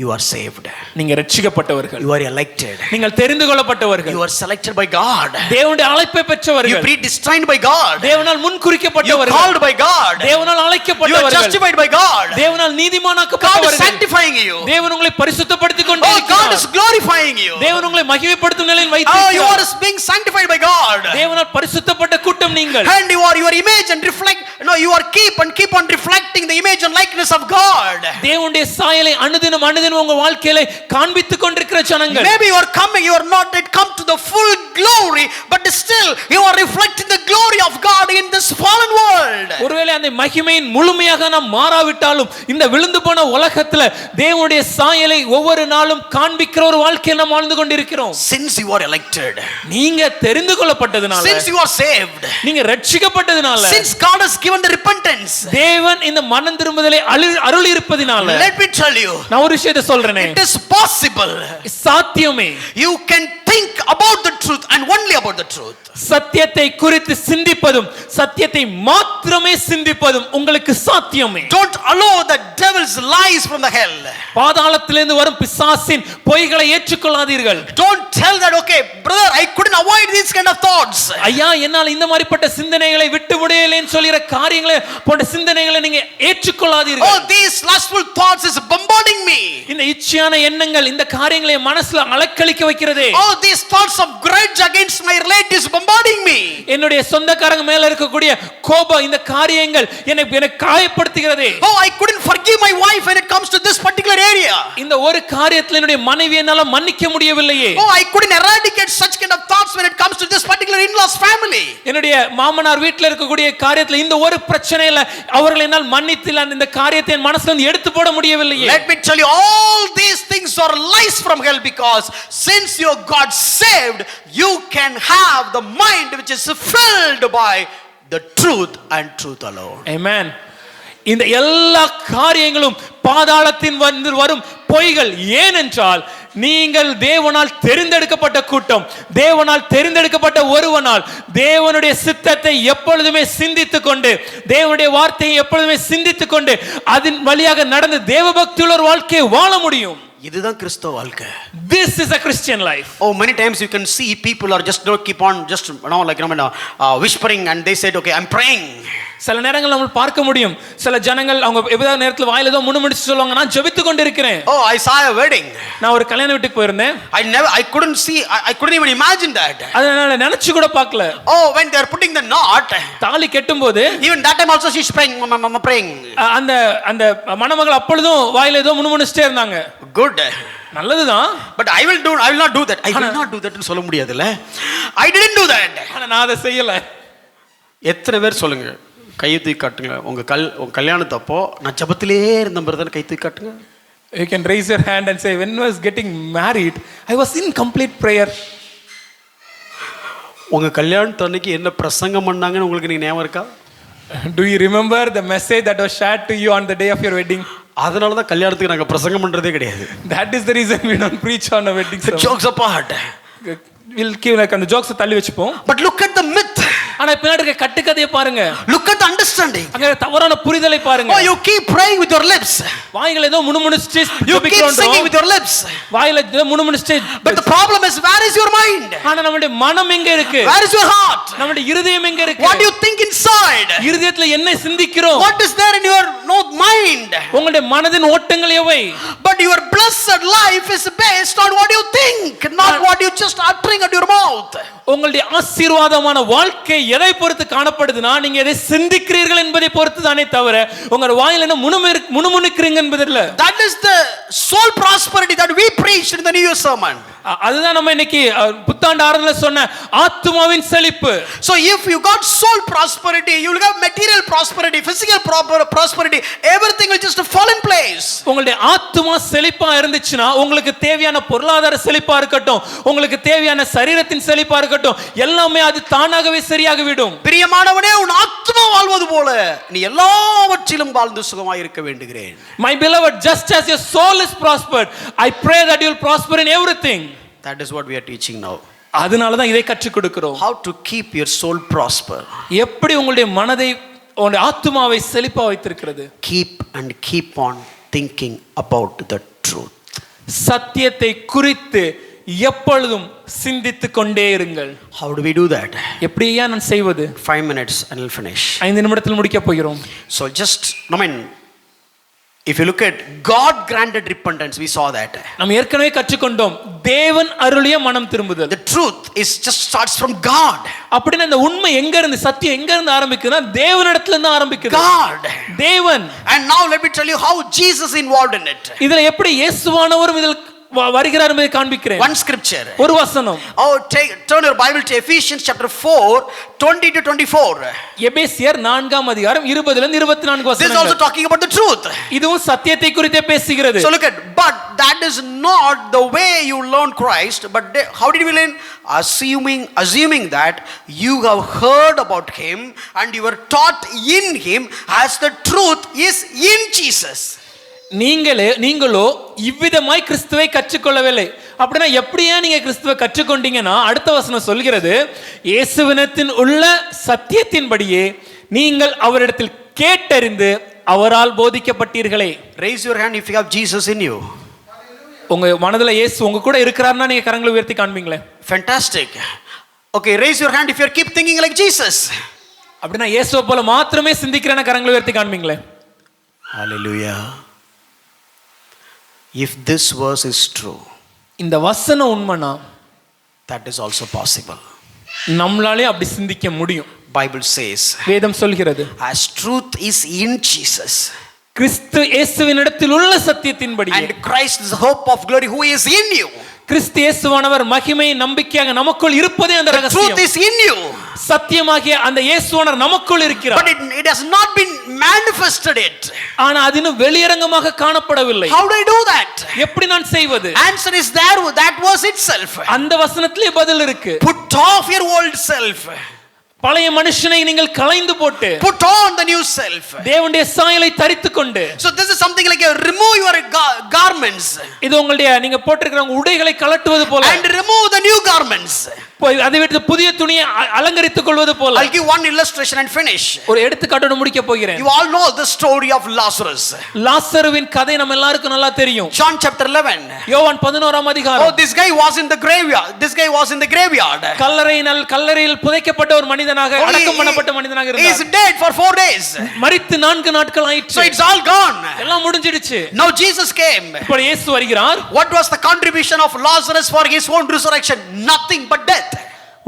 you are saved.
நீங்க ரட்சிக்கப்பட்டவர்கள்.
You are elected.
நீங்கள் தெரிந்து கொள்ளப்பட்டவர்கள்.
You are selected by God.
தேவனுடைய அழைப்பை பெற்றவர்கள்.
You predestined by God.
தேவனால் முன்குறிக்கப்பட்டவர்கள்.
You called by God.
தேவனால் அழைக்கப்பட்டவர்கள்.
You are justified by God.
தேவனால் நீதிமானாக்கப்பட்டவர்கள்.
God is sanctifying you.
தேவன் உங்களை பரிசுத்தப்படுத்திக்
Oh,
கொண்டிருக்கிறார்.
God is glorifying you.
தேவன் உங்களை மகிமைப்படுத்தும் நிலையில்
Oh,
வைத்திருக்கிறார்.
you are being sanctified by God.
தேவனால் பரிசுத்தப்பட்ட கூட்டம் நீங்கள்.
And you are your image and reflect, you are keep on reflecting the image and likeness of God.
தேவனுடைய சாயலை அனுதினம் உங்க வாழ்க்கையில காண்பித்துக் கொண்டிருக்கிற ஜனங்கள்.
Maybe you are coming, you are not yet come to the full glory, but still you are reflecting the glory of God in this fallen world.
ஒருவேளை அந்த மகிமையின் முழுமையாக நாம் மாறாவிட்டாலும் இந்த விழுந்து போன உலகத்துல தேவனுடைய சாயலை ஒவ்வொரு நாளும் காண்பிக்கிற ஒரு வாழ்க்கையை நாம் வாழ்ந்து கொண்டிருக்கிறோம்.
Since you are elected,
நீங்க தெரிந்து கொள்ளப்பட்டதனால,
since you are saved,
நீங்க ரட்சிக்கப்பட்டதனால,
since God has given the repentance,
தேவன் இந்த மனம் திரும்புதலை அருள் இருப்பதினால,
let me tell you,
நான் ஒரு விஷயத்தை சொல்றேனே,
it is possible,
சாத்தியமே,
you can think about the truth and only about the truth.
சத்தியத்தை குறித்து சிந்திப்பதும் சத்தியத்தை மாத்திரமே சிந்திப்பதும் உங்களுக்கு சாத்தியமே.
Don't allow the devil's lies from the hell.
பாதாளத்திலிருந்து வரும் பிசாசின் பொய்களை ஏற்றுக்கொள்ளாதீர்கள்.
Don't tell that, okay brother, I couldn't avoid these kind of thoughts.
ஐயா என்னால் இந்த மாதிரிப்பட்ட சிந்தனைகளை விட்டு விடலைன்னு சொல்லிற காரியங்களை போன்ற சிந்தனைகளை நீங்க ஏற்றுக்கொள்ளாதீர்கள்.
Oh, these lustful thoughts is bombarding me.
இந்த இச்சையான எண்ணங்கள் இந்த காரியங்களை மனசுல அலக்களிக்க வைக்கிறதே.
Oh, these thoughts of grudge against my relatives bombarding bombarding me.
என்னுடைய சொந்தக்காரங்க மேல இருக்கக்கூடிய கோபம் இந்த காரியங்கள் என்னை காயப்படுத்துகிறதே.
Oh, I couldn't forgive my wife when it comes to this particular area.
இந்த ஒரு காரியத்துல என்னுடைய மனைவியை என்னால மன்னிக்க முடியவில்லையே.
Oh, I couldn't eradicate such kind of thoughts when it comes to this particular in-laws family.
என்னுடைய மாமனார் வீட்ல இருக்கக்கூடிய காரியத்துல இந்த ஒரு பிரச்சனையில அவர்களை என்னால் மன்னித்தில இந்த காரியத்தை என் மனசுல இருந்து எடுத்து போட முடியவில்லையே.
Let me tell you, all these things are lies from hell, because since you got saved, you can have the mind which is filled by the truth and truth alone.
Amen. இந்த எல்லா காரியங்களும் பாதாளத்தின் வரும் பொய்கள். ஏனென்றால் நீங்கள் தேவனால் தெரிந்தெடுக்கப்பட்ட கூட்டம், தேவனால் தெரிந்தெடுக்கப்பட்ட ஒருவனால் தேவனுடைய சித்தத்தை எப்பொழுதுமே சிந்தித்துக் கொண்டு, தேவனுடைய வார்த்தையை எப்பொழுதுமே சிந்தித்துக் கொண்டு அதன் வழியாக நடந்து தேவபக்தியுள்ள ஒரு வாழ்க்கையை வாழ முடியும்.
இதுதான் கிறிஸ்தவ வாழ்க்கை.
This is a Christian life.
Oh, many times you can see people are just don't keep on just whispering and they said, okay, I'm praying.
சில நேரங்கள் நம்ம பார்க்க முடியும், சில ஜனங்கள் அவங்க எவ்வளவு நேரத்துல வாயில ஏதோ முணுமுணுச்சு சொல்லுவாங்க, நான் ஜெபித்து கொண்டிருக்கிறேன்.
Oh, I saw a wedding.
நான் ஒரு கல்யாண வீட்டுக்கு போயிருந்தேன்.
I couldn't even imagine that.
அதனால நினைச்சு கூட பார்க்கல.
Oh, when they are putting the knot,
தாலி கட்டும்போது
even that time also she's praying, praying.
அந்த மணமகள் அப்பொழுதும் வாயில ஏதோ முணுமுணுச்சிட்டே இருந்தாங்க.
Good.
நல்லதுதான்.
But I will not do that. I will not do that ன்னு சொல்ல முடியாதுல. I didn't do that.
ஆனா நான் அதை செய்யல.
எத்தனை பேர் சொல்லுங்க, கையை தூக்கி காட்டுங்க. உங்க கல்யாணத்தப்போ நான் ஜெபத்திலே இருந்த பிரதர், கை தூக்கி காட்டுங்க.
You can raise your hand and say, when I was getting married, I was in complete prayer.
உங்க கல்யாணத்து அன்னைக்கு என்ன பிரசங்கம் பண்ணாங்கன்னு உங்களுக்கு நீங்க ஞாபகம் இருக்கா?
Do you remember the message that was shared to you on the day of your wedding?
அதனால தான் கல்யாணத்துக்கு நாங்க பிரசங்கம் பண்றதே கிடையாது.
That is the reason we don't preach on a wedding service.
Jokes apart.
We'll keep like அந்த jokes தள்ளி வெச்சுப்போம்.
But look at the myth.
ஆனா பின்னாடி இருக்க கட்டுக்கதையை பாருங்க.
Look at the understanding.
அங்க தவறான புரிதலை பாருங்க.
Oh, you keep praying with your lips.
வாயில ஏதோ முணுமுணுச்சிட்டு
you keep singing with your lips.
வாயில ஏதோ முணுமுணுச்சிட்டு.
But the problem is, where is your mind?
ஆனா நம்முடைய மனம் எங்க இருக்கு?
Where is your heart?
நம்முடைய இருதயம் எங்க இருக்கு?
What do you think inside?
இருதயத்துல என்ன சிந்திக்கிறோம்?
What is there in your mind?
உங்களுடைய மனதின் ஓட்டங்கள் எவை?
But your blessed life is based on what you think, not what you just uttering at your mouth.
உங்களுடைய ஆசீர்வாதமான வாழ்க்கை எதை பொறுத்து காணப்படுதுன்னா, நீங்க எதை சிந்திக்கிறீர்கள் என்பதை பொறுத்து தானே தவிர உங்க வாயில என்ன முணுமுணுக்கிறீங்க என்பது இல்ல.
That is the soul prosperity that we preached in the New Year sermon.
அதுதான் நம்ம இன்னைக்கு புத்தாண்டு ஆராதனையில சொன்ன ஆத்துமாவின் செழிப்பு.
So if you got soul prosperity, you will have material prosperity, physical prosperity, everything will just fall in place.
உங்களுடைய ஆத்துமா செழிப்பா இருந்துச்சுன்னா உங்களுக்கு தேவையான பொருளாதார செழிப்பா இருக்கட்டும், உங்களுக்கு தேவையான சரீரத்தின் செழிப்பா இருக்கட்டும், எல்லாமே அது தானாகவே சரியாக விடும்.
பிரியமானவனே, உன் ஆத்துமா வாழ்வது போல நீ எல்லாவற்றிலும் வாழ்ந்து சுகமாய் இருக்க வேண்டுகிறேன்.
My beloved, just as your soul is prospered, I pray that you will prosper in everything.
That is what we are teaching now.
அதனால தான் இதை கற்றுக் கொடுக்கிறோம்.
How to keep your soul prosper.
எப்படி உங்களுடைய மனதை, உங்களுடைய ஆத்துமாவை செழிப்பா வைத்திருக்கிறது?
Keep on thinking about the truth.
சத்தியத்தை குறித்து எப்பொழுதும் சிந்தித்துக் கொண்டே இருங்கள்.
How do we do that?
எப்படியா நான் செய்வது?
5 minutes and we'll finish.
5 நிமிடத்தில் முடிக்க போகிறோம்.
So if you look at God granted repentance, we saw that.
நாம் ஏற்கனவே கற்றுக்கொண்டோம் தேவன் அருளிய மனம் திரும்புதல்.
The truth is just starts from God.
அப்படினா இந்த உண்மை எங்க இருந்து, சத்தியம் எங்க இருந்து ஆரம்பிக்குதுன்னா தேவனிடத்துல இருந்து ஆரம்பிக்குது.
God.
தேவன்.
And now let me tell you how Jesus involved in it.
இதுல எப்படி இயேசுவானவர் இதில் வருகிறார் என்பதை காண்பிக்கிறேன்.
One scripture.
ஒரு வசனம்.
Turn your Bible to Ephesians chapter 4, 20 to 24.
எபேசியர் 4ஆம் அதிகாரம் 20 ல 24 வசனங்கள்.
This is also talking about the truth.
இதுவும் சத்தியத்தை குறித்தே பேசுகிறது.
So look at, but that is not the way you learn Christ, but how did we learn? Assuming that you have heard about him and you were taught in him as the truth is in Jesus.
நீங்களோ இவ்விதமாய் கிறிஸ்துவை கற்றுக்கொள்ளவில்லை. அப்படின்னா எப்படியா நீங்க கிறிஸ்துவை கற்றுக்கொண்டீங்கன்னா அடுத்த வசனம் சொல்கிறது, இயேசுவினத்தில் உள்ள சத்தியத்தின்படியே நீங்கள் அவரிடத்தில் கேட்டறிந்து அவரால் போதிக்கப்பட்டீர்களே.
Raise your hand if you have Jesus in you.
உங்க மனதுல இயேசு உங்க கூட இருக்கிறார்னா நீங்க கரங்களை உயர்த்தி காண்பீங்களே.
Fantastic. Okay, raise your hand if you keep thinking like Jesus.
அப்படின்னா இயேசுவை போல மாத்திரமே சிந்திக்கிறேன்னா கரங்களை உயர்த்தி காண்பீங்களே.
Hallelujah. If this verse is true,
இந்த வசனம் உண்மைனா,
that is also possible.
நம்மளாலே அப்படி சிந்திக்க முடியும்.
Bible says,
வேதம் சொல்கிறது,
as truth is in Jesus
கிறிஸ்து இயேசுவினிடத்தில் உள்ள சத்தியத்தின்படி,
and Christ is the hope of glory who is in you.
கிறிஸ்து இயேசுவானவர் மகிமை நம்பிக்கையாக நமக்குள் இருப்பதே அந்த
The truth
ரகசியம்.
is in you,
சத்தியமாகிய அந்த இயேசுவானவர் நமக்குள்
but
இருக்கிறார்.
it has not been manifested yet.
ஆனா அது இன்னும் வெளியரங்கமாக காணப்படவில்லை.
How do I do that?
எப்படி நான் செய்வது?
Answer is there, that verse itself.
அந்த வசனத்திலே பதில் இருக்கு.
Put off your old self,
பழைய மனுஷனை நீங்கள் களைந்து போட்டு
put on the new self.
தேவனுடைய சாயலை தரித்துக் கொண்டு,
So this is something like remove your garments
இது உங்களுடைய நீங்க போட்டிருக்கிற உங்க உடைகளை கழட்டுவது போல,
and remove the new garments.
அதை விட்டு புதிய துணியை அலங்கரித்துக் கொள்வது போல.
I'll give one illustration and finish.
ஒரு எடுத்துக்காட்டோட முடிக்க போகிறேன்.
You all know the story of Lazarus.
லாசருவின் கதை நம்ம எல்லாருக்கும் நல்லா தெரியும்.
John chapter 11.
யோவான் 11ஆம் அதிகாரம்.
Oh, this guy was in the graveyard. This guy was in the graveyard.
கல்லறையில் புதைக்கப்பட்ட ஒரு மனிதனாக, அடக்கம் பண்ணப்பட்ட மனிதனாக
He is
இருந்தார்.
dead for 4 days.
மரித்து 4 நாட்கள் ஆயிற்று.
So it's all gone.
எல்லாம் முடிஞ்சிடுச்சு.
Now Jesus came.
இப்போ இயேசு வருகிறார்.
What was the contribution of Lazarus for his own resurrection? Nothing but death.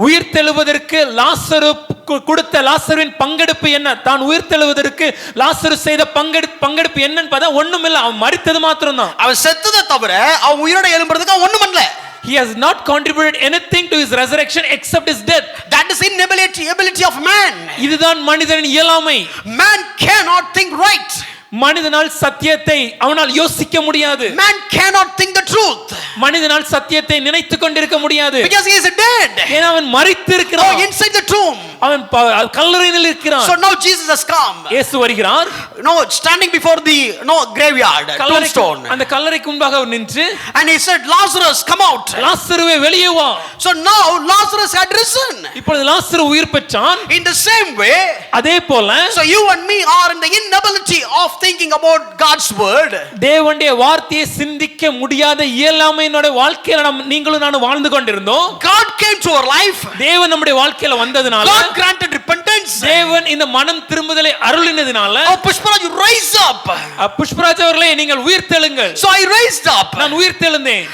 உயிர் தெழுவதற்கு லாசரு கொடுத்த லாசருவின் பங்கெடுப்பு என்ன? தான் உயிர் தெழுவதற்கு லாசரு செய்த பங்கெடுப்பு என்னன்னு பார்த்தா ஒண்ணுமில்ல, அவன் மரித்தது மாத்திரம்தான்.
அவன் செத்ததை தவிர அவன் உயிரோட எழும்புறதுக்கு அவன் ஒண்ணும் பண்ணல.
He has not contributed anything to his resurrection except his death.
That is inability of man.
இதுதான் மனிதனின் இயலாமை.
Man cannot think right.
மனிதனால் சத்தியத்தை அவனால் யோசிக்க முடியாது.
Man cannot think the truth.
மனிதனால் சத்தியத்தை நினைத்துக் கொண்டிருக்க முடியாது.
Because he is dead.
ஏன்னா அவன் மரித்து இருக்கிறான்.
Oh, inside the tomb.
அவன் கல்லறையில் இருக்கிறான்.
So now Jesus has come.
இயேசு வருகிறார்.
No, standing before the graveyard, tombstone.
அந்த கல்லறைக்கு முன்பாக அவர் நின்று,
and he said, Lazarus, come out.
லாசருவே வெளியே வா.
So now Lazarus had risen.
இப்பொழுது லாசரு உயிர் பெற்றான்.
In the same way,
அதே போல
so you and me are in the inability of thinking about God's word.
தேவனுடைய வார்த்தையை சிந்திக்க முடியாத இயலாமையினுடைய வாழ்க்கையில நீங்களும் நானும் வாழ்ந்து கொண்டிருந்தோம்.
God came to our life.
தேவன் நம்முடைய வாழ்க்கையில வந்ததனால,
God granted repentance.
தேவன் இந்த மனம் திரும்புதலை அருளினதினால,
Oh, Pushparaj, you rise up.
Pushparaj அவர்களே நீங்கள் உயிர் தெழுங்கள்.
So I raised up.
நான் உயிர் தெழுந்தேன்.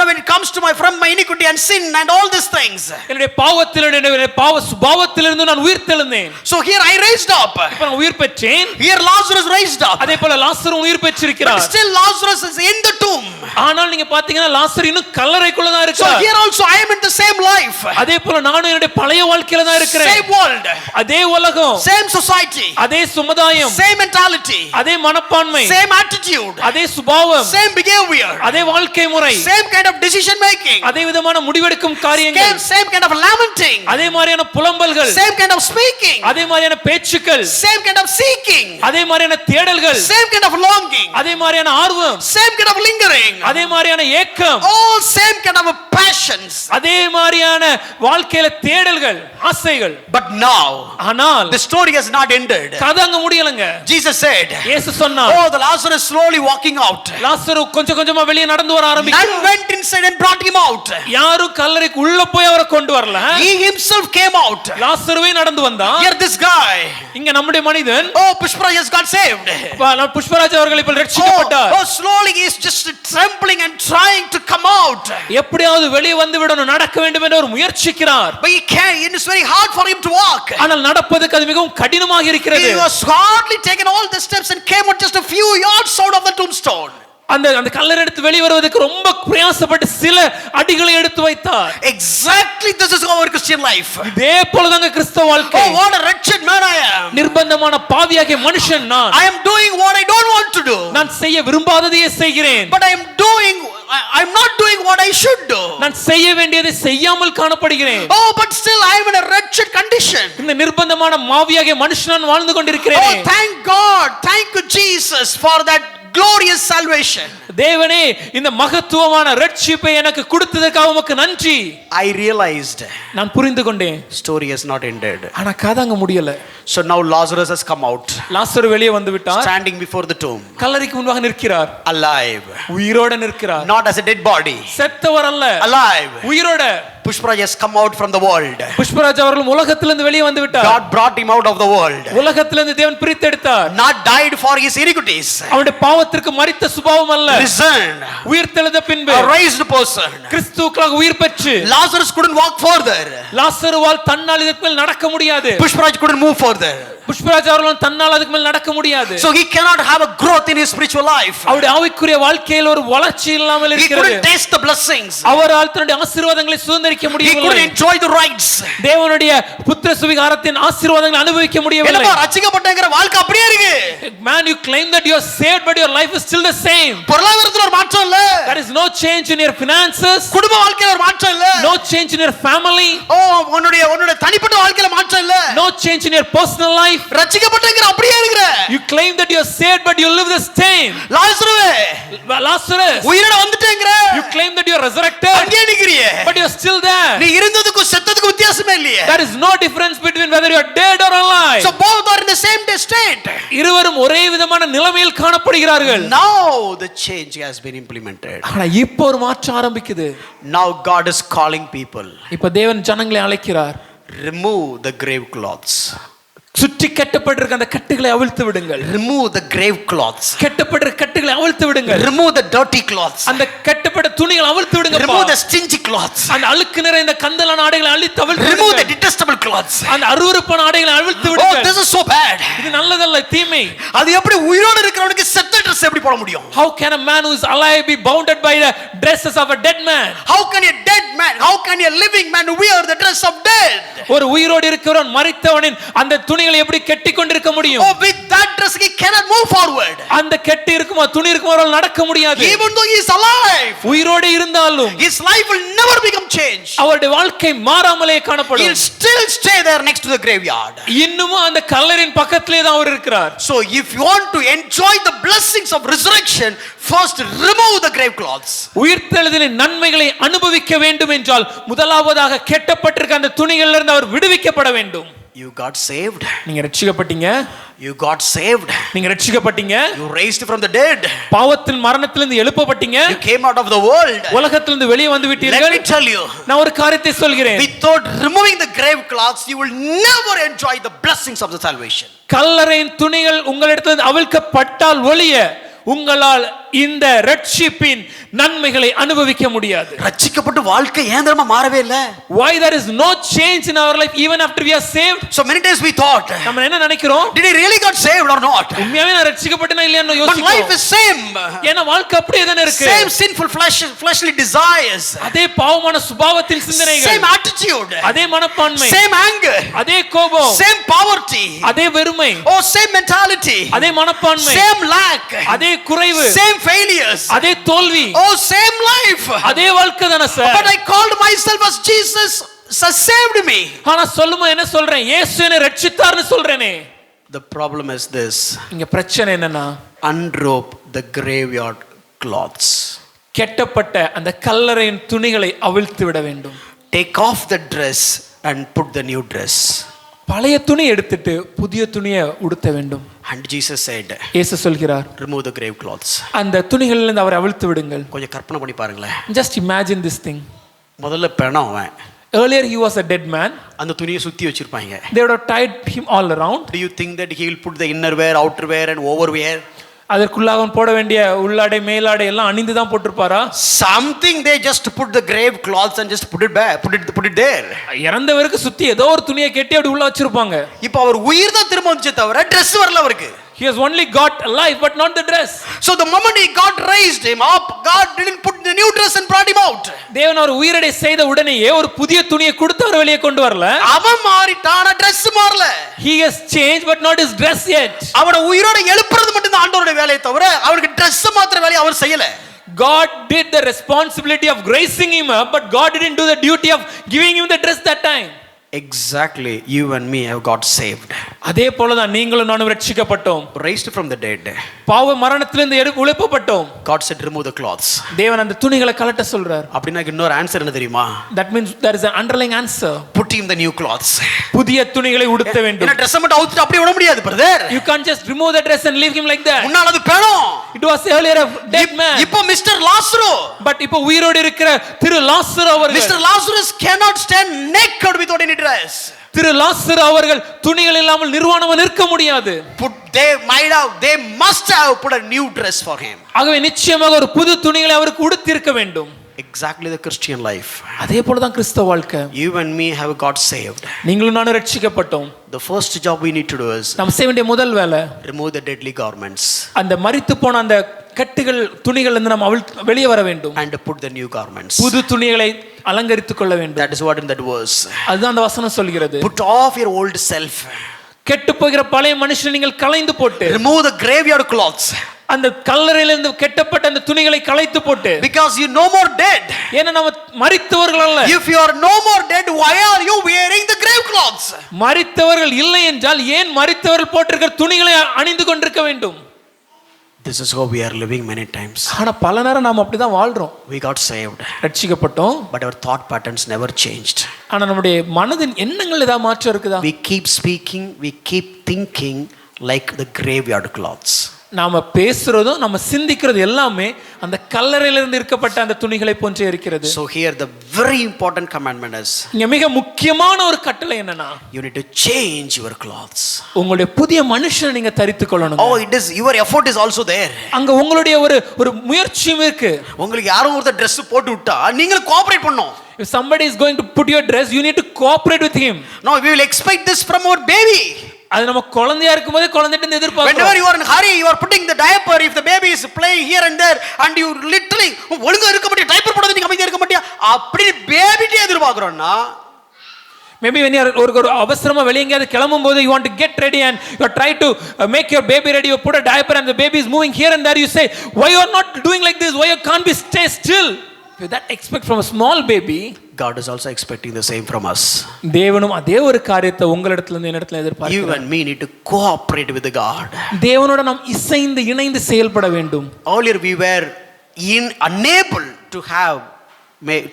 When it comes to from my iniquity and sin and all these things.
என்னுடைய பாவத்திலிருந்து பாவ சுபாவத்திலிருந்து நான் உயிர் தெழுந்தேன்.
So here I raised up.
இப்ப நான் உயிர் பெற்றேன்.
Here Lazarus raised up.
அதே போல லாசரு உயிர் பெற்றிருக்கிறார்.
But still Lazarus is in the tomb.
ஆனால் நீங்க பாத்தீங்கன்னா லாசரு இன்னும் கல்லறைக்குள்ள தான்
So
இருக்கார்.
here also I am in the same life.
அதே போல நானும் என்னுடைய பழைய வாழ்க்கையில தான் இருக்கிறேன்.
Same world.
அதே உலகம்,
Same society.
அதே சமுதாயம்,
Same mentality.
அதே மனப்பான்மை,
Same attitude.
அதே சுபாவம்,
Same behavior.
அதே வாழ்க்கை முறை,
Same kind of decision making.
அதே விதமான முடிவெடுக்கும் காரியங்கள்,
Same kind of lamenting.
அதே மாதிரியான புலம்பல்கள்,
Same kind of speaking.
அதே மாதிரியான பேச்சுக்கள்,
Same kind of seeking.
அதே மாதிரியான தேடல்கள்,
Same kind of longing.
அதே மாதிரியான ஆர்வம்,
Same kind of lingering.
அதே மாதிரியான ஏக்கம்,
All same kind of passions.
அதே மாதிரியான வாழ்க்கையில தேடல்கள், ஆசைகள்.
But now
ஆனால்
the story has not ended.
கதை அங்க முடியலங்க.
Jesus said,
இயேசு சொன்னார்,
oh, the Lazarus slowly walking out.
லாசரு கொஞ்சம் கொஞ்சமா வெளியே நடந்து வர ஆரம்பிச்சார்.
None went inside and brought him out.
யாரும் கல்லறைக்கு உள்ள போய் அவரை கொண்டு வரல.
He himself came out.
லாசருவே நடந்து வந்தான்.
Here this guy.
இங்க நம்முடைய மனிதன்,
Oh, Pushparaj has got saved.
Pushparaj அவர்கள் இப்ப ரட்சிக்கப்பட்டார்.
Oh, slowly he is just trembling and trying to come out.
எப்படியாவது வெளியே வந்து விடணும், நடக்க வேண்டும் என்று அவர் முயற்சிக்கிறார்.
But he can't. It is very hard for him to walk.
ஆனால் நடப்பதற்கு அது மிகவும் கடினமாக இருக்கிறது.
He was hardly taken all the steps and came out just a few yards out of the tombstone.
அந்த கல்லறை எடுத்து வெளியே வருவதற்கு ரொம்ப பிரயாசப்பட்டு சில அடிகளை எடுத்து வைத்தார்.
Exactly this is our Christian life.
இதே போலதாங்க கிறிஸ்தவ வாழ்க்கை.
Oh, what a wretched man I am.
நிர்பந்தமான பாவியாகிய மனுஷன் நான்.
I am doing what I don't want to do.
நான் செய்ய விரும்பாததையே செய்கிறேன்.
But I'm not doing what I should do.
நான் செய்ய வேண்டியதை செய்யாமல் காணப்படுகிறேன்.
Oh, but still I am in a wretched condition.
இந்த நிர்பந்தமான மாவியாகிய மனுஷன் நான் வாழ்ந்து கொண்டிருக்கிறேன்.
Oh, thank God. Thank you Jesus for that glorious salvation.
தேவனே இந்த மகத்துவமான ரட்சிப்பை எனக்கு கொடுத்ததற்காக உமக்கு நன்றி.
I realized
நான் புரிந்து கொண்டேன்.
story has not ended.
ஆனா கதை அங்க முடியல.
So now Lazarus has come out.
லாசரு வெளியே வந்து விட்டார்.
Standing before the tomb.
கல்லறைக்கு முன்பாக நிற்கிறார்.
Alive.
உயிரோட நிற்கிறார்.
Not as a dead body.
செத்தவர் அல்ல.
Alive.
உயிரோட.
Pushparaj has come out from the world.
Pushparaj அவர்கள் உலகத்திலிருந்து வெளியே வந்து விட்டார்.
God brought him out of the world.
உலகத்திலிருந்து தேவன் பிரித்தெடுத்தார்.
Not died for his iniquities.
அவருடைய பாவத்திற்கு மரித்த சுபாவம் அல்ல.
Risen.
உயிர்த்தெழுந்த பின்பு
A raised person.
கிறிஸ்துவுக்குள்ளாக உயிர் பெற்று
Lazarus couldn't walk further.
லாசருவால் தன்னால் இதற்கு மேல் நடக்க முடியாது.
Pushparaj couldn't move further.
Pushparaj அவர்கள் தன்னால் அதுக்கு மேல் நடக்க முடியாது.
So he cannot have a growth in his spiritual life.
அவருடைய ஆவிக்குரிய வாழ்க்கையில் ஒரு வளர்ச்சி இல்லாமல்
He
இருக்கிறது.
couldn't taste the blessings.
அவரால் தன்னுடைய ஆசீர்வாதங்களை சுதந்தரிக்க
He
முடியவில்லை.
couldn't enjoy the rights.
தேவனுடைய புத்திர சுவிகாரத்தின் ஆசீர்வாதங்களை அனுபவிக்க முடியவில்லை.
என்னப்பா ரட்சிக்கப்பட்டங்கற வாழ்க்கை அப்படியே இருக்கு.
Man, you claim that you are saved but your life is still the same.
பொருளாதாரத்துல ஒரு மாற்றம் இல்ல.
There is no change in your finances.
குடும்ப வாழ்க்கையில ஒரு மாற்றம் இல்ல.
No change in your family.
உன்னுடைய தனிப்பட்ட வாழ்க்கையில மாற்றம் இல்ல.
No change in your personal life.
ரட்சிக்கப்பட்டங்கற அப்படியே இருக்கற.
You claim that you are saved but you live the same. Lazarus,
உயிரோட வந்துட்டேங்கற.
you claim that you are resurrected.
அங்கே நிக்கிறியே.
But you are still there.
நீ இருந்ததுக்கும் செத்ததுக்கும் வித்தியாசமே இல்லையே.
There is no difference between whether you are dead or alive.
So both are in the same state.
இருவரும் ஒரே விதமான நிலைமையில் காணப்படுகிறார்கள்.
Now the change has been implemented.
ஆனா இப்போ ஒரு மாற்றம் ஆரம்பிக்குது.
Now God is calling people.
இப்போ தேவன் ஜனங்களை அழைக்கிறார்.
Remove the grave cloths.
சுற்றி கட்டப்பட்டிருக்க அந்த கட்டுகளை அவிழ்த்து விடுங்கள்.
Remove the grave cloths.
கட்டப்பட்டிருக்க கட்டுகளை அவிழ்த்து விடுங்கள்.
Remove the dirty cloths.
அந்த கட்டப்பட்ட துணிகளை அவிழ்த்து விடுங்க.
Remove the stingy cloths.
அந்த அழுக்கு நிறைந்த கந்தலான ஆடைகளை அழித்து அவிழ்த்து
Remove
விடுங்கள்.
the detestable cloths.
அந்த அருவருப்பான ஆடைகளை அவிழ்த்து
Oh,
விடுங்கள்.
this is so bad.
இது நல்லதல்ல, தீமை.
அது எப்படி உயிரோட இருக்கிறவனுக்கு செத்த Dress எப்படி போட முடியும்?
How can a man who is alive be bounded by the dresses of a dead man?
How can a dead man, how can a living man wear the dress of dead?
ஒரு உயிரோடு இருக்கிறவன் மரித்தவனின் அந்த துணிகளை எப்படி கட்டி கொண்டிருக்க முடியும்?
Oh, with that dress he cannot move forward.
அந்த கட்டி இருக்குமா துணி இருக்குமா அவரால் நடக்க முடியாது.
Even though he is alive,
உயிரோடு இருந்தாலும்
his life will never become changed.
அவருடைய வாழ்க்கை மாறாமலே காணப்படும்.
He'll still stay there next to the graveyard.
இன்னும் அந்த கல்லறையின் பக்கத்திலே தான் அவர் இருக்கிறார்.
So if you want to enjoy the blessings of resurrection, first remove the grave clothes.
உயிர்த்தெழுதலின் நன்மைகளை அனுபவிக்க வேண்டும் என்றால் முதலாவதாக கட்டப்பட்டிருக்க அந்த துணிகளிலிருந்து அவர் விடுவிக்கப்பட வேண்டும்.
You got saved.
நீங்க ரட்சிக்கப்பட்டீங்க.
You got saved.
நீங்க ரட்சிக்கப்பட்டீங்க.
You raised from the dead.
பாவத்தின் மரணத்திலிருந்து எழுப்பப்பட்டீங்க.
You came out of the world.
உலகத்திலிருந்து வெளியே வந்து விட்டீர்கள்.
Let me tell you.
நான் ஒரு காரியத்தை சொல்கிறேன்.
Without removing the grave clothes, you will never enjoy the blessings of the salvation.
கல்லறையின் துணிகள் உங்களிடத்திலிருந்து அவிழ்க்கப்பட்டால் ஒழிய உங்களால் இந்த ரட்சிப்பின் நன்மைகளை அனுபவிக்க முடியாது.
ரட்சிக்கப்பட்ட வாழ்க்கை ஏன் தெரியுமா மாறவே இல்ல?
Why there is no change in our life even after we are saved?
So many times we thought,
நம்ம என்ன நினைக்கிறோம்?
did he really got saved or not?
உண்மையாவே நான் ரட்சிக்கப்பட்டேனா இல்லையான்னு
But
யோசிக்கிறோம்.
life is same.
ஏன்னா வாழ்க்கை அப்படியே தான இருக்கு.
Same sinful fleshly desires.
அதே பாவமான சுபாவத்தின் சிந்தனைகள்.
Same attitude.
அதே மனப்பான்மை.
Same anger.
அதே கோபம்.
Same poverty.
அதே வெறுமை.
Oh, same mentality.
அதே மனப்பான்மை.
Same lack.
அதே குறைவு.
Same failures.
அதே தோல்வி.
Oh, same life.
அதே வாழ்க்கை தான sir.
But I called myself as Jesus saved me.
ஆனா சொல்லுமா என்ன சொல்றேன்? இயேசு என்னை ரட்சித்தார்னு சொல்றேனே.
The problem is this.
இங்க பிரச்சனை என்னன்னா,
unrobe the graveyard cloths.
கெட்டப்பட்ட அந்த கல்லறையின் துணிகளை அவிழ்த்து விட வேண்டும்.
Take off the dress and put the new dress.
பழைய துணி எடுத்துட்டு புதிய துணியை உடுத்த வேண்டும்.
And Jesus said,
இயேசு சொல்கிறார்,
remove the grave clothes.
அந்த துணிகளிலிருந்து அவரை அவிழ்த்து விடுங்கள்.
கொஞ்சம் கற்பனை பண்ணி பாருங்களேன்.
Just imagine this thing.
முதல்ல பெணம் அவன்.
Earlier he was a dead man.
அந்த துணியை சுத்தி வச்சிருப்பாங்க.
They would have tied him all around.
Do you think that he will put the inner wear, outer wear and over wear?
அதற்குள்ளாக அவன் போட வேண்டிய உள்ளாடை மேலாடை எல்லாம் அணிந்து தான் போட்டிருப்பாரா?
Something they just put the grave cloths and just put it back, put it there.
இறந்தவருக்கு சுத்தி ஏதோ ஒரு துணியை கட்டி அப்படி உள்ள வச்சிருப்பாங்க.
இப்போ அவர் உயிர் தான் திரும்ப வந்துச்சே தவிர Dress வரல அவருக்கு.
He has only got life but not the dress.
So the moment he God raised him up, God didn't put the new dress and brought him out.
தேவன் அவர் உயிரடை செய்த உடனேயே ஒரு புதிய துணியை கொடுத்து அவர் வெளியே கொண்டு வரல.
அவன் மாறிட்டான Dress மாறல.
He has changed but not his dress yet.
அவனை உயிரோட எழுப்புறது மட்டும் தான் ஆண்டவருடைய வேலையை தவிர அவருக்கு Dress மாத்திர வேலையை அவர் செய்யல.
God did the responsibility of gracing him up, but God didn't do the duty of giving him the dress that time.
Exactly, you and me have got saved.
அதே போலதான் நீங்களும் நானும் ரட்சிக்கப்பட்டோம்,
raised from the dead.
பாவ மரணத்திலிருந்து எழுப்பப்பட்டோம்.
God said remove the cloths.
தேவன் அந்த துணிகளை கலட்ட சொல்றார்.
அப்படினா இன்னொரு ஆன்சர் என்ன தெரியுமா?
That means there is an underlying answer.
Put him the new clothes.
புதிய துணிகளை உடுத்த வேண்டும்.
என்ன Dress மட்டும் அவுத்துட்டு அப்படியே விட முடியாது brother.
You can't just remove the dress and leave him like that.
முன்னால அது பேணும்.
It was earlier a dead man.
இப்போ மிஸ்டர் லாசரு.
But இப்போ உயிரோடு இருக்கிற திரு லாசரு அவர்கள்.
Mr. Lazarus cannot stand naked without any dress.
திரு லாசரு அவர்கள் துணிகள் இல்லாமல் நிர்வாணமாக நிற்க முடியாது.
They must have put a new dress for him.
ஆகவே நிச்சயமாக ஒரு புது துணிகளை அவருக்கு உடுத்தி இருக்க வேண்டும்.
Exactly the Christian life.
அதே போல தான் கிறிஸ்தவ வாழ்க்கை.
You and me have got saved.
நீங்களும் நானும் ரட்சிக்கப்பட்டோம்.
The first job we need to do is
நாம் செய்ய வேண்டிய முதல் வேலை
remove the deadly garments.
அந்த மரித்து போன அந்த கட்டுகள் துணிகள் இருந்து நாம் வெளியே வர வேண்டும்.
And put the new garments.
புது துணிகளை அலங்கரித்துக் கொள்ள வேண்டும்.
That is what in that verse.
அதுதான் அந்த வசனம் சொல்கிறது.
Put off your old self.
கெட்டு போகிற பழைய மனுஷனை நீங்கள் களைந்து போட்டு.
Remove the graveyard clothes.
அந்த கல்லறையிலிருந்து கெட்டப்பட்ட அந்த துணிகளை களைத்து போட்டு.
Because you no more dead.
ஏன்னா நாம மரித்தவர்கள் அல்ல.
If you are no more dead, why are you wearing the grave clothes?
மரித்தவர்கள் இல்லை என்றால் ஏன் மரித்தவர்கள் போட்டிருக்கிற துணிகளை அணிந்து கொண்டிருக்க வேண்டும்?
This is how we are living many times.
ஆனா பல நேரம் நாம அப்படிதான் வாழ்றோம்.
We got saved.
ரட்சிக்கப்பட்டோம்.
But our thought patterns never changed.
ஆனா நம்முடைய மனதின் எண்ணங்கள் ஏதாவது மாற்றம் இருக்குதா?
We keep speaking, we keep thinking like the graveyard clothes.
நாம பேசுறதும் நம்ம சிந்திக்கிறது எல்லாமே அந்த கல்லறையிலிருந்து இருக்கப்பட்ட அந்த துணிகளை போன்றே இருக்கிறது.
So here the very important commandment is
இங்க மிக முக்கியமான ஒரு கட்டளை என்னன்னா,
you need to change your clothes.
உங்களுடைய புதிய மனுஷனை நீங்க தரித்துக் கொள்ளணும்.
Oh, it is your effort is also there.
அங்க உங்களுடைய ஒரு முயற்சியும் இருக்கு.
உங்களுக்கு யாரும் ஒரு Dress போட்டு விட்டா நீங்க கோஆபரேட் பண்ணணும்.
If somebody is going to put your dress, you need to cooperate with him.
No, we will expect this from our baby.
அது நம்ம குழந்தையா இருக்கும்போதே குழந்தைகிட்ட எதிர்பார்க்கிறோம்.
Whenever you are in hurry, you are putting the diaper. If the baby is playing here and there, and you literally ஒழுங்கா இருக்க மாட்டியா, diaper போடாத நீங்க அமைதியா இருக்க மாட்டியா, அப்படி பேபிட்டே எதிர்பார்க்கறோம்னா,
maybe when you are ஒரு அவசரமா வெளிய எங்கயாவது கிளம்பும்போது you want to get ready and you try to make your baby ready, you put a diaper and the baby is moving here and there, you say why you are not doing like this, why you can't be stay still. If that expect from a small baby,
God is also expecting the same from us.
தேவனும் அதே ஒரு காரியத்தை உங்களிடத்துல இருந்து என்னிடத்துல எதிர்பார்க்கிறார்.
You and me need to cooperate with God.
தேவனோட நாம் இணைந்து செயல்பட வேண்டும்.
Earlier we were unable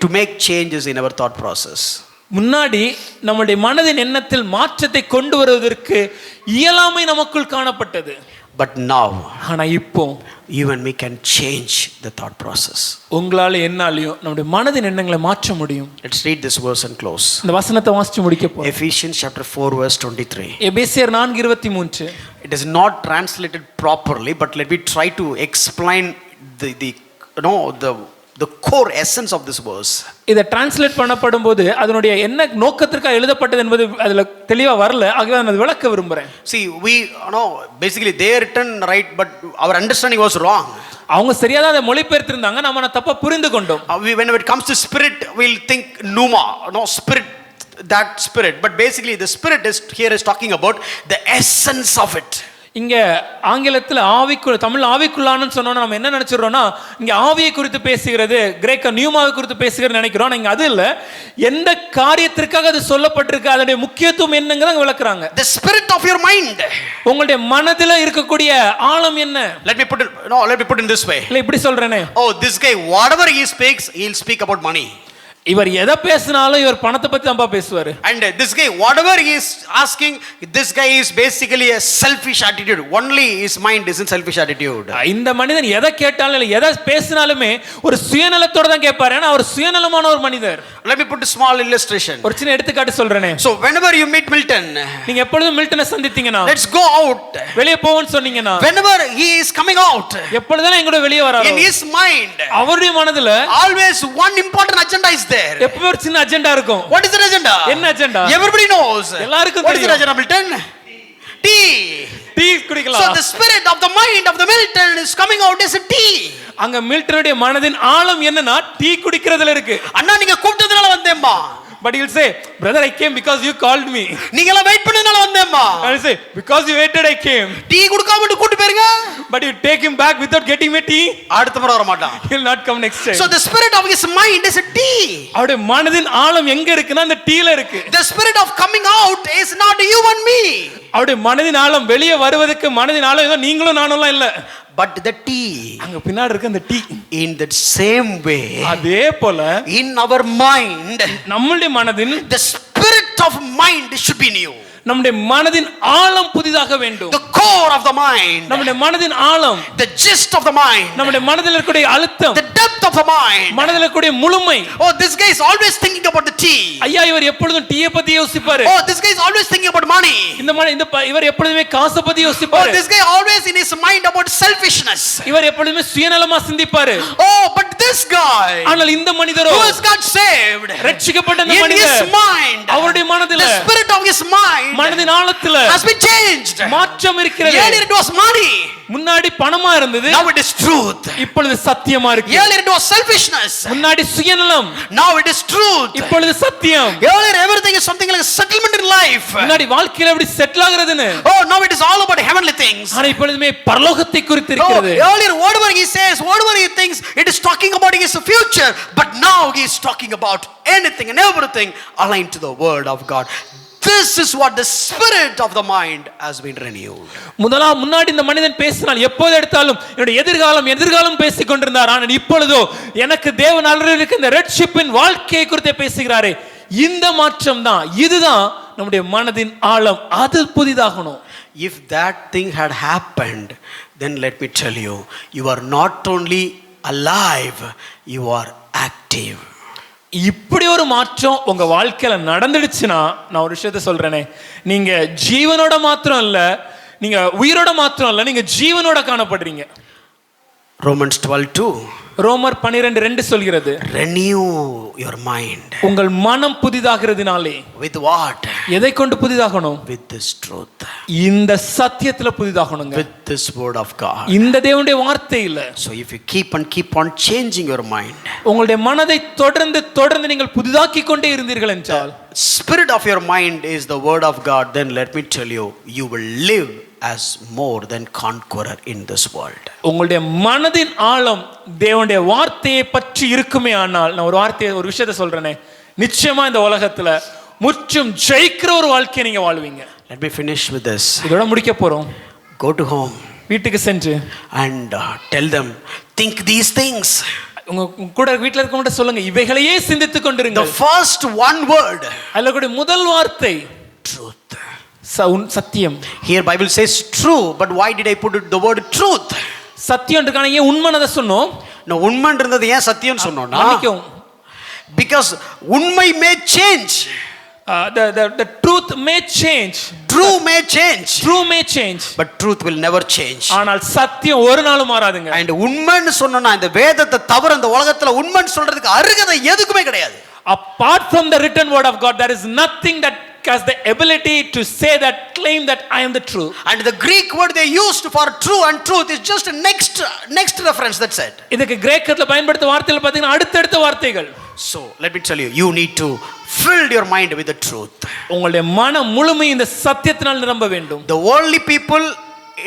to make changes in our thought process.
முன்னாடி நம்முடைய மனதின் எண்ணத்தில் மாற்றத்தை கொண்டு வருவதற்கு இயலாமை நமக்குள் காணப்பட்டது.
But now,
ஆனா இப்போ
you and me can change the thought process.
உங்களால என்னாலயும் நம்முடைய மனதின் எண்ணங்களை மாற்ற முடியும்.
Let's read this verse and close.
இந்த வசனத்தை வாசிச்சு முடிக்க போறோம்.
Ephesians chapter 4 verse 23.
எபேசியர் 4:23.
It is not translated properly, but let me try to explain the core essence of this verse.
இத டிரான்ஸ்லேட் பண்ணப்படும்போது அதனுடைய என்ன நோக்கத்திற்காக எழுதப்பட்டது என்பது அதுல தெளிவா வரல. ஆகவே நான் அதை விளக்க விரும்புறேன்.
See, basically they written right, but our understanding was wrong.
அவங்க சரியா தான் அதை மொழிபெயர்த்திருந்தாங்க, நாம தப்பா புரிந்து கொண்டோம்.
When it comes to spirit, we'll think pneuma, spirit, that spirit, but basically the spirit is here is talking about the essence of it.
இங்க ஆங்கிலத்தில் தமிழ் ஆவிக்குள்ளான்னு சொன்னோன்னா நம்ம என்ன நினைச்சிடறோம்னா இங்க ஆவியை குறித்து பேசுகிறது, கிரேக்க நியூமாவை குறித்து பேசுகிறது நினைக்கிறோம். நீங்க அது இல்ல, எந்த காரியத்திற்காக அது சொல்லப்பட்டிருக்கு, அதனுடைய முக்கியத்துவம் என்னங்கிறத விளக்குறாங்க.
The spirit of your mind.
உங்களுடைய மனதில இருக்கக்கூடிய ஆழம் என்ன?
Let me put in this way.
இல்ல இப்படி சொல்றேனே,
oh, this guy whatever he speaks, he'll speak about money.
இவர் எதை பேசினாலும் இவர் பணத்தை பத்தி தான் பேசுவாரு.
And this guy whatever he is asking, this guy is basically a selfish attitude. Only his mind is in selfish attitude.
இந்த மனிதன் எதை கேட்டாலும் இல்ல எதை பேசினாலுமே ஒரு சுயநலத்தோட தான் கேட்பாரு. ஏன்னா அவர் சுயநலமான ஒரு மனிதர்.
Let me put a small illustration.
ஒரு சின்ன எடுத்துக்காட்டு சொல்றேனே.
So whenever you meet Milton,
நீங்க எப்பொழுதும் மில்டனை சந்தித்தீங்கன்னா,
let's go out,
வெளிய போவோம்னு சொன்னீங்கன்னா,
whenever he is coming out,
எப்பொழுதும் எங்கூட வெளிய வராரோ,
in his mind,
அவருடைய மனதுல
always one important agenda is there.
எப்பவே ஒரு சின்ன அஜெண்டா இருக்கும்.
What is the agenda?
என்ன அஜெண்டா?
Everybody knows.
எல்லாருக்கும்
தெரியும். What is the agenda, Milton? Tea குடிக்கலாம். So the spirit of the mind of the Milton is coming out as a tea.
அங்க மில்டனுடைய மனதின் ஆழம் என்னன்னா டீ குடிக்கிறதுல இருக்கு.
அண்ணா நீங்க கூப்பிட்டதனால வந்தேன்பா.
But he'll say, brother, I came because you called me.
நீங்களா wait பண்ணதனால வந்தேன்பா.
I'll say, because you waited I came.
Tea குடிக்காம கூட்டி போறீங்க.
But you take him back without getting me tea.
அடுத்த முறை வர மாட்டான்.
He'll not come next time.
So the spirit of his mind is a tea.
அவருடைய மனதின் ஆழம் எங்க இருக்குன்னா அந்த டீல இருக்கு.
The spirit of coming out is not you and me.
அவருடைய மனதின் ஆழம் வெளியே வருவதற்கு மனதின் ஆழம் ஏதோ நீங்களும் நானும்லாம் இல்ல,
but the T.
அங்க பின்னாடி இருக்க அந்த tea.
In that same way,
அதே போல
in our mind,
நம்மளுடைய மனதின்
the spirit of mind should be new.
நம்முடைய மனதின் ஆழம் புதிதாக வேண்டும்.
The core of the mind,
நம்முடைய மனதின் ஆழம்,
the gist of the mind,
நம்முடைய மனதில் இருக்கக்கூடிய அழுத்தம்,
the depth of the mind.
மனதில் இருக்கக்கூடிய முழுமை.
Oh, this guy is always thinking about the tea.
ஐயா இவர் எப்பொழுதும் டீயை பத்தி யோசிப்பாரு.
Oh, this guy is always thinking about money.
இவர் எப்பொழுதுமே காசை பத்தி
Oh,
யோசிப்பாரு.
this guy always in his mind about selfishness.
இவர் எப்பொழுதுமே சுயநலமா சிந்திப்பாரு.
Oh, but this guy,
ஆனால் இந்த மனிதரோ
who has got saved,
ரட்சிக்கப்பட்ட இந்த
in
மனிதர்
his mind,
அவருடைய மனதில
the spirit of his mind
மனதின் ஆழத்துல
has been changed.
மாற்றம் இருக்கிறது.
Earlier it was money,
முன்னாடி பணமா இருந்தது,
now it is truth.
இப்பொழுது சத்தியமா இருக்கு.
Earlier it was selfishness,
முன்னாடி சுயநலம்,
now it is truth.
இப்பொழுது சத்தியம்.
Earlier everything is something like a settlement in life.
முன்னாடி வாழ்க்கையில எப்படி settle ஆகிறதுன்னு,
Oh, now it is all about heavenly things.
ஆனா இப்பொழுதுமே பரலோகத்தை குறித்து
Oh,
இருக்கிறது.
earlier whatever he says, whatever he thinks, it is talking about his future, but now he is talking about anything and everything aligned to the word of God. This is what the spirit of the mind has been renewed.
முன்னாடி இந்த மனிதன் பேசினால் எப்போது எடுத்தாலும் என்னுடைய எதிர்காலம் பேசிக் கொண்டிருந்தார். ஆனால் இப்பொழுதோ எனக்கு தேவன் அருளியிருக்கிற இந்த ரட்சிப்பின் வாழ்க்கையை குறித்து பேசுகிறாரே. இந்த மாற்றம் தான், இதுதான் நம்முடைய மனதின் ஆழம். அது புதிதாகணும்.
If that thing had happened, then let me tell you, you are not only alive, you are active.
இப்படி ஒரு மாற்றம் உங்க வாழ்க்கையில நடந்துடுச்சுன்னா, நான் ஒரு விஷயத்த சொல்றேனே, நீங்க ஜீவனோட மாத்திரம் இல்ல, நீங்க உயிரோட மாத்திரம் இல்ல, நீங்க ஜீவனோட காணப்படுறீங்க.
Romans 12:2,
ரோமர் 12:2 சொல்கிறது,
renew your mind.
உங்கள் மனம் புதிதாகிறதுனாலே.
With what?
எதை கொண்டு புதிதாகணும்?
With this truth,
இந்த சத்தியத்துல புதிதாகணுங்க,
with this word of God.
இந்த தேவனுடைய வார்த்தையில.
So if you keep on changing your mind,
உங்களுடைய மனதை தொடர்ந்து நீங்கள் புதிதாக்கி கொண்டே இருந்தீர்கள் என்றால்,
spirit of your mind is the word of God, then let me tell you, you will live as more than conqueror in this world.
உங்களுடைய மனதின் ஆழம் தேவனுடைய வார்த்தையை பற்றி இருக்குமே ஆனால், நான் ஒரு விஷயத்தை சொல்றேனே, நிச்சயமா இந்த உலகத்துல முற்றும் ஜெயிக்கிற ஒரு வாழ்க்கையை நீங்க வாழ்வீங்க.
Let me finish with this.
இதோட முடிக்க போறோம்.
Go to home,
வீட்டுக்கு சென்று
and tell them, think these things.
உங்க கூட வீட்ல இருக்கவங்க சொல்லுங்க, இவைகளையே சிந்தித்துக் கொண்டிருங்க.
The first one word,
அதுல கூட முதல் வார்த்தை
truth.
சத்தியம்.
Here Bible says true, but why did I put the word truth?
சத்தியம் இருக்கான ஏன் உண்மைனத சொன்னோம்?
No, உண்மைன் இருந்தது ஏன் சத்தியம் சொன்னோம்னா,
மன்னிக்கவும்,
because உண்மை may change,
the truth may change,
true may change, but truth will never change.
ஆனால் சத்தியம் ஒரு நாளும் மாறாதுங்க.
And உண்மைன்னு சொன்னோம்னா, இந்த வேதத்தை தவிர இந்த உலகத்துல உண்மைன்னு சொல்றதுக்கு அருகதை எதுக்குமே கிடையாது.
Apart from the written word of God, there is nothing that has the ability to say that, claim that I am the truth.
And the Greek word they used for true and truth is just a next reference, that's it.
இதுக்கு கிரேக்கத்துல பயன்படுத்த வார்த்தைகள் பாத்தீங்கன்னா அடுத்தடுத்த வார்த்தைகள்.
So let me tell you, you need to fill your mind with the truth.
உங்களுடைய மனம் முழுமை இந்த சத்தியத்தினால் நிரம்ப வேண்டும்.
The worldly people,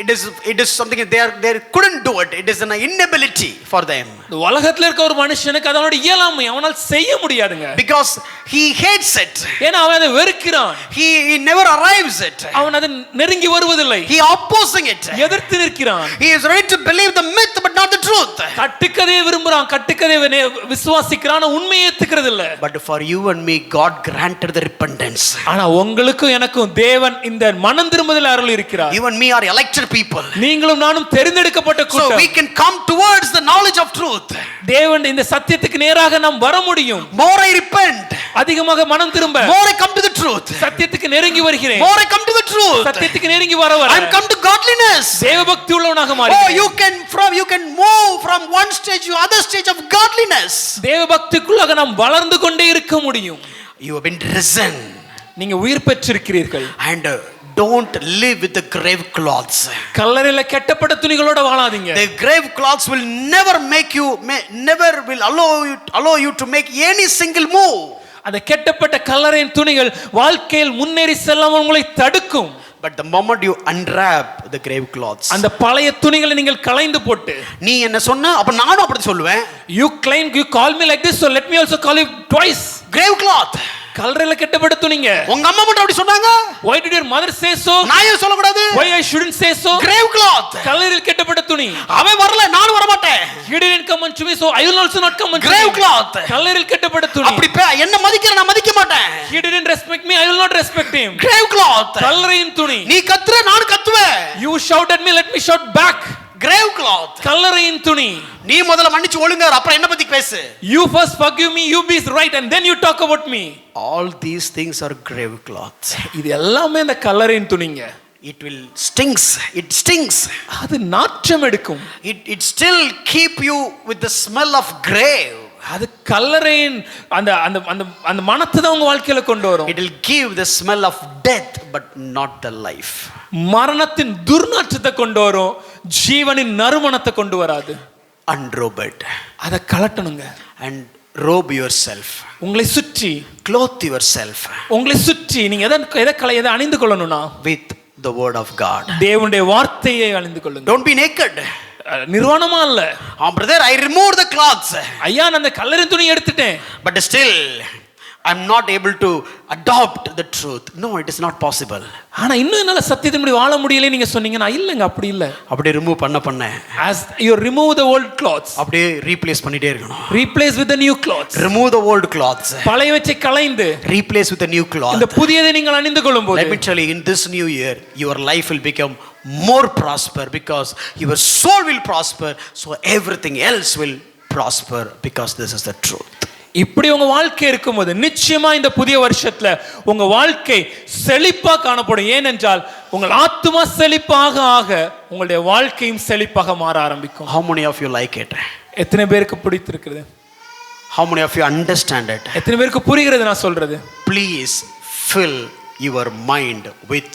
it is something they couldn't do it. It is an inability for them.
இந்த உலகத்துல இருக்க ஒரு மனுஷனுக்கு அதனோட இயலாமை, அவனால் செய்ய முடியாதுங்க.
Because he hates it.
ஏன்னா அவன் அதை வெறுக்கிறான்.
He never arrives it.
அவன் அதை நெருங்கி வருவதில்லை.
He opposing it.
எதிர்த்து நிற்கிறான்.
He is ready to believe the myth but not the truth.
கட்டுக்கதையை விரும்புறான், கட்டுக்கதையை விசுவாசிக்கிறான், உண்மையை ஏத்துக்கிறது இல்ல.
But for you and me, God granted the repentance.
ஆனா உங்களுக்கும் எனக்கும் தேவன் இந்த மனம் திரும்புதல் அருள் இருக்கிறார்.
You and me are elected people.
நீங்களும் நானும் தெரிந்தெடுக்கப்பட்ட கூட்டம்.
So we can come towards the knowledge of truth.
தேவன் இந்த சத்தியத்துக்கு நேராக நாம் வர முடியும்.
More I repent,
அதிகமாக மனம் திரும்ப,
more I come to the truth.
சத்தியத்துக்கு நெருங்கி வருகிறேன்.
More I come to the truth.
சத்தியத்துக்கு நெருங்கி வர
I am come to godliness.
தேவபக்தி உள்ளவனாக மாறி.
Oh, you can move from one stage to other stage of godliness.
தேவபக்திக்குள்ளாக நாம் வளர்ந்து கொண்டே இருக்க முடியும்.
You have been risen.
நீங்க உயிர் பெற்றிருக்கிறீர்கள்.
And don't live with the grave clothes.
கல்லறையில கட்டப்பட்ட துணிகளோட வாழாதீங்க.
The grave clothes will never allow you to make any single move.
அந்த கட்டப்பட்ட கல்லறையின் துணிகள் வாழ்க்கையில் முன்னேறி செல்லாமல் உங்களை தடுக்கும்.
But the moment you unwrap the grave clothes,
அந்த பழைய துணிகளை நீங்கள் களைந்து போட்டு,
நீ என்ன சொன்ன அப்ப நானும் அப்படி சொல்லுவேன்.
You call me like this, so let me also call you twice.
Grave cloth,
கல்லறையில கட்டப்பட்ட துணிங்க.
உங்க அம்மா மட்டும் அப்படி சொன்னாங்க.
Why did your mother say so?
நான் ஏன் சொல்ல கூடாது?
Why I shouldn't say so?
grave cloth.
கல்லறையில் கட்டப்பட்ட துணி.
அவன் வரல, நானும் வர மாட்டேன்.
He didn't come unto me, so I will also not come unto
grave
him.
cloth.
கல்லறையில் கட்டப்பட்ட துணி.
அப்படி என்ன மதிக்கிற நான் மதிக்க மாட்டேன்.
He didn't respect me, I will not respect him.
grave cloth.
கல்லறையின் துணி.
நீ கத்துற, நான் கத்துவேன்.
You shout at me, let me shout back.
grave cloth.
கல்லறையின் துணி.
நீ முதல்ல மன்னிச்சு ஒழுங்கா அப்புறம் என்ன பத்தி பேசு.
You first forgive me, you be right, and then you talk about me.
all these things are grave cloths.
இது எல்லாமே அந்த கல்லறையின் துணிங்க.
it will it stings.
அது நாற்றம் எடுக்கும்.
it still keep you with the smell of grave.
அது கல்லறையின் அந்த அந்த அந்த அந்த மனத்தை தான் உங்க வாழ்க்கையில கொண்டு வரும்.
it will give the smell of death but not the life.
மரணத்தின் துர்நாற்றத்தை கொண்டு வரும், ஜீவனின் நறுமணத்தை கொண்டு வராது.
unrobed.
அத கலட்டணுங்க.
and robe yourself.
உங்களை சுற்றி
clothe yourself.
உங்களை சுற்றி நீங்க எதை அணிந்து கொள்ளணும்னா
with the word of God.
தேவனுடைய வார்த்தையை அணிந்து கொள்ளுங்க.
don't be naked.
நிர்வாணமா இல்ல.
brother, I removed the clothes.
ஐயா நான் அந்த கல்லறையின் துணி எடுத்துட்டேன்.
but still I'm not able to adopt the truth. No, it is not possible.
ஆனா இன்னும் என்னால சத்தியத்தின்படி வாழ முடியல நீங்க சொன்னீங்கன்னா இல்லங்க அப்படி இல்ல.
அப்படியே ரிமூவ் பண்ண
as you remove the old clothes,
அப்படியே ரீப்ளேஸ் பண்ணிட்டே இருக்கணும்.
replace with the new clothes.
remove the old clothes.
பழையவற்றை களைந்து
replace with the new cloth.
இந்த புதியதை நீங்கள் அணிந்து கொள்ளும்போது
let me tell you, in this new year your life will become more prosper because your soul will prosper, so everything else will prosper because this is the truth.
இப்படி உங்க வாழ்க்கை இருக்கும்போது நிச்சயமா இந்த புதிய வருஷத்துல உங்க வாழ்க்கை செழிப்பா காணப்படும். ஏனென்றால் உங்கள் ஆத்துமா செழிப்பாக ஆக உங்களுடைய வாழ்க்கையும் செழிப்பாக மாற ஆரம்பிக்கும்.
how many of you like it?
எத்தனை பேருக்கு பிடித்திருக்கிறது?
how many of you understand it?
எத்தனை பேருக்கு புரிகிறது நான் சொல்றது?
please fill your mind with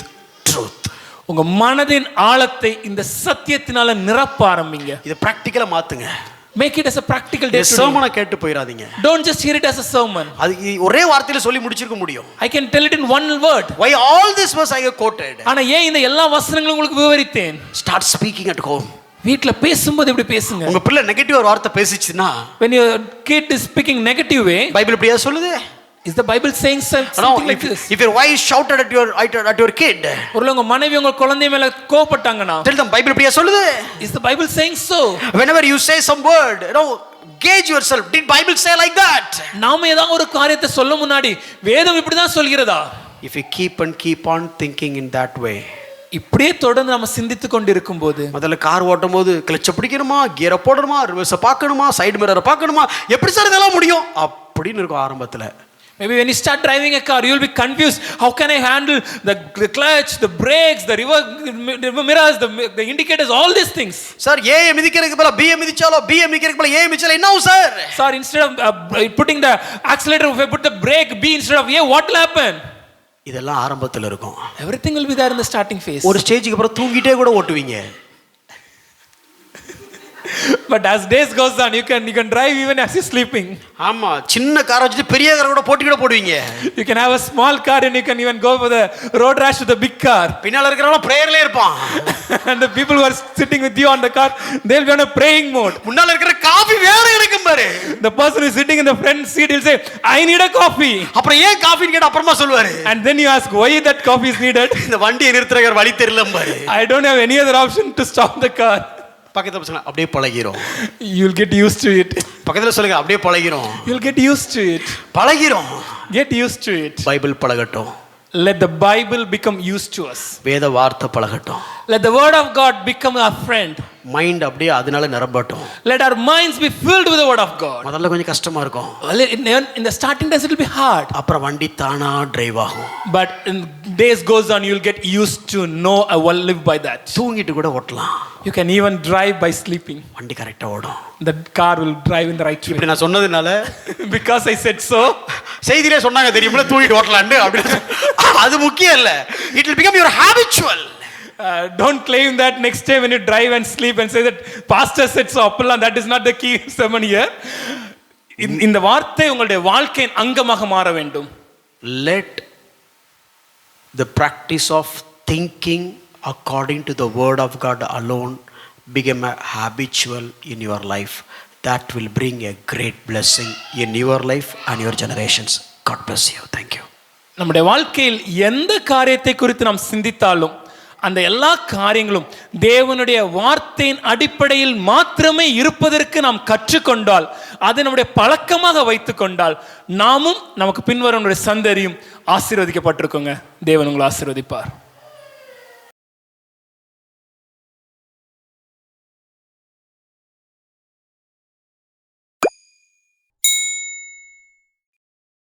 truth.
உங்க மனதின் ஆழத்தை இந்த சத்தியத்தினால நிரப்ப ஆரம்பிங்க.
இத பிராக்டிகலா மாத்துங்க.
make it as a practical day.
sermon கேட்டு போயிராதீங்க.
don't just hear it as a sermon.
அது ஒரே வார்த்தையில சொல்லி முடிச்சிருக்க முடியும்.
I can tell it in one word.
why all this was I quoted?
ஆனா ஏன் இந்த எல்லா வசனங்களும் உங்களுக்கு விவரித்தேன்?
start speaking at home.
வீட்ல பேசும்போது இப்படி பேசுங்க.
உங்க பிள்ளை நெகட்டிவ் ஒரு வார்த்தை பேசிச்சுனா,
when your kid is speaking negative way,
Bible இப்படியா சொல்லுது?
is the Bible saying something like this?
if your wife shouted at your kid,
ஒருவேளை உங்க மனைவி உங்க குழந்தை மேல கோபப்பட்டாங்கனா,
tell them பைபிள் இப்படியா சொல்லுது?
is the Bible saying so?
whenever you say some word, gauge yourself, did Bible say like that?
நாம ஏதாவது ஒரு காரியத்தை சொல்ல முன்னாடி வேதம் இப்படி தான் சொல்கிறதா?
if you keep on thinking in that way,
இப்படியே தொடர்ந்து நம்ம சிந்தித்து கொண்டு இருக்கும்போது,
முதல்ல கார் ஓட்டும் போது கிளட்சை பிடிக்கணுமா, கியரை போடணுமா, ரிவர்ஸை பார்க்கணுமா, சைடு மிரரை பார்க்கணுமா, எப்படி சார் இதெல்லாம் முடியும் அப்படின்னு இருக்கும் ஆரம்பத்தில்.
maybe when you start driving a car you will be confused, how can I handle the clutch, the brakes, the mirrors, the indicators, all these things.
sir a மிதிக்கிறதுக்கு பதிலா b மிதிச்சாலோ b மிதிக்கிறதுக்கு பதிலா a மிதிச்சாலோ என்ன ஆகும் sir?
sir instead of putting the accelerator, if I put the brake b instead of a, what will happen?
இதெல்லாம் ஆரம்பத்தில் இருக்கும்.
everything will be there in the starting phase.
ஒரு ஸ்டேஜுக்கு அப்புறம் தூங்கிட்டே கூட ஓட்டுவீங்க.
but as days goes on you can drive even as you sleeping.
ஆமா, சின்ன காரை வச்சு பெரிய காரை கூட போடுவீங்க.
you can have a small car and you can even go for the road rash with a big car.
பின்னால இருக்கறவங்க பிரேயர்லயே இருப்பான்.
and the people who are sitting with you on the car, they'll be on a praying mode.
முன்னால இருக்கிற coffee வேற இருக்கும் பாரு.
the person who is sitting in the front seat will say I need a coffee.
அப்புறம் ஏன் காஃபின்னு கேட்டா அப்புறமா சொல்வாரு.
and then you ask why that coffee is needed.
இந்த வண்டியை நிறுத்துறவர் வழி தெரியல பாரு.
I don't have any other option to stop the car.
பக்கத்துல பசங்க அப்படியே பழகிரும்.
you'll get used to it.
பக்கத்துல சொல்லுங்க அப்படியே பழகிரும்.
you'll get used to it.
பழகிரும்.
get used to it.
Bible பழகட்டும்.
let the Bible become used to us.
வேத வார்த்தை பழகட்டும்.
let the word of God become our friend.
Mind அப்படியே அதனால நிரம்பட்டும்.
let our minds be filled with the word of God.
முதல்ல கொஞ்சம் கஷ்டமா இருக்கும்.
in the starting days it will be hard.
அப்புறம் வண்டி தானா டிரைவ் ஆகும்.
but in days goes on you'll get used to know I will live by that.
தூங்கிட்டு கூட ஓட்டலாம்.
you can even drive by sleeping.
வண்டி கரெக்ட்டா ஓடும்.
the car will drive in the right way.
இப்படி நான் சொன்னதுனால
because I said so,
செய்தியிலே சொன்னாங்க தெரியுமா, தூங்கிட்டு ஓட்டலாம்னு. அப்படி அது முக்கியம் இல்ல. it will become your habitual.
don't claim that next day when you drive and sleep and say that pastor said so. appalla that is not the key sermon here. இந்த வார்த்தை உங்களுடைய வாழ்க்கையின் அங்கமாக மாற வேண்டும்.
let the practice of thinking according to the word of God alone become a habitual in your life. that will bring a great blessing in your life and your generations. God bless you. Thank you.
நம்முடைய வாழ்க்கையில் எந்த காரியத்தை குறித்து நாம் சிந்தித்தாலும் அந்த எல்லா காரியங்களும் தேவனுடைய வார்த்தையின் அடிப்படையில் மாத்திரமே இருப்பதற்கு நாம் கற்றுக்கொண்டால், அதை நம்முடைய பழக்கமாக வைத்துக் கொண்டால், நாமும் நமக்கு பின்வரும் சந்ததியும் ஆசீர்வதிக்கப்பட்டிருக்கோங்க. தேவன் உங்களை ஆசீர்வதிப்பார்.